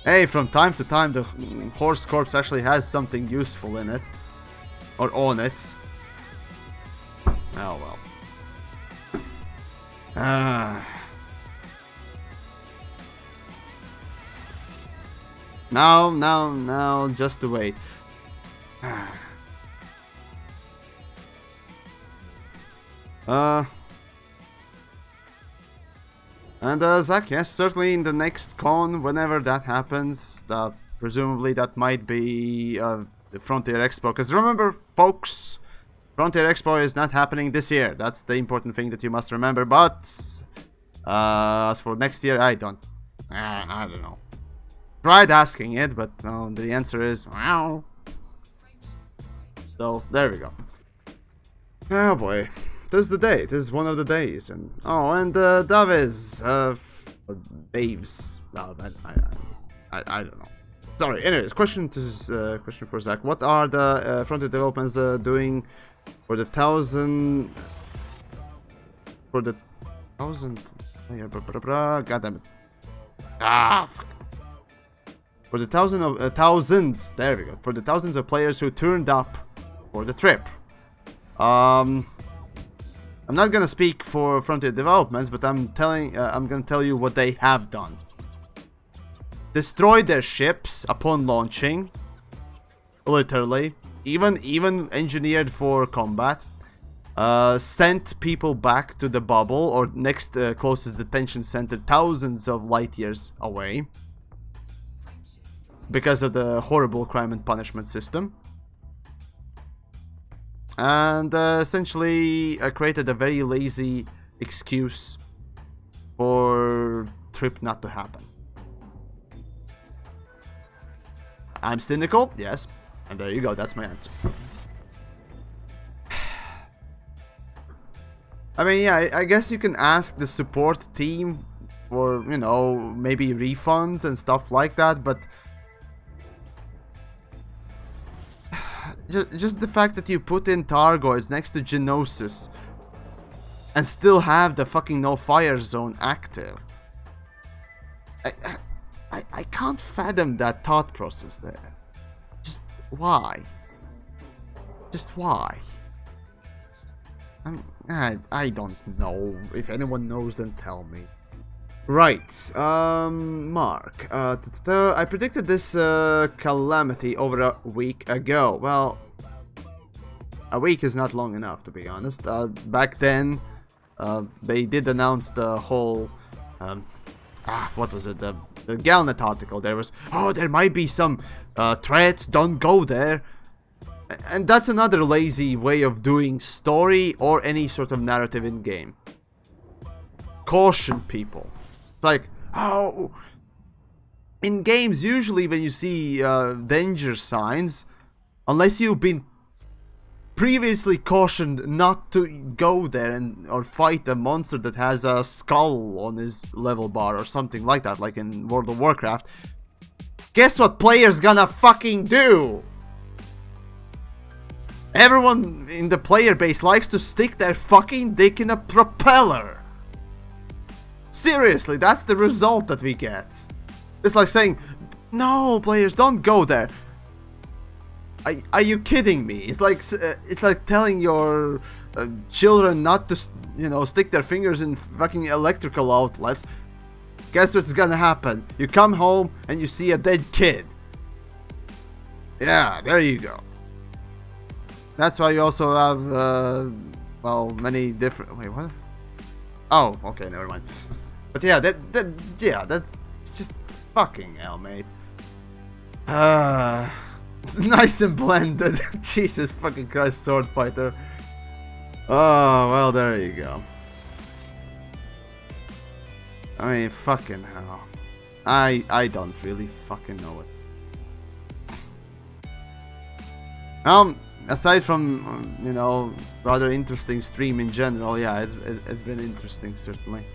hey, from time to time, the horse corpse actually has something useful in it. Or on it. Oh, well. Now, just to wait. And Zach, yes, certainly in the next con, whenever that happens, presumably that might be the Frontier Expo. Because remember, folks, Frontier Expo is not happening this year. That's the important thing that you must remember. But as for next year, I don't know. Tried asking it, but no, the answer is wow. So there we go. Oh boy, this is the day. This is one of the days, and Davies, or Daves. I don't know. Sorry. Anyways, question for Zach. What are the Frontier developments doing for the 1,000? For the 1,000? God damn it! Fuck. For the thousands, there we go. For the thousands of players who turned up for the trip. I'm not gonna speak for Frontier Developments, but I'm gonna tell you what they have done. Destroyed their ships upon launching, literally. Even engineered for combat. Sent people back to the bubble or next closest detention center, thousands of light years away. Because of the horrible crime and punishment system. And essentially created a very lazy excuse for trip not to happen. I'm cynical, yes. And there you go, that's my answer. I mean, yeah, I guess you can ask the support team for, you know, maybe refunds and stuff like that, but just the fact that you put in Targoids next to Gnosis and still have the fucking no fire zone active. I can't fathom that thought process there. Just why? Just why? I don't know. If anyone knows, then tell me. Right, Mark. I predicted this calamity over a week ago. Well, a week is not long enough, to be honest. Back then, they did announce the whole, what was it? The GalNet article. There was, there might be some threats. Don't go there. And that's another lazy way of doing story or any sort of narrative in game. Caution people. It's like, in games, usually when you see danger signs, unless you've been previously cautioned not to go there or fight a monster that has a skull on his level bar or something like that, like in World of Warcraft, guess what players gonna fucking do? Everyone in the player base likes to stick their fucking dick in a propeller. Seriously, that's the result that we get. It's like saying, no, players, don't go there. Are you kidding me? It's like telling your children not to, you know, stick their fingers in fucking electrical outlets. Guess what's gonna happen? You come home and you see a dead kid. Yeah, there you go. That's why you also have, well, many different. Wait, what? Oh, okay, never mind. But yeah, that's just fucking hell, mate. It's nice and blended. Jesus fucking Christ, sword fighter. Oh, well, there you go. I mean, fucking hell. I don't really fucking know it. aside from, you know, rather interesting stream in general, yeah, it's been interesting, certainly.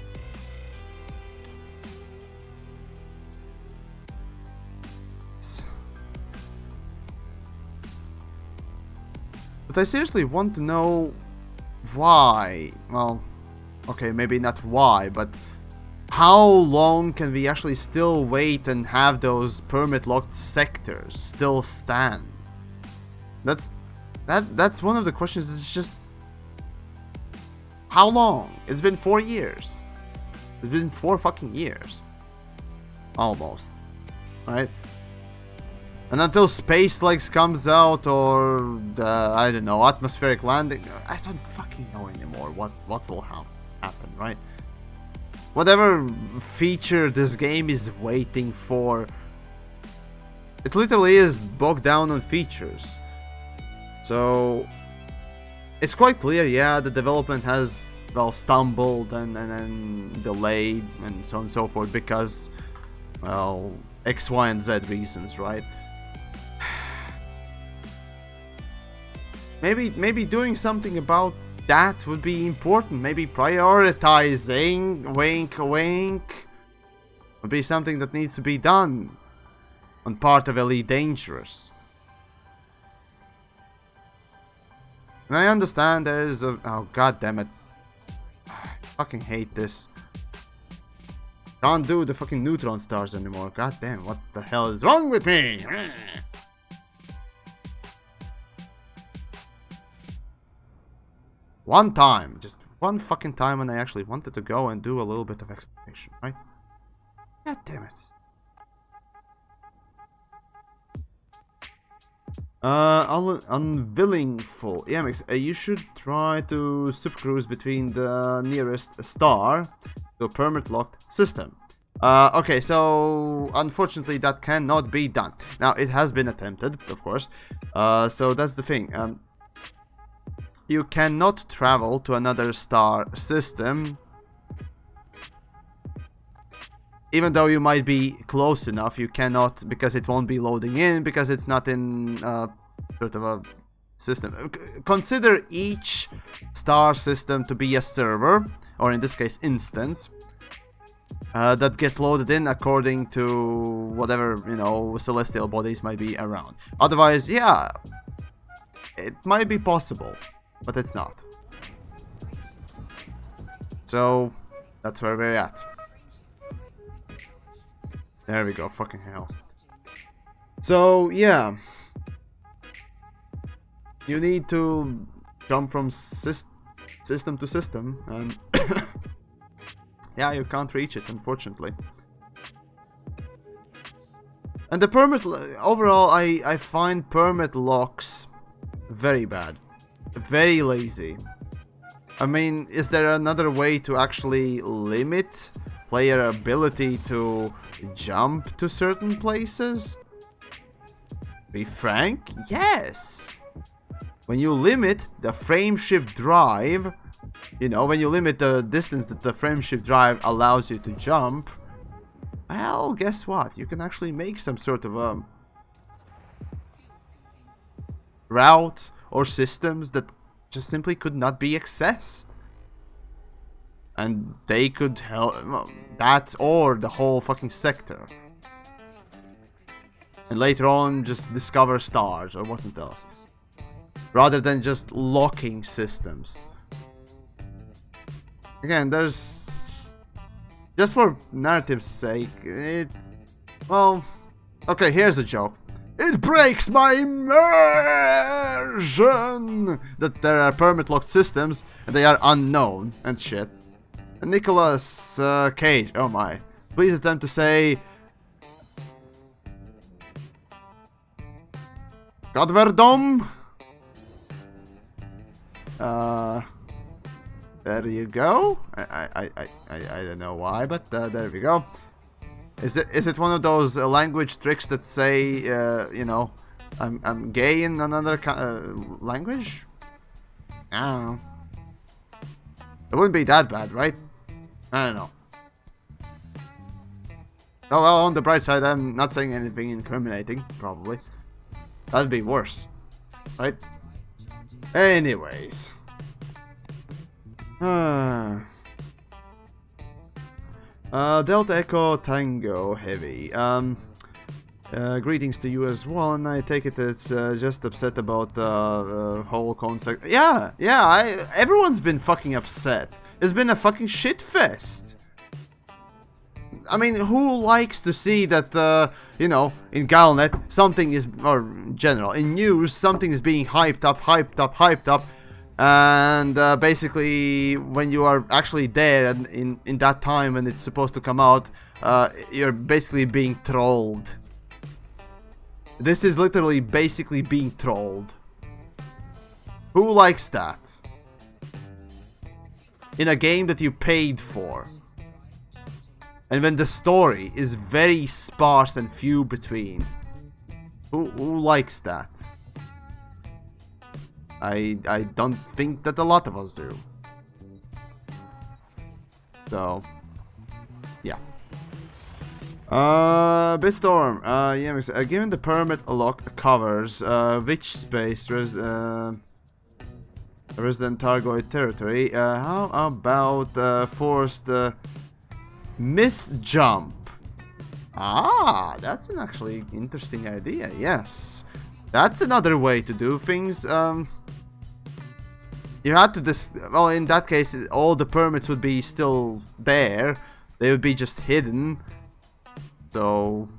But I seriously want to know why. Well, okay, maybe not why, but how long can we actually still wait and have those permit-locked sectors still stand? That's one of the questions. It's just, how long? It's been 4 years. It's been 4 fucking years. Almost. Right? And until Space Legs comes out, or the, I don't know, atmospheric landing, I don't fucking know anymore what will happen, right? Whatever feature this game is waiting for, it literally is bogged down on features. So it's quite clear, yeah, the development has, well, stumbled and delayed and so on and so forth because, well, X, Y, and Z reasons, right? Maybe doing something about that would be important. Maybe prioritizing, wink wink, would be something that needs to be done on part of Elite Dangerous. And I understand there is a... Oh, god damn it. I fucking hate this. Can't do the fucking neutron stars anymore. God damn, what the hell is wrong with me? One time, just one fucking time when I actually wanted to go and do a little bit of exploration, right? God damn it. Unwillingful. TheYamiks, you should try to supercruise between the nearest star to a permit-locked system. Okay, so unfortunately that cannot be done. Now, it has been attempted, of course. So that's the thing. You cannot travel to another star system, even though you might be close enough. You cannot, because it won't be loading in, because it's not in sort of a system. Consider each star system to be a server, or in this case instance, that gets loaded in according to whatever, you know, celestial bodies might be around. Otherwise, yeah, it might be possible, but it's not. So that's where we're at. There we go, fucking hell. So yeah, you need to jump from system to system, and yeah, you can't reach it, unfortunately. And the permit, overall, I find permit locks very bad. Very lazy. I mean, is there another way to actually limit player ability to jump to certain places? Be frank, yes. When you limit the frame shift drive, you know, when you limit the distance that the frame shift drive allows you to jump, well, guess what? You can actually make some sort of a route or systems that just simply could not be accessed. And they could help that, or the whole fucking sector. And later on just discover stars or what else. Rather than just locking systems. Again, there's... just for narrative's sake, well... okay, here's a joke. It breaks my immersion that there are permit-locked systems and they are unknown and shit. And Nicolas Cage, oh my. Please attempt to say... Godverdom? There you go. I don't know why, but there we go. Is it one of those language tricks that say, you know, I'm gay in another language? I don't know. It wouldn't be that bad, right? I don't know. Oh well, on the bright side, I'm not saying anything incriminating, probably. That'd be worse, right? Anyways. Delta Echo Tango Heavy. Greetings to you as well, and I take it's just upset about the whole concept. Yeah, everyone's been fucking upset. It's been a fucking shit fest. I mean, who likes to see that, you know, in GalNet, something is, or general, in news, something is being hyped up, and basically, when you are actually there and in that time when it's supposed to come out, you're basically being trolled. This is literally basically being trolled. Who likes that? In a game that you paid for. And when the story is very sparse and few between. Who likes that? I don't think that a lot of us do. So, yeah. Bitstorm, yeah, given the permit lock covers which space resident Targoid territory, how about forced misjump? Ah, that's an actually interesting idea, yes. That's another way to do things. You had to well, in that case, all the permits would be still there. They would be just hidden. So,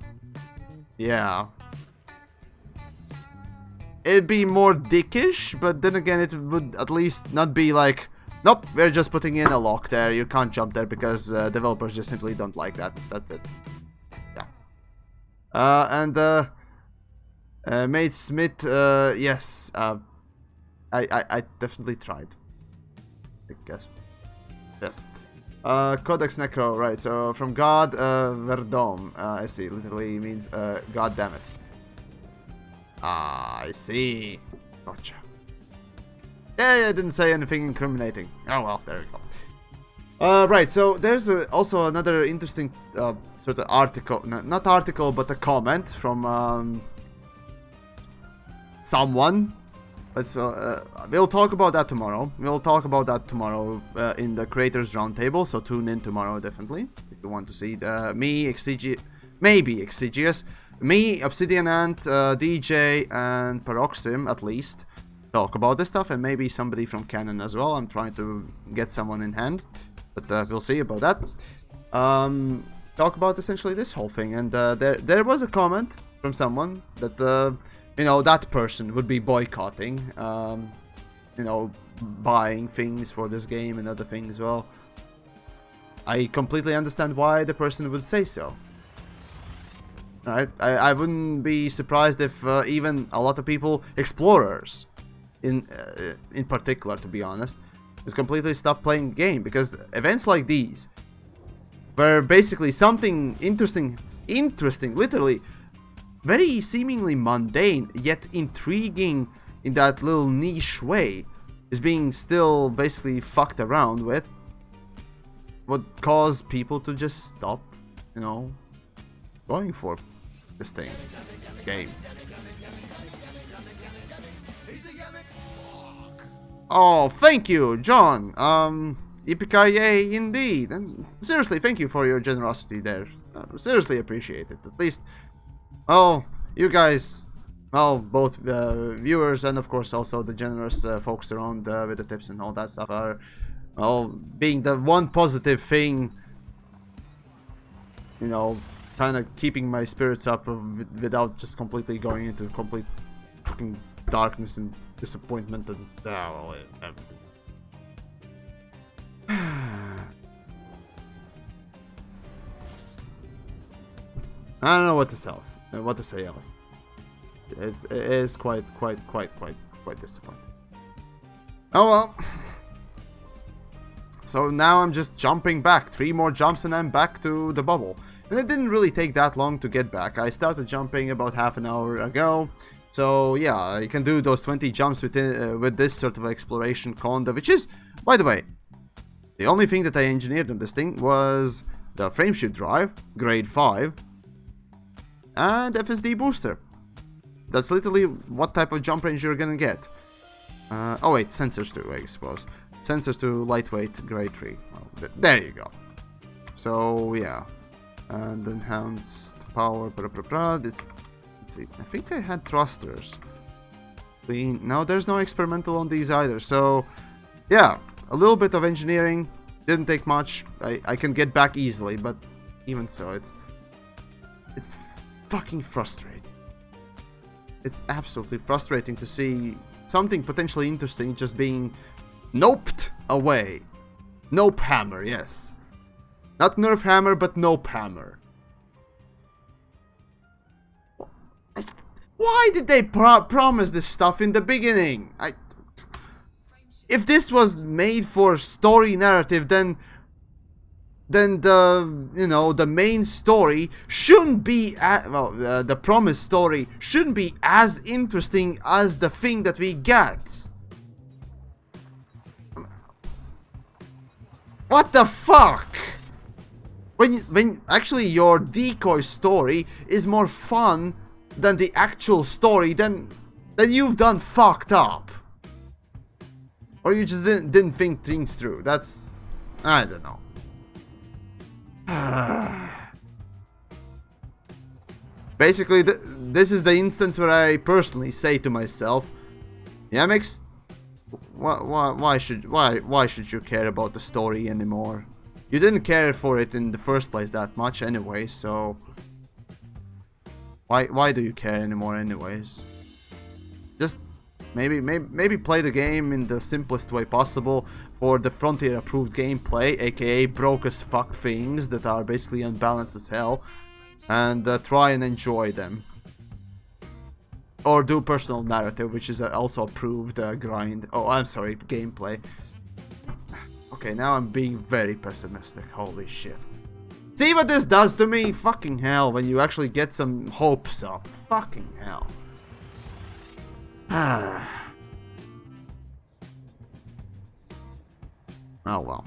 yeah. It'd be more dickish, but then again, it would at least not be like, nope, we're just putting in a lock there. You can't jump there because developers just simply don't like that. That's it. Yeah. Mate Smith, yes. I definitely tried. I guess. Yes. Codex Necro, right, so from God, Verdom, I see, literally means, God damn it. Ah, I see. Gotcha. Yeah, I didn't say anything incriminating. Oh well, there we go. Right, so there's also another interesting, sort of article, not article, but a comment from, someone. Let's, we'll talk about that tomorrow. We'll talk about that tomorrow in the Creators Roundtable, so tune in tomorrow, definitely, if you want to see me, maybe Exigius, me, Obsidian Ant, DJ, and Paroxym, at least, talk about this stuff, and maybe somebody from Canon as well. I'm trying to get someone in hand, but we'll see about that. Talk about essentially this whole thing, and there was a comment from someone that, you know, that person would be boycotting, you know, buying things for this game and other things. Well, I completely understand why the person would say so. Right? I wouldn't be surprised if even a lot of people, explorers, in particular, to be honest, just completely stop playing the game, because events like these, where basically something interesting, literally, very seemingly mundane, yet intriguing in that little niche way, is being still basically fucked around with, would cause people to just stop, you know, going for this game. Oh, thank you, John. Yippee-ki-yay, indeed. And seriously, thank you for your generosity there. Seriously appreciate it. At least, oh, you guys, well, both viewers and of course also the generous folks around with the tips and all that stuff are, well, being the one positive thing, you know, kind of keeping my spirits up without just completely going into complete fucking darkness and disappointment and everything. I don't know what to say else. It is quite disappointing. Oh well. So now I'm just jumping back. 3 more jumps and I'm back to the bubble. And it didn't really take that long to get back. I started jumping about half an hour ago. So yeah, you can do those 20 jumps with this sort of exploration conda, which is, by the way, the only thing that I engineered on this thing was the frameshift drive, grade 5, and FSD booster. That's literally what type of jump range you're gonna get. Oh wait, sensors too, I suppose. Sensors to lightweight grade 3. Well, there you go. So yeah, and enhanced power. Blah, blah, blah. Let's see. I think I had thrusters. No, there's no experimental on these either. So yeah, a little bit of engineering. Didn't take much. I can get back easily, but even so, it's fucking frustrating. It's absolutely frustrating to see something potentially interesting just being noped away. Nope hammer, yes. Not nerf hammer, but nope hammer. Why did they promise this stuff in the beginning? If this was made for story narrative, then the main story shouldn't be the promised story shouldn't be as interesting as the thing that we get. What the fuck? When actually your decoy story is more fun than the actual story, then you've done fucked up. Or you just didn't think things through. That's... I don't know. Basically, this is the instance where I personally say to myself, "Yamiks, why should you care about the story anymore? You didn't care for it in the first place that much anyway, so why do you care anymore anyways? Just maybe play the game in the simplest way possible for the Frontier approved gameplay, aka broke as fuck things that are basically unbalanced as hell, and try and enjoy them. Or do personal narrative, which is also approved grind. Oh, I'm sorry, gameplay. Okay, now I'm being very pessimistic. Holy shit. See what this does to me? Fucking hell, when you actually get some hopes up. Fucking hell. Oh well.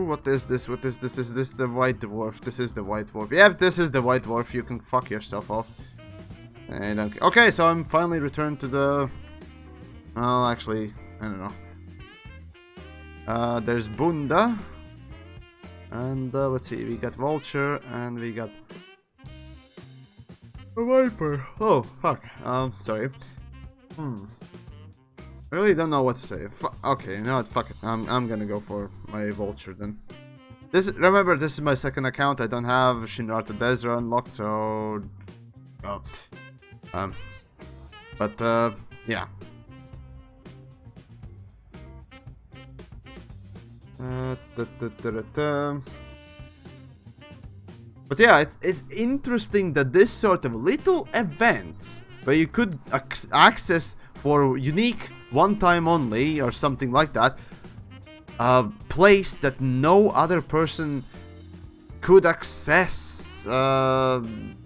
What is this? What is this? Is this the white dwarf? This is the white dwarf. Yeah, this is the white dwarf. You can fuck yourself off. Okay, so I'm finally returned to the... Well, actually, I don't know. There's Bunda. And let's see, we got Vulture and we got a Viper. Oh, fuck. Sorry. I really don't know what to say. Okay, no, fuck it. I'm gonna go for my Vulture then. Remember, this is my second account. I don't have Shinrarta Desra unlocked, so... Oh. Yeah. But yeah, it's interesting that this sort of little events where you could access for unique one-time only or something like that, a place that no other person could access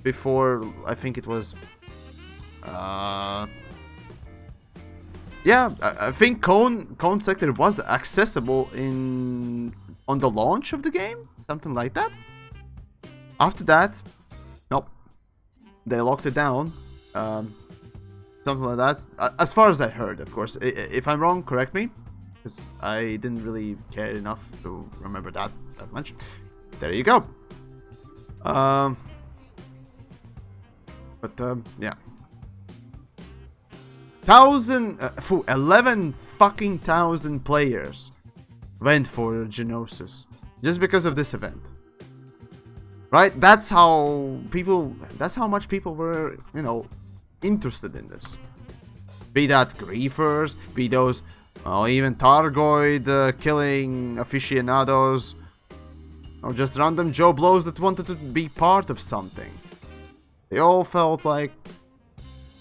before. I think it was yeah, I think Cone Sector was accessible on the launch of the game, something like that. After that, nope, they locked it down, something like that. As far as I heard, of course. If I'm wrong, correct me, because I didn't really care enough to remember that much. There you go. Yeah. 11 fucking thousand players went for Gnosis just because of this event. Right? That's how much people were, interested in this. Be that griefers, be those, even Targoid killing aficionados, or just random Joe Blows that wanted to be part of something. They all felt like,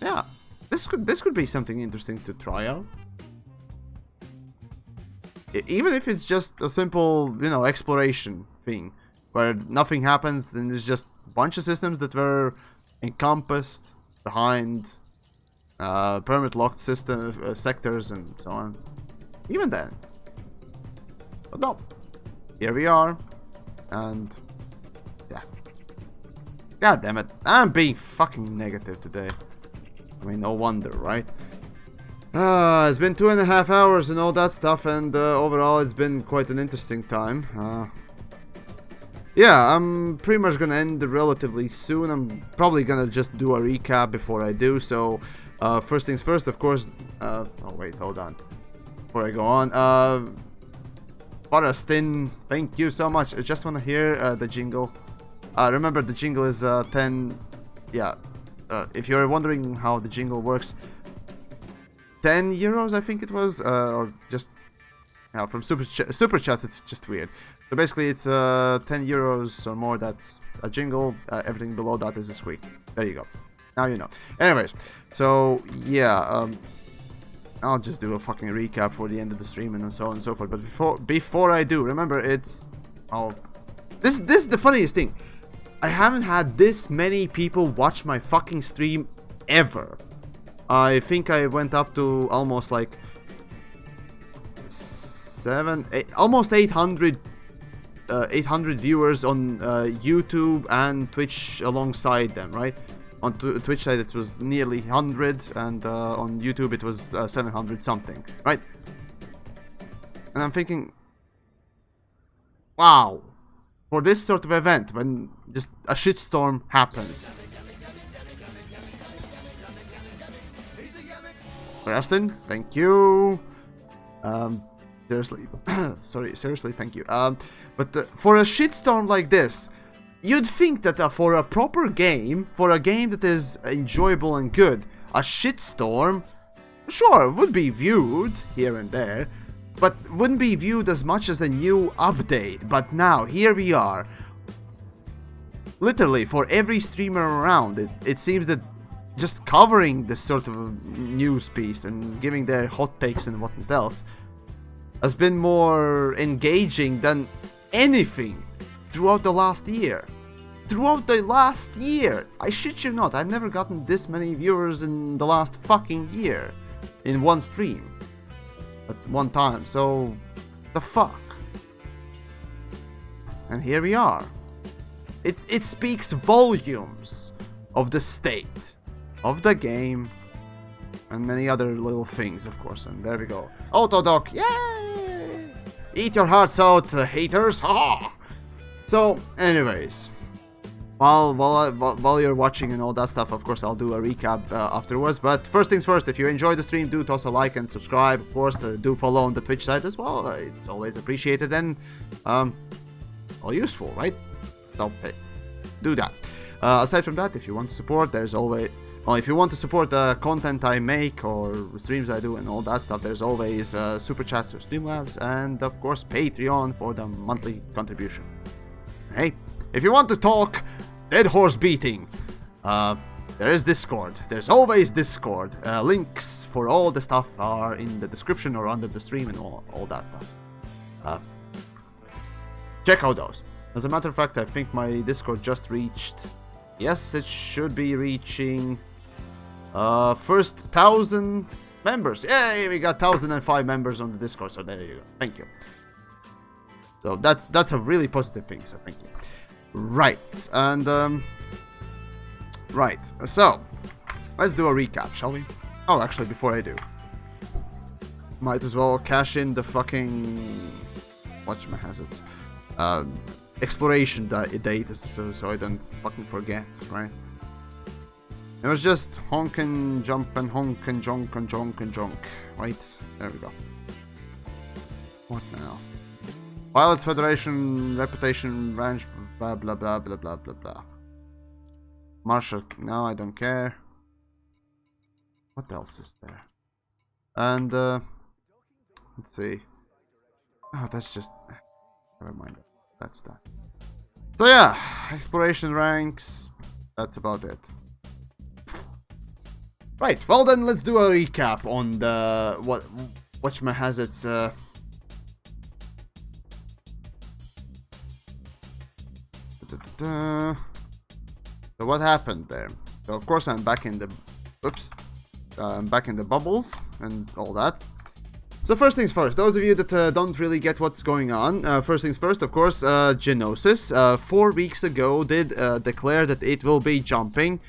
yeah, this could be something interesting to try out. Even if it's just a simple, exploration thing, where nothing happens and it's just a bunch of systems that were encompassed behind permit locked system sectors and so on. Even then. But no. Here we are. And yeah. God damn it. I'm being fucking negative today. I mean, no wonder, right? It's been 2.5 hours and all that stuff, and overall it's been quite an interesting time. Yeah, I'm pretty much gonna end relatively soon. I'm probably gonna just do a recap before I do, so first things first, of course. Oh wait, hold on. Before I go on, Forrestin, thank you so much. I just wanna hear the jingle. Remember, the jingle is 10. Yeah, if you're wondering how the jingle works, 10 euros, I think it was, or just from super chats. It's just weird. So basically, it's 10 euros or more. That's a jingle. Everything below that is a squeak. There you go. Now you know. Anyways, so yeah, I'll just do a fucking recap for the end of the stream and so on and so forth. But before I do, remember, it's this is the funniest thing. I haven't had this many people watch my fucking stream ever. I think I went up to almost like almost 800 viewers on YouTube and Twitch alongside them, right? On Twitch side it was nearly 100, and on YouTube it was 700 something, right? And I'm thinking, wow, for this sort of event, when just a shitstorm happens. Preston, thank you. Seriously, seriously, thank you. But for a shitstorm like this, you'd think that for a proper game, for a game that is enjoyable and good, a shitstorm, sure, would be viewed here and there, but wouldn't be viewed as much as a new update. But now, here we are. Literally, for every streamer around, it seems that just covering this sort of news piece and giving their hot takes and whatnot else has been more engaging than anything throughout the last year. Throughout the last year! I shit you not, I've never gotten this many viewers in the last fucking year in one stream at one time, so the fuck. And here we are. It speaks volumes of the state of the game and many other little things, of course. And there we go. Autodoc, yay! Eat your hearts out, haters! Ha! So, anyways, while you're watching and all that stuff, of course, I'll do a recap afterwards. But first things first, if you enjoyed the stream, do toss a like and subscribe. Of course, do follow on the Twitch side as well. It's always appreciated and all useful, right? So, hey, do that. Aside from that, if you want to support, there's always... Well, if you want to support the content I make or streams I do and all that stuff, there's always Super Chats or Streamlabs, and of course Patreon for the monthly contribution. Hey, if you want to talk dead horse beating, there is Discord. There's always Discord. Links for all the stuff are in the description or under the stream and all that stuff. Check out those. As a matter of fact, I think my Discord just reached... Yes, it should be reaching... first 1,000 members. Yay, we got 1,005 members on the Discord, so there you go. Thank you. So that's a really positive thing, so thank you. Right, and right, so let's do a recap, shall we? Oh, actually, before I do, might as well cash in the fucking whatchamahazards exploration date, so I don't fucking forget, right? It was just honk and jump and honk and jonk and jonk and jonk. Right? There we go. What now? Pilots Federation, Reputation, Ranch, blah blah blah blah blah blah blah. Marshal, no, I don't care. What else is there? And, let's see. Oh, that's just... Never mind. That's that. So yeah, exploration ranks. That's about it. Right, well then let's do a recap on the whatchamahazards so what happened there? So of course I'm back in the I'm back in the bubbles and all that. So first things first, those of you that don't really get what's going on, first things first, of course, Gnosis, 4 weeks ago did declare that it will be jumping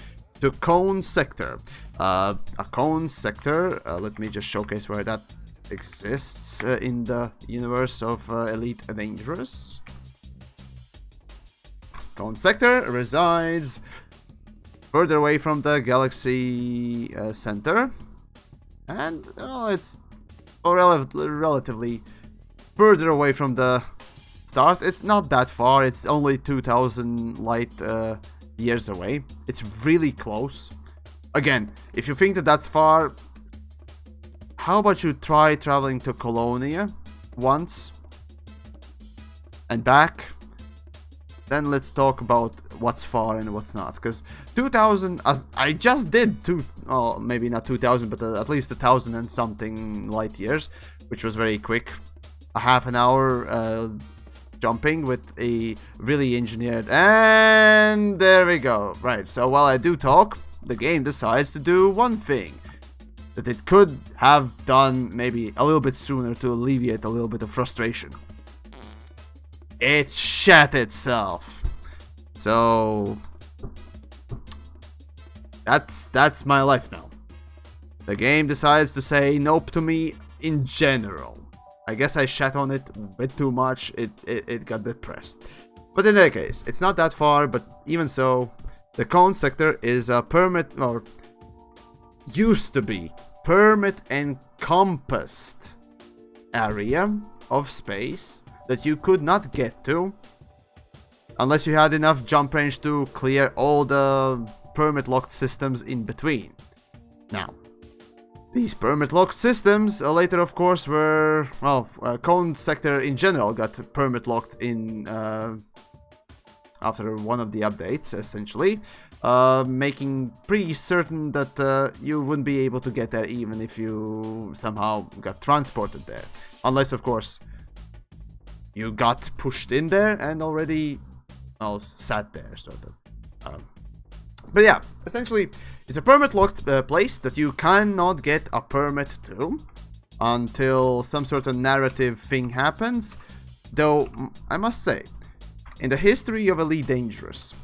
to Cone Sector. A Cone Sector, let me just showcase where that exists in the universe of Elite Dangerous. Cone Sector resides further away from the galaxy center, and it's relatively further away from the start. It's not that far, it's only 2000 light years away. It's really close. Again, if you think that that's far, how about you try traveling to Colonia once and back? Then let's talk about what's far and what's not. Because 2000, as I just did, maybe not 2000, but at least 1000 and something light years, which was very quick. A half an hour jumping with a really engineered, and there we go. Right, so while I do talk, the game decides to do one thing that it could have done maybe a little bit sooner to alleviate a little bit of frustration. It shat itself. So that's my life now. The game decides to say nope to me in general. I guess I shat on it a bit too much. It got depressed. But in any case, it's not that far, but even so, the Cone Sector is a permit, or used to be permit encompassed area of space that you could not get to unless you had enough jump range to clear all the permit locked systems in between. Now, these permit locked systems later, of course, were, well, Cone Sector in general got permit locked in after one of the updates, essentially, making pretty certain that you wouldn't be able to get there even if you somehow got transported there, unless, of course, you got pushed in there and already, well, sat there, sort of. But yeah, essentially, it's a permit-locked place that you cannot get a permit to until some sort of narrative thing happens. Though, I must say, in the history of Elite Dangerous,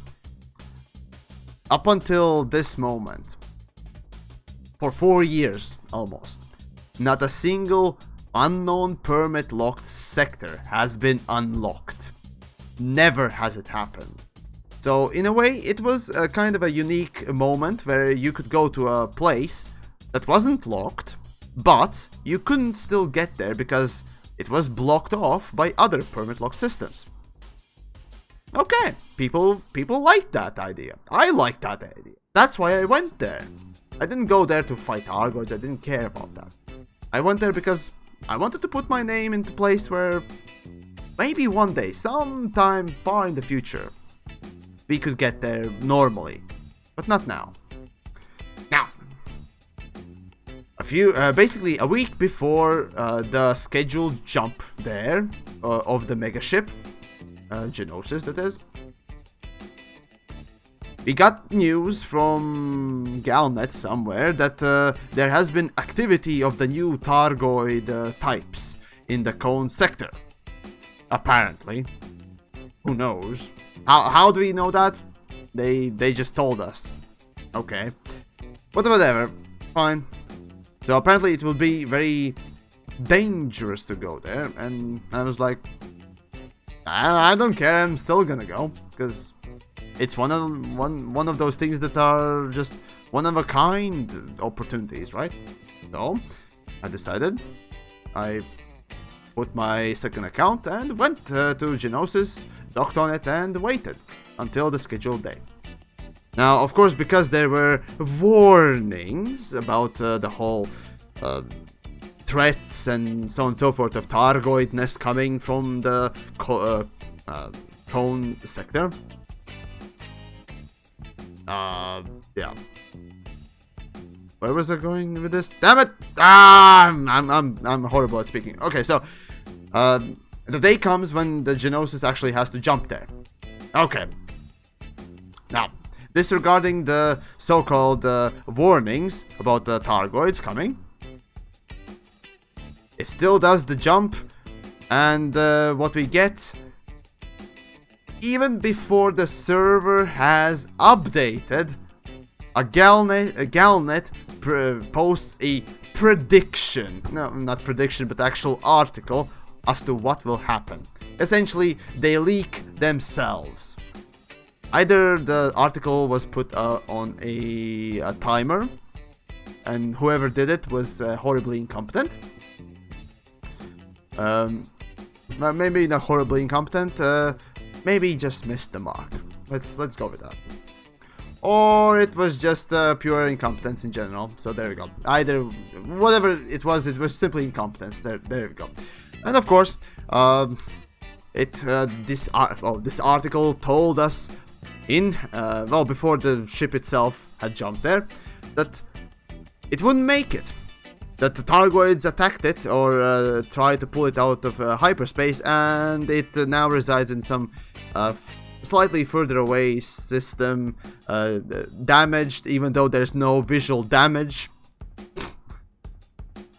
up until this moment, for 4 years almost, not a single unknown permit locked sector has been unlocked. Never has it happened. So in a way, it was a kind of a unique moment where you could go to a place that wasn't locked, but you couldn't still get there because it was blocked off by other permit locked systems. Okay, people liked that idea. I liked that idea. That's why I went there. I didn't go there to fight Argoids, I didn't care about that. I went there because I wanted to put my name into a place where maybe one day, sometime far in the future, we could get there normally, but not now. Now, basically a week before the scheduled jump there of the megaship, Gnosis that is, we got news from GalNet somewhere that there has been activity of the new Targoid types in the Cone Sector. Apparently. Who knows? How do we know that? They just told us. Okay. But whatever. Fine. So apparently it will be very dangerous to go there. And I was like, I don't care, I'm still gonna go. Because it's one of those things that are just one-of-a-kind opportunities, right? So, I decided. I put my second account and went to Gnosis, docked on it, and waited until the scheduled day. Now, of course, because there were warnings about the whole threats and so on and so forth of Targoidness coming from the Cone Sector. Yeah. Where was I going with this? Damn it! I'm horrible at speaking. Okay, so the day comes when the Gnosis actually has to jump there. Okay. Now, disregarding the so-called warnings about the Targoids coming, It still does the jump, and what we get, even before the server has updated, GalNet posts a prediction, no, not prediction, but actual article as to what will happen. Essentially, they leak themselves. Either the article was put on a timer, and whoever did it was horribly incompetent. Maybe not horribly incompetent. Maybe just missed the mark. Let's go with that. Or it was just pure incompetence in general. So there we go. Either whatever it was simply incompetence. There we go. And of course, this article told us before the ship itself had jumped there, that it wouldn't make it. That the Targoids attacked it or tried to pull it out of hyperspace, and it now resides in some slightly further away system, damaged, even though there's no visual damage.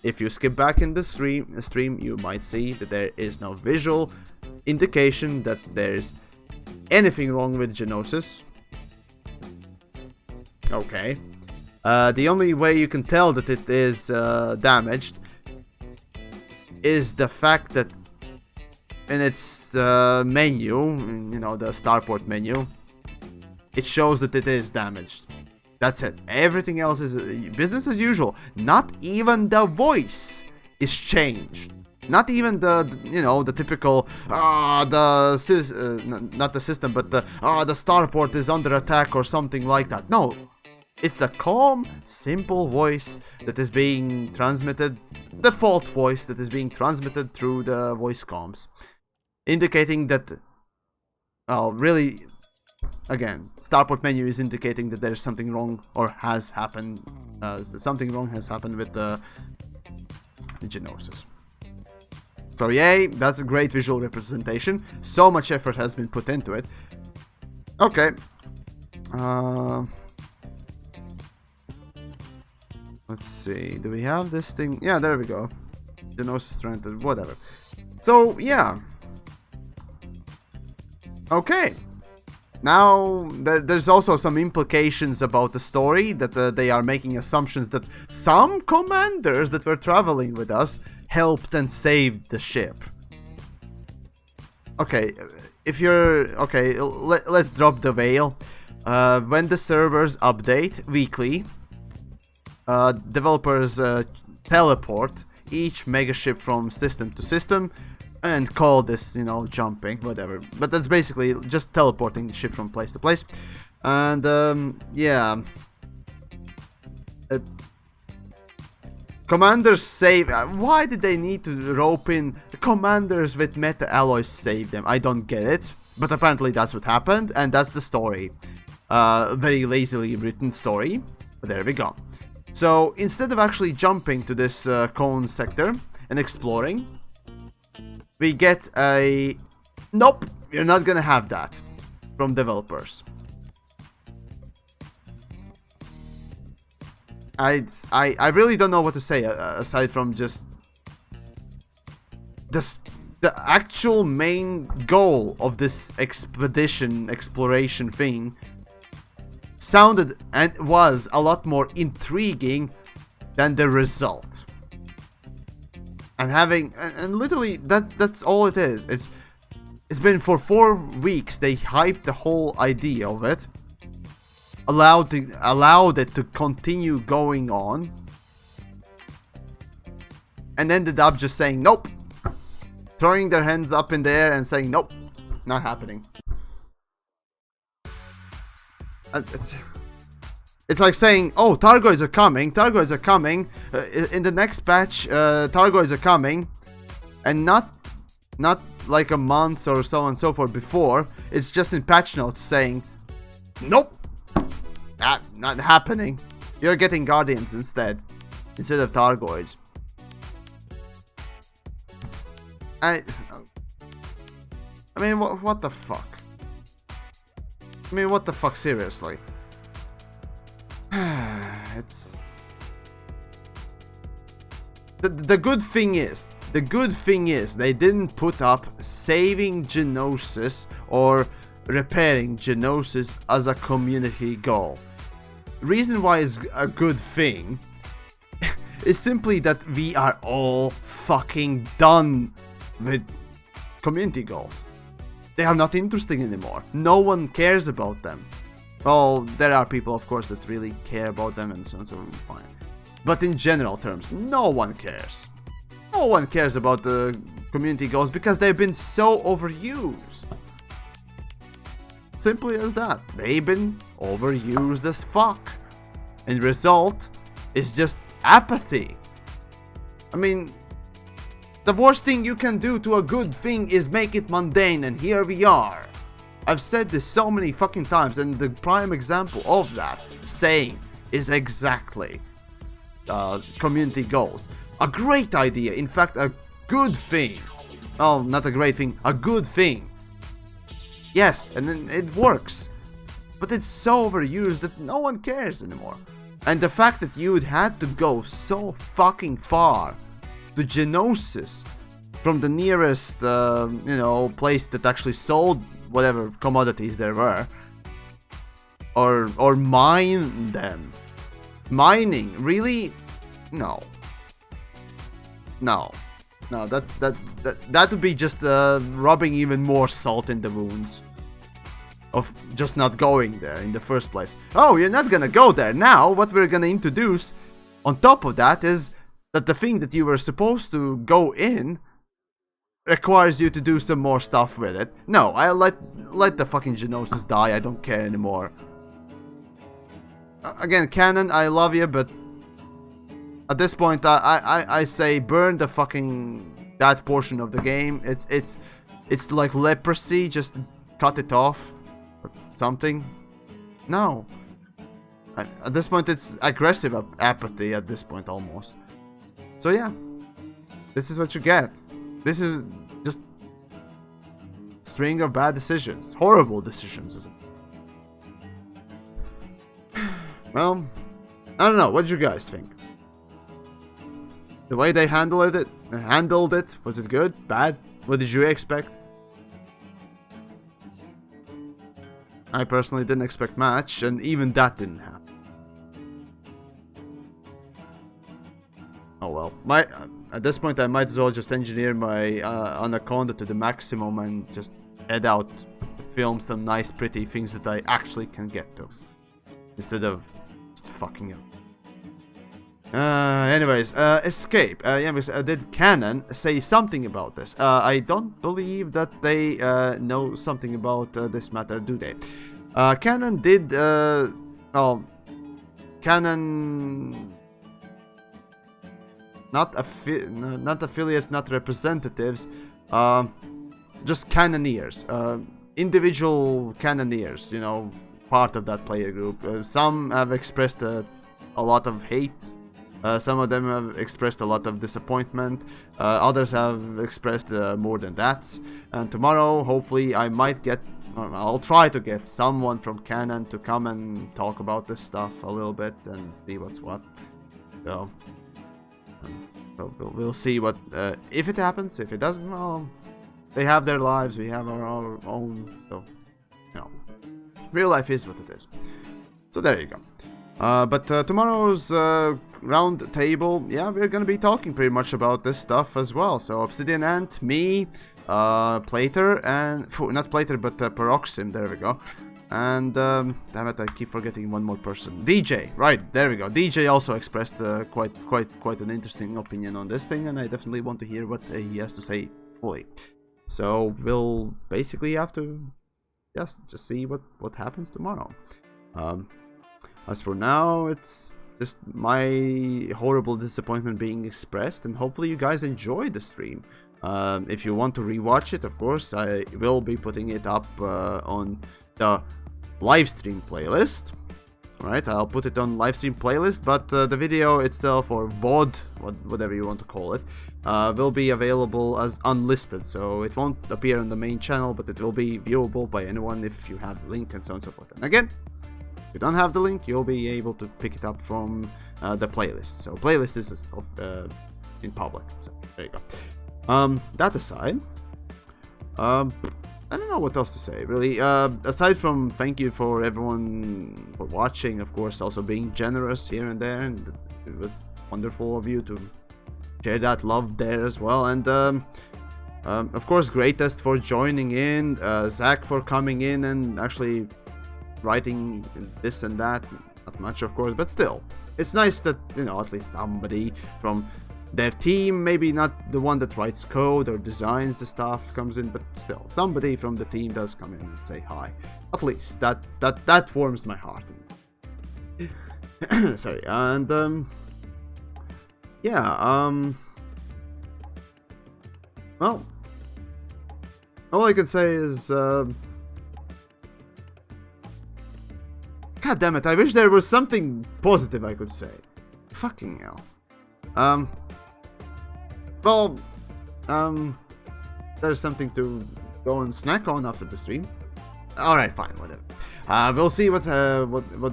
If you skip back in the stream, you might see that there is no visual indication that there's anything wrong with Gnosis. Okay. The only way you can tell that it is damaged is the fact that in its menu, you know, the starport menu, it shows that it is damaged. That's it. Everything else is business as usual. Not even the voice is changed. Not even the typical not the system, but the starport is under attack or something like that. No. It's the calm, simple voice that is being transmitted, default voice that is being transmitted through the voice comms, indicating that, well, really, again, starport menu is indicating that there's something wrong or has happened. Something wrong has happened with the Gnosis. So yay, that's a great visual representation. So much effort has been put into it. Okay. Let's see, do we have this thing? Yeah, there we go. The Gnosis stranded, whatever. So, yeah. Okay. Now, there's also some implications about the story, that they are making assumptions that some commanders that were traveling with us helped and saved the ship. Okay, if you're... Okay, let's drop the veil. When the servers update weekly, developers teleport each megaship from system to system and call this, you know, jumping, whatever. But that's basically just teleporting the ship from place to place. And yeah, commanders save. Why did they need to rope in commanders with meta alloys save them? I don't get it. But apparently that's what happened, and that's the story. Very lazily written story. But there we go. So, instead of actually jumping to this cone sector and exploring, we get a... Nope, you're not gonna have that from developers. I really don't know what to say aside from just... The actual main goal of this exploration thing sounded and was a lot more intriguing than the result. And literally that's all it is. It's been for 4 weeks they hyped the whole idea of it, allowed it to continue going on, and ended up just saying nope, throwing their hands up in the air and saying nope, not happening. It's like saying, oh, Targoids are coming, in the next patch, Targoids are coming, and not like a month or so on and so forth before. It's just in patch notes saying, nope, not happening. You're getting Guardians instead of Targoids. I mean, what the fuck? I mean, what the fuck, seriously? It's... the good thing is they didn't put up saving Gnosis or repairing Gnosis as a community goal. Reason why it's a good thing is simply that we are all fucking done with community goals. They are not interesting anymore. No one cares about them. Well, there are people, of course, that really care about them and so on, so fine. But in general terms, no one cares. No one cares about the community goals because they've been so overused. Simply as that. They've been overused as fuck. And result is just apathy. I mean, the worst thing you can do to a good thing is make it mundane, and here we are. I've said this so many fucking times, and the prime example of that saying is exactly community goals. A great idea, in fact, a good thing. Oh, not a great thing, a good thing. Yes, and then it works. But it's so overused that no one cares anymore. And the fact that you'd had to go so fucking far to Gnosis from the nearest, place that actually sold whatever commodities there were, or mine them. Mining, really? No. That would be just rubbing even more salt in the wounds of just not going there in the first place. Oh, you're not gonna go there now. What we're gonna introduce on top of that is that the thing that you were supposed to go in requires you to do some more stuff with it. No, I let the fucking Gnosis die. I don't care anymore. Again, Canon, I love you, but at this point, I say burn the fucking that portion of the game. It's like leprosy. Just cut it off, or something. No. At this point, it's aggressive apathy. At this point, almost. So yeah, this is what you get. This is just string of bad decisions, horrible decisions. Well, I don't know. What did you guys think? The way they handled it, was it good? Bad? What did you expect? I personally didn't expect much, and even that didn't happen. Oh well. At this point, I might as well just engineer my Anaconda to the maximum and just head out to film some nice, pretty things that I actually can get to, instead of just fucking up. Anyways, escape. Did Canon say something about this? I don't believe that they know something about this matter, do they? Canon did. Canon. Not affiliates, not representatives. Just cannoneers. Individual cannoneers. You know, part of that player group. Some have expressed a lot of hate. Some of them have expressed a lot of disappointment. Others have expressed more than that. And tomorrow, hopefully, I'll try to get someone from Canon to come and talk about this stuff a little bit and see what's what. So, we'll see what if it happens. If it doesn't, well, they have their lives. We have our own. So, real life is what it is. So there you go. But tomorrow's round table, yeah, we're gonna be talking pretty much about this stuff as well. So Obsidian Ant, me, Plater, and not Plater, but Peroxim. There we go. And damn it, I keep forgetting one more person. DJ, right? There we go. DJ also expressed quite an interesting opinion on this thing, and I definitely want to hear what he has to say fully. So we'll basically have to just see what happens tomorrow. As for now, it's just my horrible disappointment being expressed, and hopefully you guys enjoyed the stream. If you want to rewatch it, of course, I will be putting it up on the Livestream playlist. Alright, I'll put it on Livestream playlist, but the video itself, or VOD, whatever you want to call it, will be available as unlisted, so it won't appear on the main channel, but it will be viewable by anyone if you have the link and so on and so forth. And again, if you don't have the link, you'll be able to pick it up from the playlist. So playlist is in public. So there you go. That aside, I don't know what else to say, really. Aside from thank you for everyone for watching, of course, also being generous here and there, and it was wonderful of you to share that love there as well. And of course, Greatest for joining in, Zach for coming in and actually writing this and that. Not much, of course, but still, it's nice that, you know, at least somebody from their team, maybe not the one that writes code or designs the stuff, comes in, but still, somebody from the team does come in and say hi. At least that warms my heart. Sorry, and yeah, well, all I can say is, God damn it, I wish there was something positive I could say. Fucking hell. Well, there's something to go and snack on after the stream. Alright, fine, whatever. We'll see what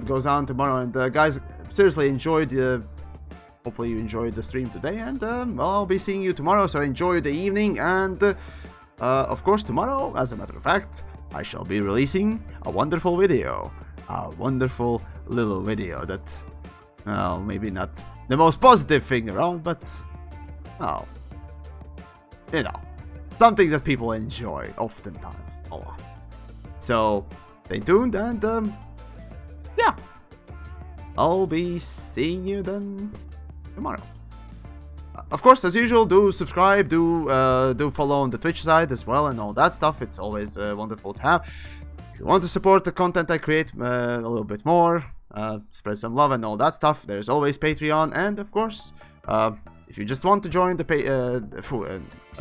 goes on tomorrow. And guys, seriously, hopefully you enjoyed the stream today. And well, I'll be seeing you tomorrow, so enjoy the evening. And of course, tomorrow, as a matter of fact, I shall be releasing a wonderful video. A wonderful little video that, well, maybe not the most positive thing around, but, well, you know, something that people enjoy oftentimes a lot. So, stay tuned, and yeah, I'll be seeing you then tomorrow. Of course, as usual, do subscribe, do follow on the Twitch side as well, and all that stuff. It's always wonderful to have. If you want to support the content I create a little bit more, spread some love and all that stuff, there's always Patreon. And of course, if you just want to join the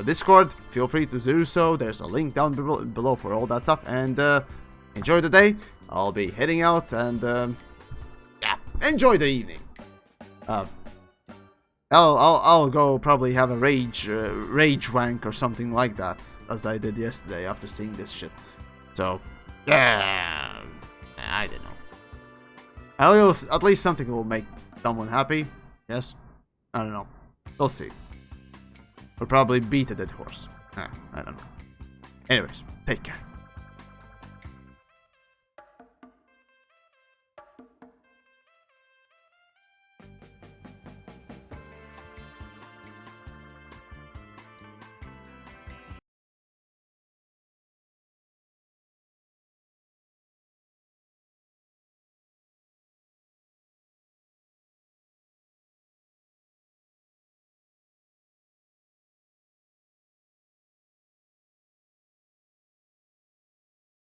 Discord, feel free to do so. There's a link down below for all that stuff. And enjoy the day. I'll be heading out, and yeah, enjoy the evening. I'll go probably have a rage wank or something like that, as I did yesterday after seeing this shit. So yeah, I don't know. At least something will make someone happy. Yes, I don't know. We'll see. We'll probably beat a dead horse. I don't know. Anyways, take care.